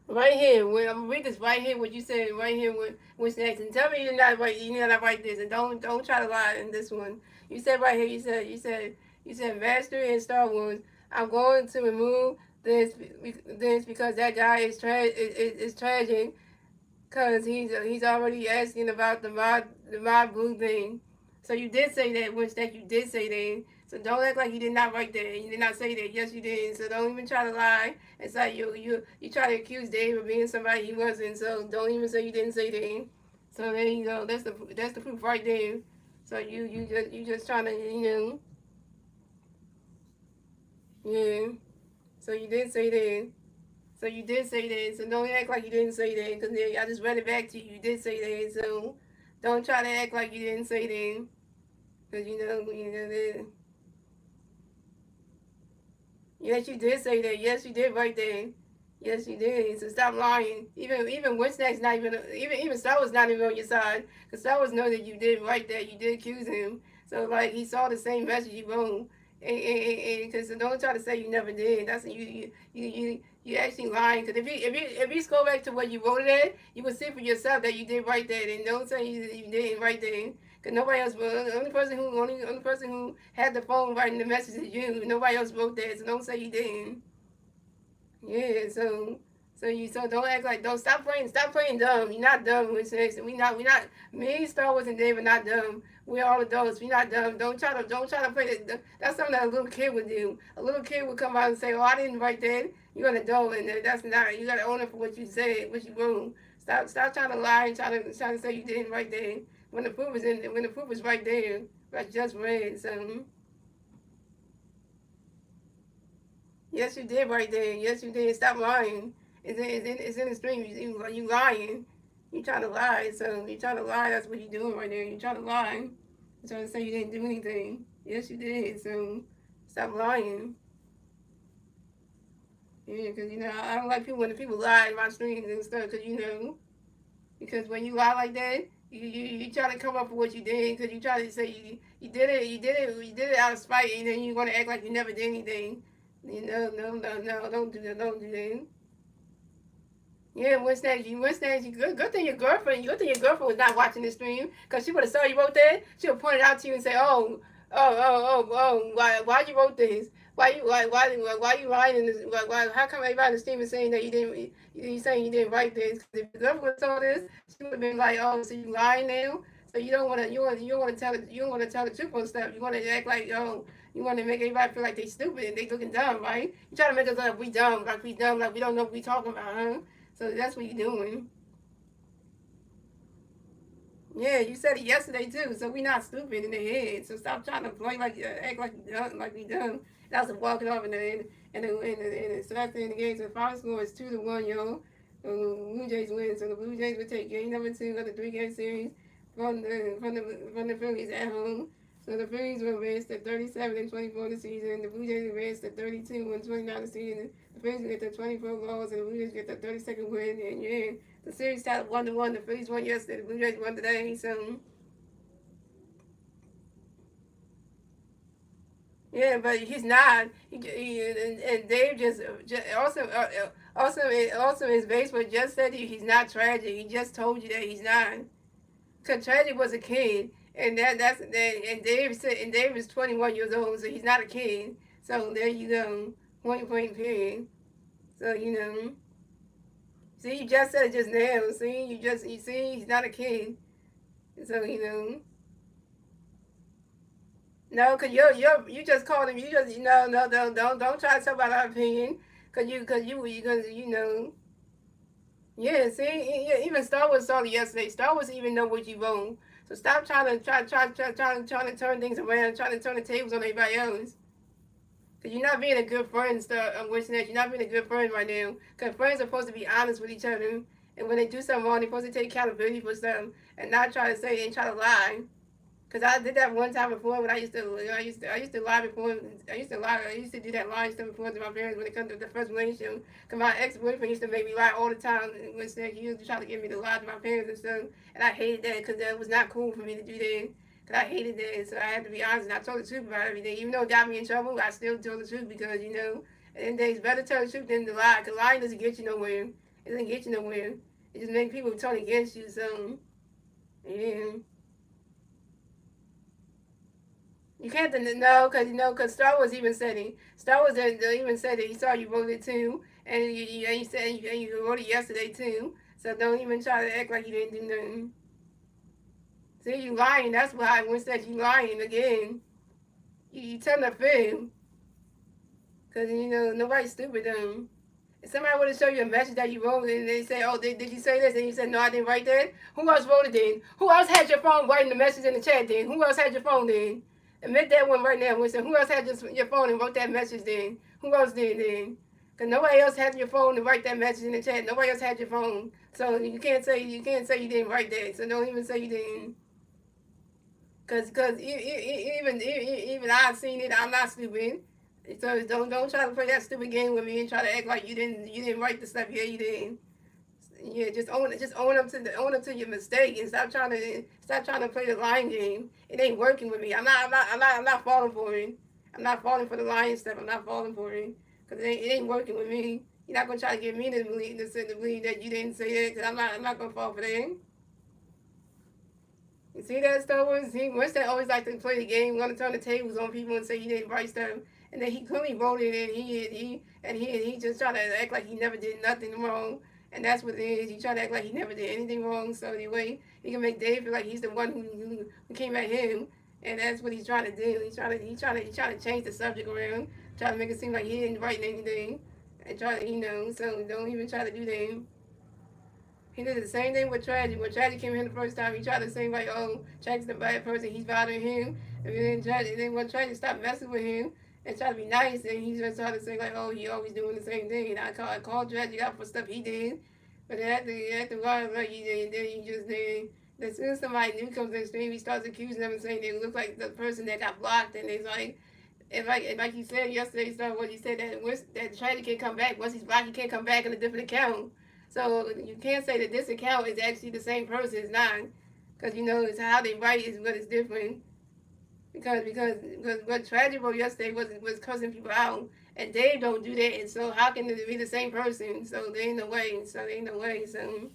Right here, I'm gonna read this right here. What you said right here. What's next? And tell me you're not right. You're not right this, and don't try to lie in this one. You said right here. You said Master in Star Wars. I'm going to remove then it's because that guy is tragic because he's already asking about the my blue thing. So you did say that, which that you did say that. So don't act like you did not write that. You did not say that. Yes, you did. So don't even try to lie. It's like you try to accuse Dave of being somebody he wasn't. So don't even say you didn't say that. So there you go. That's the proof right there. So you just trying to yeah. So you did say that. So you did say that. So don't act like you didn't say that because I just read it back to you. You did say that. So don't try to act like you didn't say that because you know that. Yes, you did say that. Yes, you did right there. Yes, you did. So stop lying. Even Winston's not even Star was not even on your side. Cause Star was know that you did right there. You did accuse him. So like he saw the same message you wrote. And cause don't try to say you never did. That's you actually lying. Cause if you go back to what you wrote it at, you would see for yourself that you did right there. And don't say you didn't right there. Cause nobody else wrote. The only person who had the phone writing the message is you. Nobody else wrote that. So don't say you didn't. Yeah, so don't act like stop playing dumb. You're not dumb, Winston. We not me, Star Wars and Dave are not dumb. We're all adults. We're not dumb. Don't try to play that's something that a little kid would do. A little kid would come out and say, "Oh, I didn't write that." You're an adult, and that's not. You got to own it for what you said, what you wrote. Stop trying to lie and trying to say you didn't write that when the proof is right there. I just read. So yes, you did right there. Yes, you did. Stop lying. It's in the stream. You lying. You trying to lie. So you trying to lie. That's what you doing right there. You trying to lie. You trying to say you didn't do anything. Yes, you did. So stop lying. Yeah, because I don't like people when the people lie in my streams and stuff. Because when you lie like that, you try to come up with what you did. Because you try to say you did it out of spite, and then you want to act like you never did anything. No, don't do that. Don't do that. Yeah, Winston, good thing your girlfriend was not watching this stream, because she would have saw you wrote that. She would point it out to you and say, why you wrote this? Why you writing this? How come everybody in the stream is saying that you saying you didn't write this? Because if your girlfriend saw this, she would have been like, oh, so you lying now? So you don't want to tell the truth on stuff. You want to act like, you want to make everybody feel like they stupid and they looking dumb, right? You try to make us like we dumb, like we don't know what we talking about, huh? So that's what you're doing. Yeah, you said it yesterday too. So we not stupid in the head. So stop trying to play like act like you done, like we done. That's a walking off in the so after in the game. So the final score is 2-1, yo. The Blue Jays win. So the Blue Jays will take game number 2 of the 3-game series from the Phillies at home. So the Phillies will advance to 37-24 this season. The Blue Jays advance to 32-29 this season. The Phillies will get the 24 goals, and the Blue Jays get the 32nd win. And yeah, the series tied 1-1. The Phillies won yesterday. The Blue Jays won today. So yeah, but he's not. And Dave just also his baseball just said he's not tragic. He just told you that he's not. Cause tragic was a kid, and and Dave said and Dave is 21 years old, so he's not a kid. So there you go. Point period. So see, you just said it just now. See, you see he's not a kid. So no, cause you just called him. You just don't try to talk about our opinion. Cause you. Yeah, see, yeah, even Star Wars saw it yesterday. Star Wars even know what you wrote. So stop trying to turn things around, trying to turn the tables on everybody else. Cause you're not being a good friend, Star. I'm wishing that you're not being a good friend right now. Cause friends are supposed to be honest with each other, and when they do something wrong, they're supposed to take accountability for something and not try to say and try to lie. Cause I did that one time before when I used to lie before. I used to do that lying stuff before to my parents when it comes to the first relationship. Cause my ex boyfriend used to make me lie all the time. When he used to try to get me to lie to my parents and stuff, and I hated that because that was not cool for me to do that. Cause I hated that, so I had to be honest. And I told the truth about everything, even though it got me in trouble. I still told the truth because at the end of the day, it's better to tell the truth than to lie. Cause lying doesn't get you nowhere. It doesn't get you nowhere. It just makes people turn against you. So yeah. You can't no, because because Star Wars even said it. Star Wars even said it. He saw you voted too, and you said and you voted yesterday too. So don't even try to act like you didn't do nothing. See, you lying. That's why I went said you lying again. You telling a fib, because nobody's stupid. If somebody would have shown you a message that you wrote and they say, "Oh, did you say this?" and you said, "No, I didn't write that." Who else wrote it then? Who else had your phone writing the message in the chat then? Who else had your phone then? Admit that one right now, Winston. Who else had your phone and wrote that message then? Who else did then? Because nobody else had your phone to write that message in the chat. Nobody else had your phone, so you can't say you didn't write that. So don't even say you didn't. Cause even I've seen it. I'm not stupid. So don't try to play that stupid game with me and try to act like you didn't write the stuff. Yeah, you didn't. Yeah, just own up to your mistake and stop trying to play the lying game. It ain't working with me. I'm not falling for it. I'm not falling for the lying stuff. I'm not falling for it because it ain't working with me. You're not gonna try to get me to believe that you didn't say that because I'm not gonna fall for that. You see that, Star Wars? See, Winston always like to play the game, want to turn the tables on people and say he didn't write stuff, and then he clearly voted, and he just trying to act like he never did nothing wrong, and that's what it is. He trying to act like he never did anything wrong, so anyway, he can make Dave feel like he's the one who came at him, and that's what he's trying to do. He's trying to change the subject around, trying to make it seem like he didn't write anything, and try to so don't even try to do that. He did the same thing with Tragic. When Tragic came in the first time, he tried to say like, "Oh, Tragic's the bad person. He's bothering him." And then when Tragic stopped messing with him and tried to be nice, and he just started saying like, "Oh, he always doing the same thing." And I called Tragic out for stuff he did, but then after a while, like he did, then he just did. As soon as somebody new comes in the stream, he starts accusing them and saying they look like the person that got blocked, and it's like. And like you said yesterday, so when you said that Tragic can't come back once he's blocked, he can't come back in a different account. So you can't say that this account is actually the same person. It's not, because it's how they write is what is different. Because what Tragic wrote yesterday was cussing people out, and Dave don't do that. And so how can it be the same person? So there ain't no way. So there ain't no way. So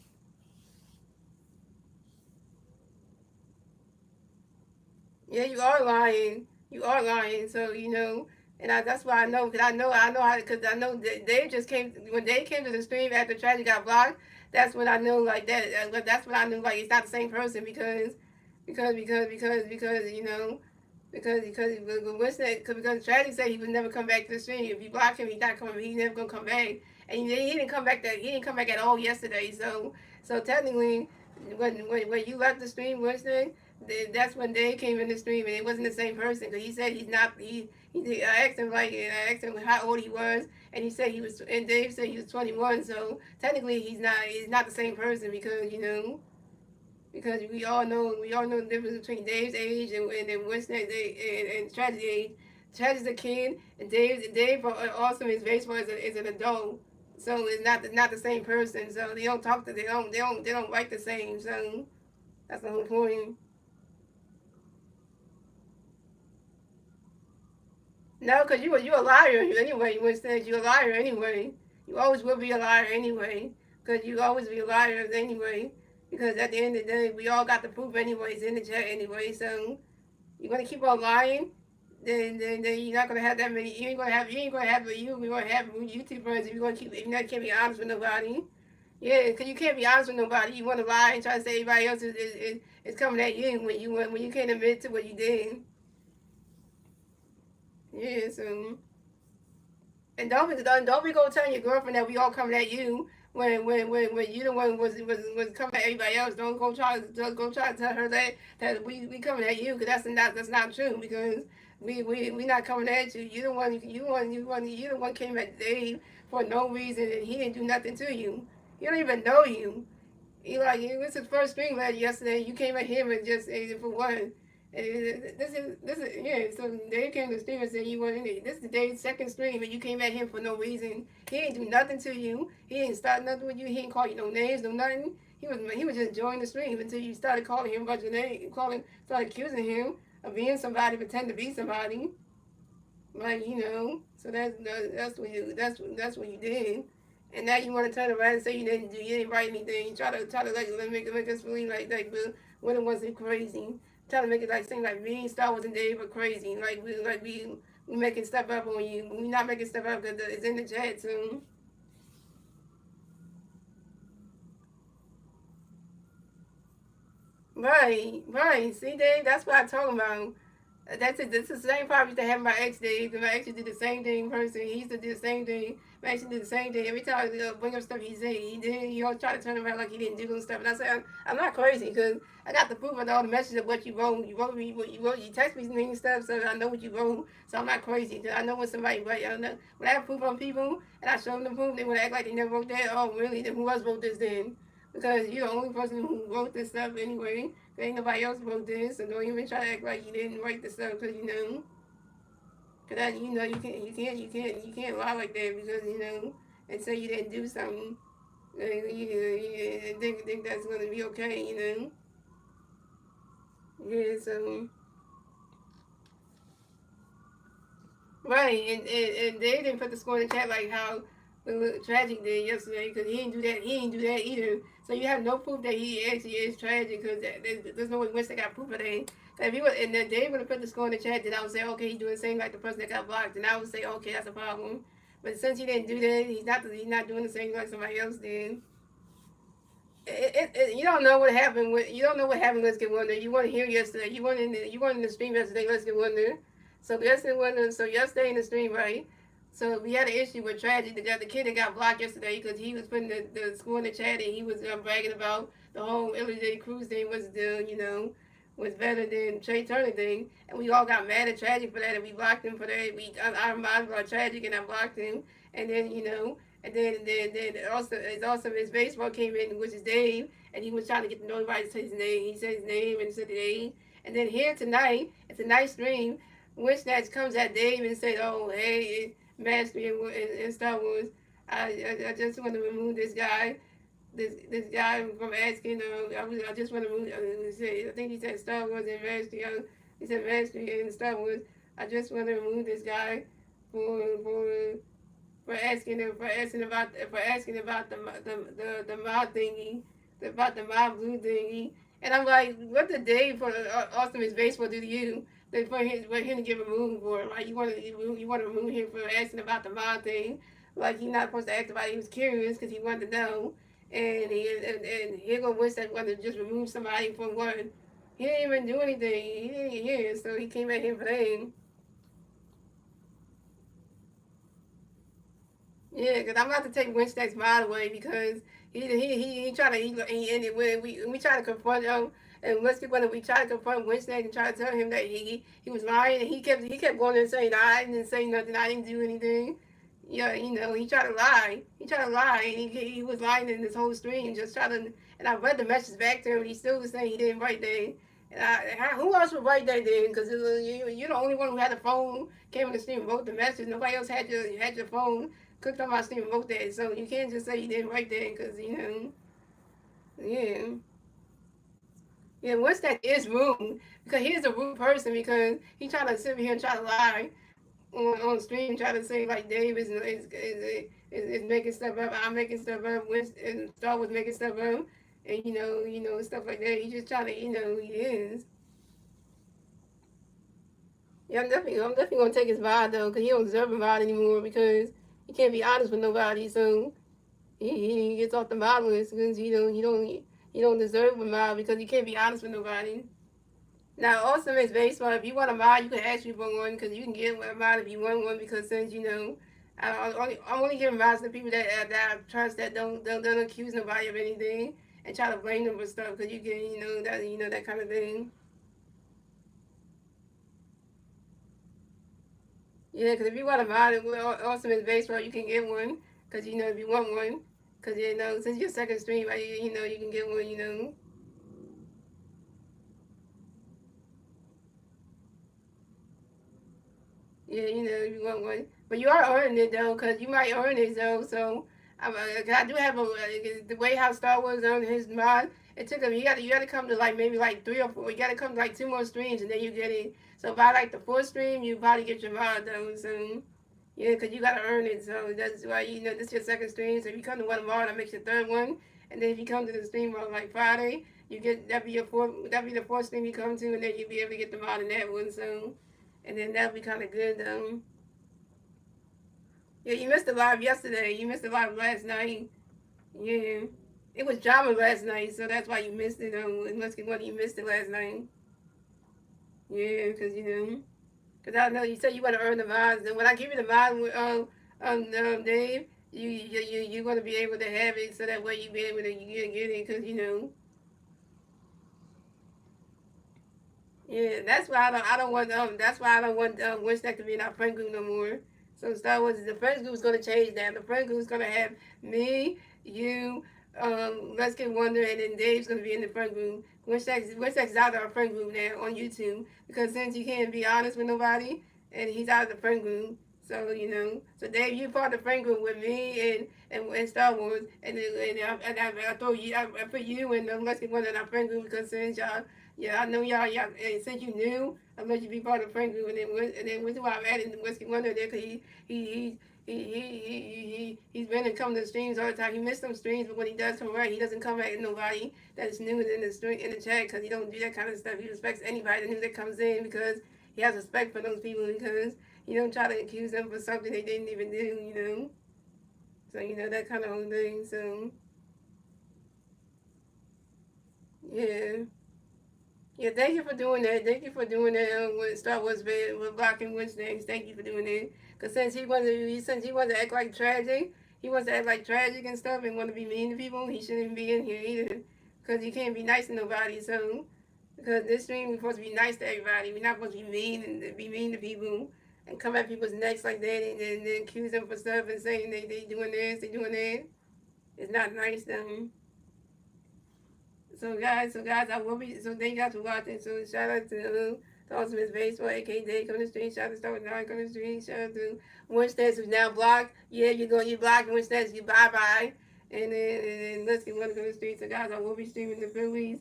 yeah, you are lying. You are lying. So and that's why I know, because I know how, because I know that Dave just came when Dave came to the stream after Tragic got blocked. That's when I know like that. That's when I knew like it's not the same person because because Tragic said he would never come back to the stream. If you block him, he's not coming. He's never gonna come back. And he didn't come back. He didn't come back at all yesterday. So technically, when you left the stream Wednesday, that's when Dave came in the stream, and it wasn't the same person because he said he's not. I asked him how old he was, and he said he was. And Dave said he was 21. So technically, he's not. He's not the same person because we all know the difference between Dave's age and Winston's age and Tragic's age. Tragic's a kid, and Dave also is baseball is an adult. So it's not the same person. So they don't talk to they don't write the same. So that's the whole point. No, because you a liar anyway. Winston, you a liar anyway. You always will be a liar anyway. Because you always be a liar anyway. Because at the end of the day, we all got the proof anyways in the chat anyway. So you're gonna keep on lying, then you're not gonna have that many. You ain't gonna have YouTube friends if you're gonna keep if you not can't be honest with nobody. Yeah, because you can't be honest with nobody. You want to lie and try to say everybody else is coming at you when you can't admit to what you did. Yeah, so don't be go telling your girlfriend that we all coming at you when you the one was coming at everybody else. Don't go try to tell her that we coming at you, because that's not true, because we not coming at you. You the one came at Dave for no reason, and he didn't do nothing to you. He don't even know you. It was his first stream yesterday. You came at him and just for one. This is yeah. So Dave came to the stream and said you weren't in it. This is Dave's second stream, and you came at him for no reason. He ain't do nothing to you. He ain't start nothing with you. He ain't call you no names, no nothing. He was just joining the stream until you started calling him a bunch of names, started accusing him of being somebody, pretend to be somebody. So that's what you did. And now you want to turn around and say you didn't write anything. You try to make us believe like that, but when it wasn't crazy. trying to make it like seem like me, Star Wars, and Dave are crazy. We making stuff up on you. We not making stuff up because it's in the chat soon. Right, right. See, Dave, that's what I'm talking about. That's it. That's the same problem that happened my ex did. My ex did the same thing. Person, he used to do the same thing. My ex did the same thing. Every time I bring up stuff he said, he did. He always try to turn around like he didn't do and stuff. And I said, I'm not crazy because I got the proof of all the messages of what you wrote. You wrote me, what you wrote. You text me and stuff, so I know what you wrote. So I'm not crazy. Cause I know when somebody write. I know when I have proof on people and I show them the proof, they would act like they never wrote that. Oh, really? Then who else wrote this then? Because you're the only person who wrote this stuff anyway. Ain't nobody else wrote this, so don't even try to act like you didn't write the stuff because you know. Cause that, you know you can't lie like that because you know and say you didn't do something. You think that's gonna be okay, you know. Yeah, so right, and they didn't put the score in the chat like how the tragic did yesterday because he didn't do that. He didn't do that either. So you have no proof that he actually is tragic because there's no way Winston got proof of that. If he would, and then they would have put the score in the chat, then I would say, okay, he's doing the same like the person that got blocked, and I would say, okay, that's a problem. But since he didn't do that, he's not doing the same like somebody else did. You don't know what happened with you don't know what happened. Let's get Wonder. You want to hear yesterday. You weren't in the stream yesterday. Let's get Wonder. So yesterday Wonder. So yesterday in the stream, right? So we had an issue with Tragic. The kid that got blocked yesterday because he was putting the school in the chat and he was bragging about the whole Illegally Cruise thing was was better than Trey Turner thing, and we all got mad at Tragic for that, and we blocked him for that. I reminded about Tragic, and I blocked him, and then then also it's also his baseball came in, which is Dave, and he was trying to get the nobody to say his name. He said his name and said the name, and then here tonight, it's a nice stream. Winsnatch comes at Dave and said, "Oh, hey, Master and Star Wars, I just want to remove this guy." This guy from asking, I just want to move. I think he said Star Wars and Mastery. He said Mastery and Star Wars. I just want to remove this guy for for asking about the mob thingy, about the mob blue thingy. And I'm like, what the day for Austin baseball do to you? That for him to get removed for it. Like you want to remove him for asking about the mob thing. Like he's not supposed to ask about it. He was curious because he wanted to know. And here go Winston wanted to just remove somebody from what he didn't even do anything. He didn't hear, so he came at him for that. Yeah, because I'm about to take Winstead's mind away because he tried to he ended when we try to confront him and let's get when we try to confront Winstead and try to tell him that he was lying and he kept going and saying I didn't say nothing, I didn't do anything. Yeah, you know, he tried to lie. He tried to lie and he was lying in this whole stream, just trying to and I read the message back to him and he still was saying he didn't write that. Who else would write that then? Because you're the only one who had a phone, came in the stream, wrote the message. Nobody else had your phone cooked on my stream and wrote that. So you can't just say you didn't write that because, yeah. Yeah, once that is rude, because he's a rude person because he trying to sit here and try to lie on stream, try to say like Dave is making stuff up, I'm making stuff up, and Star was making stuff up, and stuff like that. He just trying to, he is. Yeah, I'm definitely gonna take his vibe though, because he don't deserve a vibe anymore because he can't be honest with nobody. So he gets off the mob list because you don't deserve a mob because you can't be honest with nobody. Now, also Miss Baseball, if you want a mod, you can ask me for one because you can get a mod if you want one because since I'm only giving mods to people that I trust that don't accuse nobody of anything and try to blame them for stuff because you can that kind of thing. Yeah, because if you want a mod, also Miss Baseball, you can get one because if you want one because since your second stream, you can get one. Yeah, you want one, but you are earning it though, cause you might earn it though. So I do have the way how Star Wars earned his mod. It took him. You got to come to like maybe like 3 or 4. You got to come to like 2 more streams and then you get it. So by like the 4th stream, you probably get your mod though. So yeah, cause you got to earn it. So that's why this is your second stream. So if you come to one tomorrow, that makes your third one. And then if you come to the stream on like Friday, you get that'll be the fourth stream you come to, and then you'll be able to get them out in that one. So, and then that'll be kind of good. Yeah, you missed the live yesterday. You missed the live last night. Yeah, it was drama last night, so that's why you missed it. It must be when you missed it last night. Yeah, because because I know you said you want to earn the miles, and when I give you the miles, Dave, you want to be able to have it, so that way you be able to get it, because yeah, that's why I don't want Wish to be in our friend group no more. So Star Wars, the friend group is gonna change now. The friend group is gonna have me, you, Let's Get Wonder, and then Dave's gonna be in the friend group. Wish is out of our friend group now on YouTube, because since he can't be honest with nobody, and he's out of the friend group. So so Dave, you part of the friend group with me and Star Wars, and I told you I put you and Let's Get Wonder in our friend group, because since y'all, yeah, I know y'all. And since you knew, I let you be part of the friend group, and then with why I'm adding the Whiskey Wonder there, because he's been and come to the streams all the time. He missed some streams, but when he does come right, he doesn't come at nobody that is new in the stream in the chat, because he don't do that kind of stuff. He respects anybody new that comes in, because he has respect for those people, because he don't try to accuse them for something they didn't even do. So that kind of whole thing. So yeah. Yeah, thank you for doing that. Thank you for doing that with Star Wars with blocking Wednesdays. Thank you for doing that. Because since he wants to act like tragic, he wants to act like tragic and stuff, and want to be mean to people. He shouldn't be in here either. Because he can't be nice to nobody. So, because this stream we're supposed to be nice to everybody. We're not supposed to be mean and be mean to people and come at people's necks like that, and then accuse them for stuff and saying they doing this, they doing that. It's not nice though. So guys, I will be. So thank you guys for watching. So shout out to Ultimate Baseball, aka Dave on the street. Shout out to Star Wars on the street. Shout out to Winston, who's now blocked. Yeah, you blocked Winston. You bye bye. And then let's get one on the street. So guys, I will be streaming the Phillies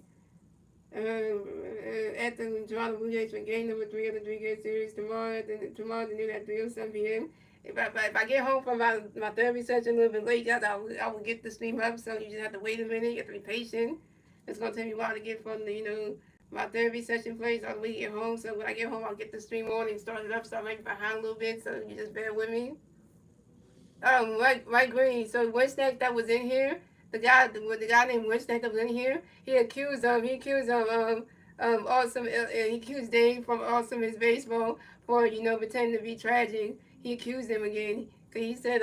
at the Toronto Blue Jays for game number 3 of the 3-game series tomorrow. Tomorrow afternoon at 3:07 p.m. If I get home from my therapy session a little bit late, guys, I will get the stream up. So you just have to wait a minute. You have to be patient. It's gonna take me a while to get from my therapy session place all the way to get home. So when I get home, I'll get the stream on and start it up. So I might be behind a little bit. So you just bear with me. Mike Green. So Winston that was in here, the guy named Winston that was in here, he accused Awesome, he accused Dave from Awesome his baseball for pretending to be tragic. He accused him again. Cause he said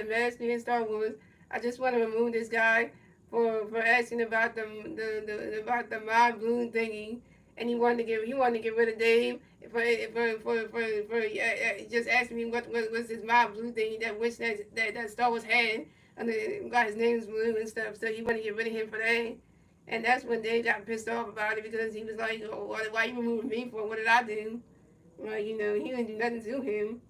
Master and Star Wars. I just want to remove this guy for asking about about the my balloon thingy, and he wanted to get rid of Dave for just asking me what was this my blue thing that Star Wars had, and got his name's blue and stuff. So he wanted to get rid of him for that. And that's when Dave got pissed off about it, because he was like, oh, why you removing me for? What did I do? Well, he didn't do nothing to him.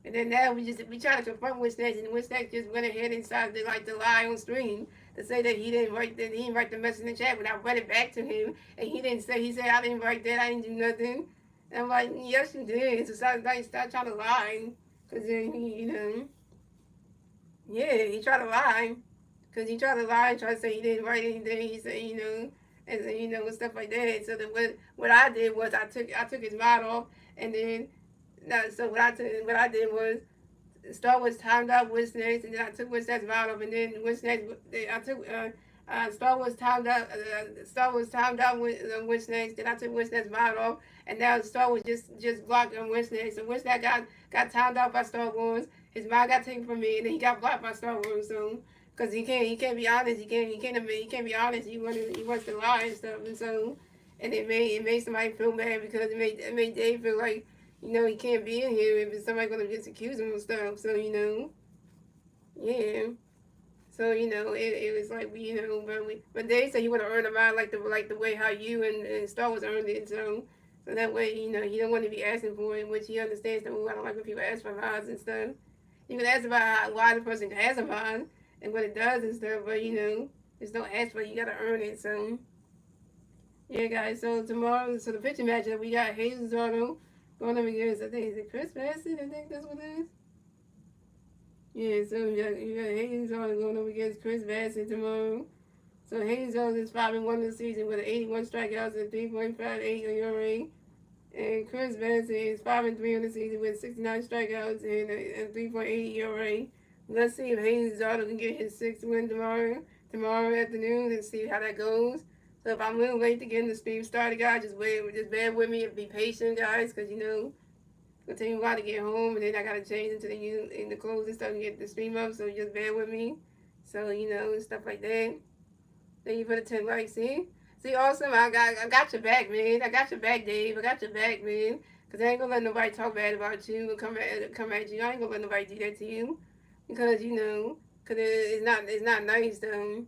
And then now we try to confront Winston, and Winston just went ahead and decided to lie on stream to say that he didn't write the message in the chat. When I read it back to him, and he said I didn't write that, I didn't do nothing. And I'm like, yes you did. So stop trying to lie, because then yeah, he tried to lie, because he tried to lie and try to say he didn't write anything. He said and and stuff like that. So what I did was I took his mod off, and then so what I did was Star Wars timed out Winston, and then I took Winston's mod off, and then I took Star Wars timed out Winston, then I took Winston's mod off, and now Star Wars just blocked on Winston. So Winston got timed out by Star Wars. His mod got taken from me, and then he got blocked by Star Wars. So because he can't be honest, he can't be honest. He wants to lie and stuff, and so it made somebody feel bad, because it made Dave feel like he can't be in here if somebody gonna just accuse him of stuff. So yeah. So it was like but Dave said he want to earn them out like the way how you and Star Wars earned it. So that way he don't want to be asking for it, which he understands that. Oh, I don't like when people ask for mods and stuff. You can ask about why the person has a mod and what it does and stuff, but there's no ask for it. You gotta earn it. So yeah, guys. So tomorrow, the pitching matchup we got Hayes Toronto going up against, I think, is it Chris Bassett? I think that's what it is. Yeah, so you got Hayes Toronto going up against Chris Bassett tomorrow. So Hayes Jones is 5-1 this season with 81 strikeouts and 3.58 ERA. And Chris Benson is 5-3 on the season with 69 strikeouts and a 3.80 ERA. Let's see if Hayes Darnold can get his sixth win tomorrow afternoon and see how that goes. So if I'm a little late to get in the stream started, guys, just bear with me and be patient, guys, because it'll take me a while to get home, and then I gotta change into the clothes and stuff and get the stream up. So just bear with me. So stuff like that. Thank you for the 10 likes. See, awesome. I got your back, man. I got your back, Dave. I got your back, man. Cause I ain't gonna let nobody talk bad about you and come at you. I ain't gonna let nobody do that to you, because cause it's not nice, though.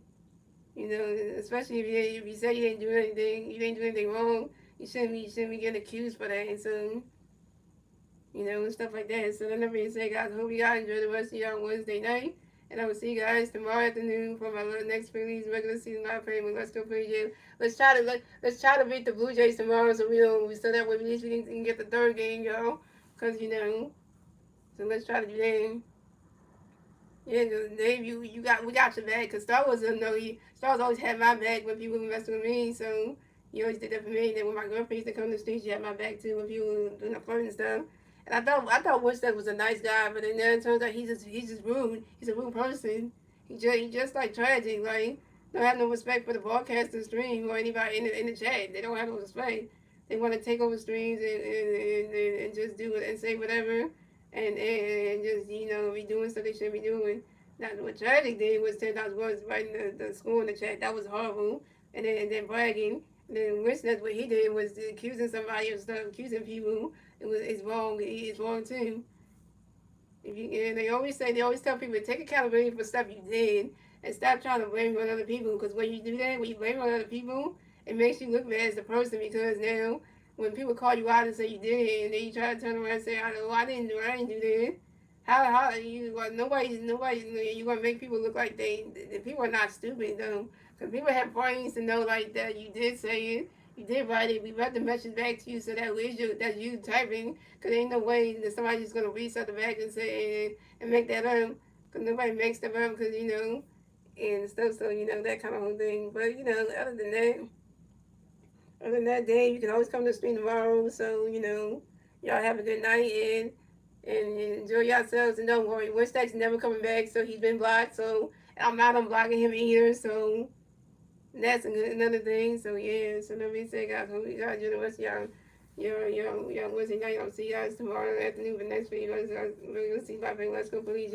Especially if you say you didn't do anything wrong. You shouldn't be getting accused for that. And so and stuff like that. So that being said, guys, I hope you guys enjoy the rest of your Wednesday night. And I will see you guys tomorrow afternoon for my next Phillies regular season live playing. Let's go Blue Jays. Let's try to beat the Blue Jays tomorrow, so that way at least we can get the third game, y'all. Cause so let's try to do that. Yeah, Dave, we got your back. Cause Star Wars doesn't know you. Star Wars always had my back when people were messing with me. So you always did that for me. And then when my girlfriend used to come to the street, she had my back too when people were doing the flirting and stuff. And I thought Winstead was a nice guy, but then it turns out he's just rude. He's a rude person. He just like tragic. Like don't have no respect for the broadcaster stream or anybody in the chat. They don't have no respect. They want to take over streams and just do it and say whatever and just be doing stuff they shouldn't be doing. Now what tragic did was 10,000 words writing the score in the chat. That was horrible. And then bragging. And then Winston, what he did was accusing somebody of stuff, accusing people. It's wrong. It's wrong too. And they always tell people to take accountability for stuff you did and stop trying to blame on other people. Because when you do that, when you blame on other people, it makes you look bad as a person. Because now, when people call you out and say you did it, and then you try to turn around and say, I didn't do that. How you nobody you gonna make people look like the people are not stupid though. Because people have brains to know like that you did say it. You did write it. We read the message back to you, so that's you typing. Cause ain't no way that somebody's just gonna read something back and say and make that up. Cause nobody makes stuff up. Cause and stuff. So that kind of whole thing. But other than that, Dave, you can always come to the stream tomorrow. So y'all have a good night and enjoy yourselves. And don't worry, Winstack's never coming back. So he's been blocked. So I'm not unblocking him either. So that's another thing. So yeah. So let me say, guys, hope you guys enjoy the rest of y'all Wednesday night. I'll see you guys tomorrow afternoon for next video. We're gonna see Bye. Let's go, Phillies.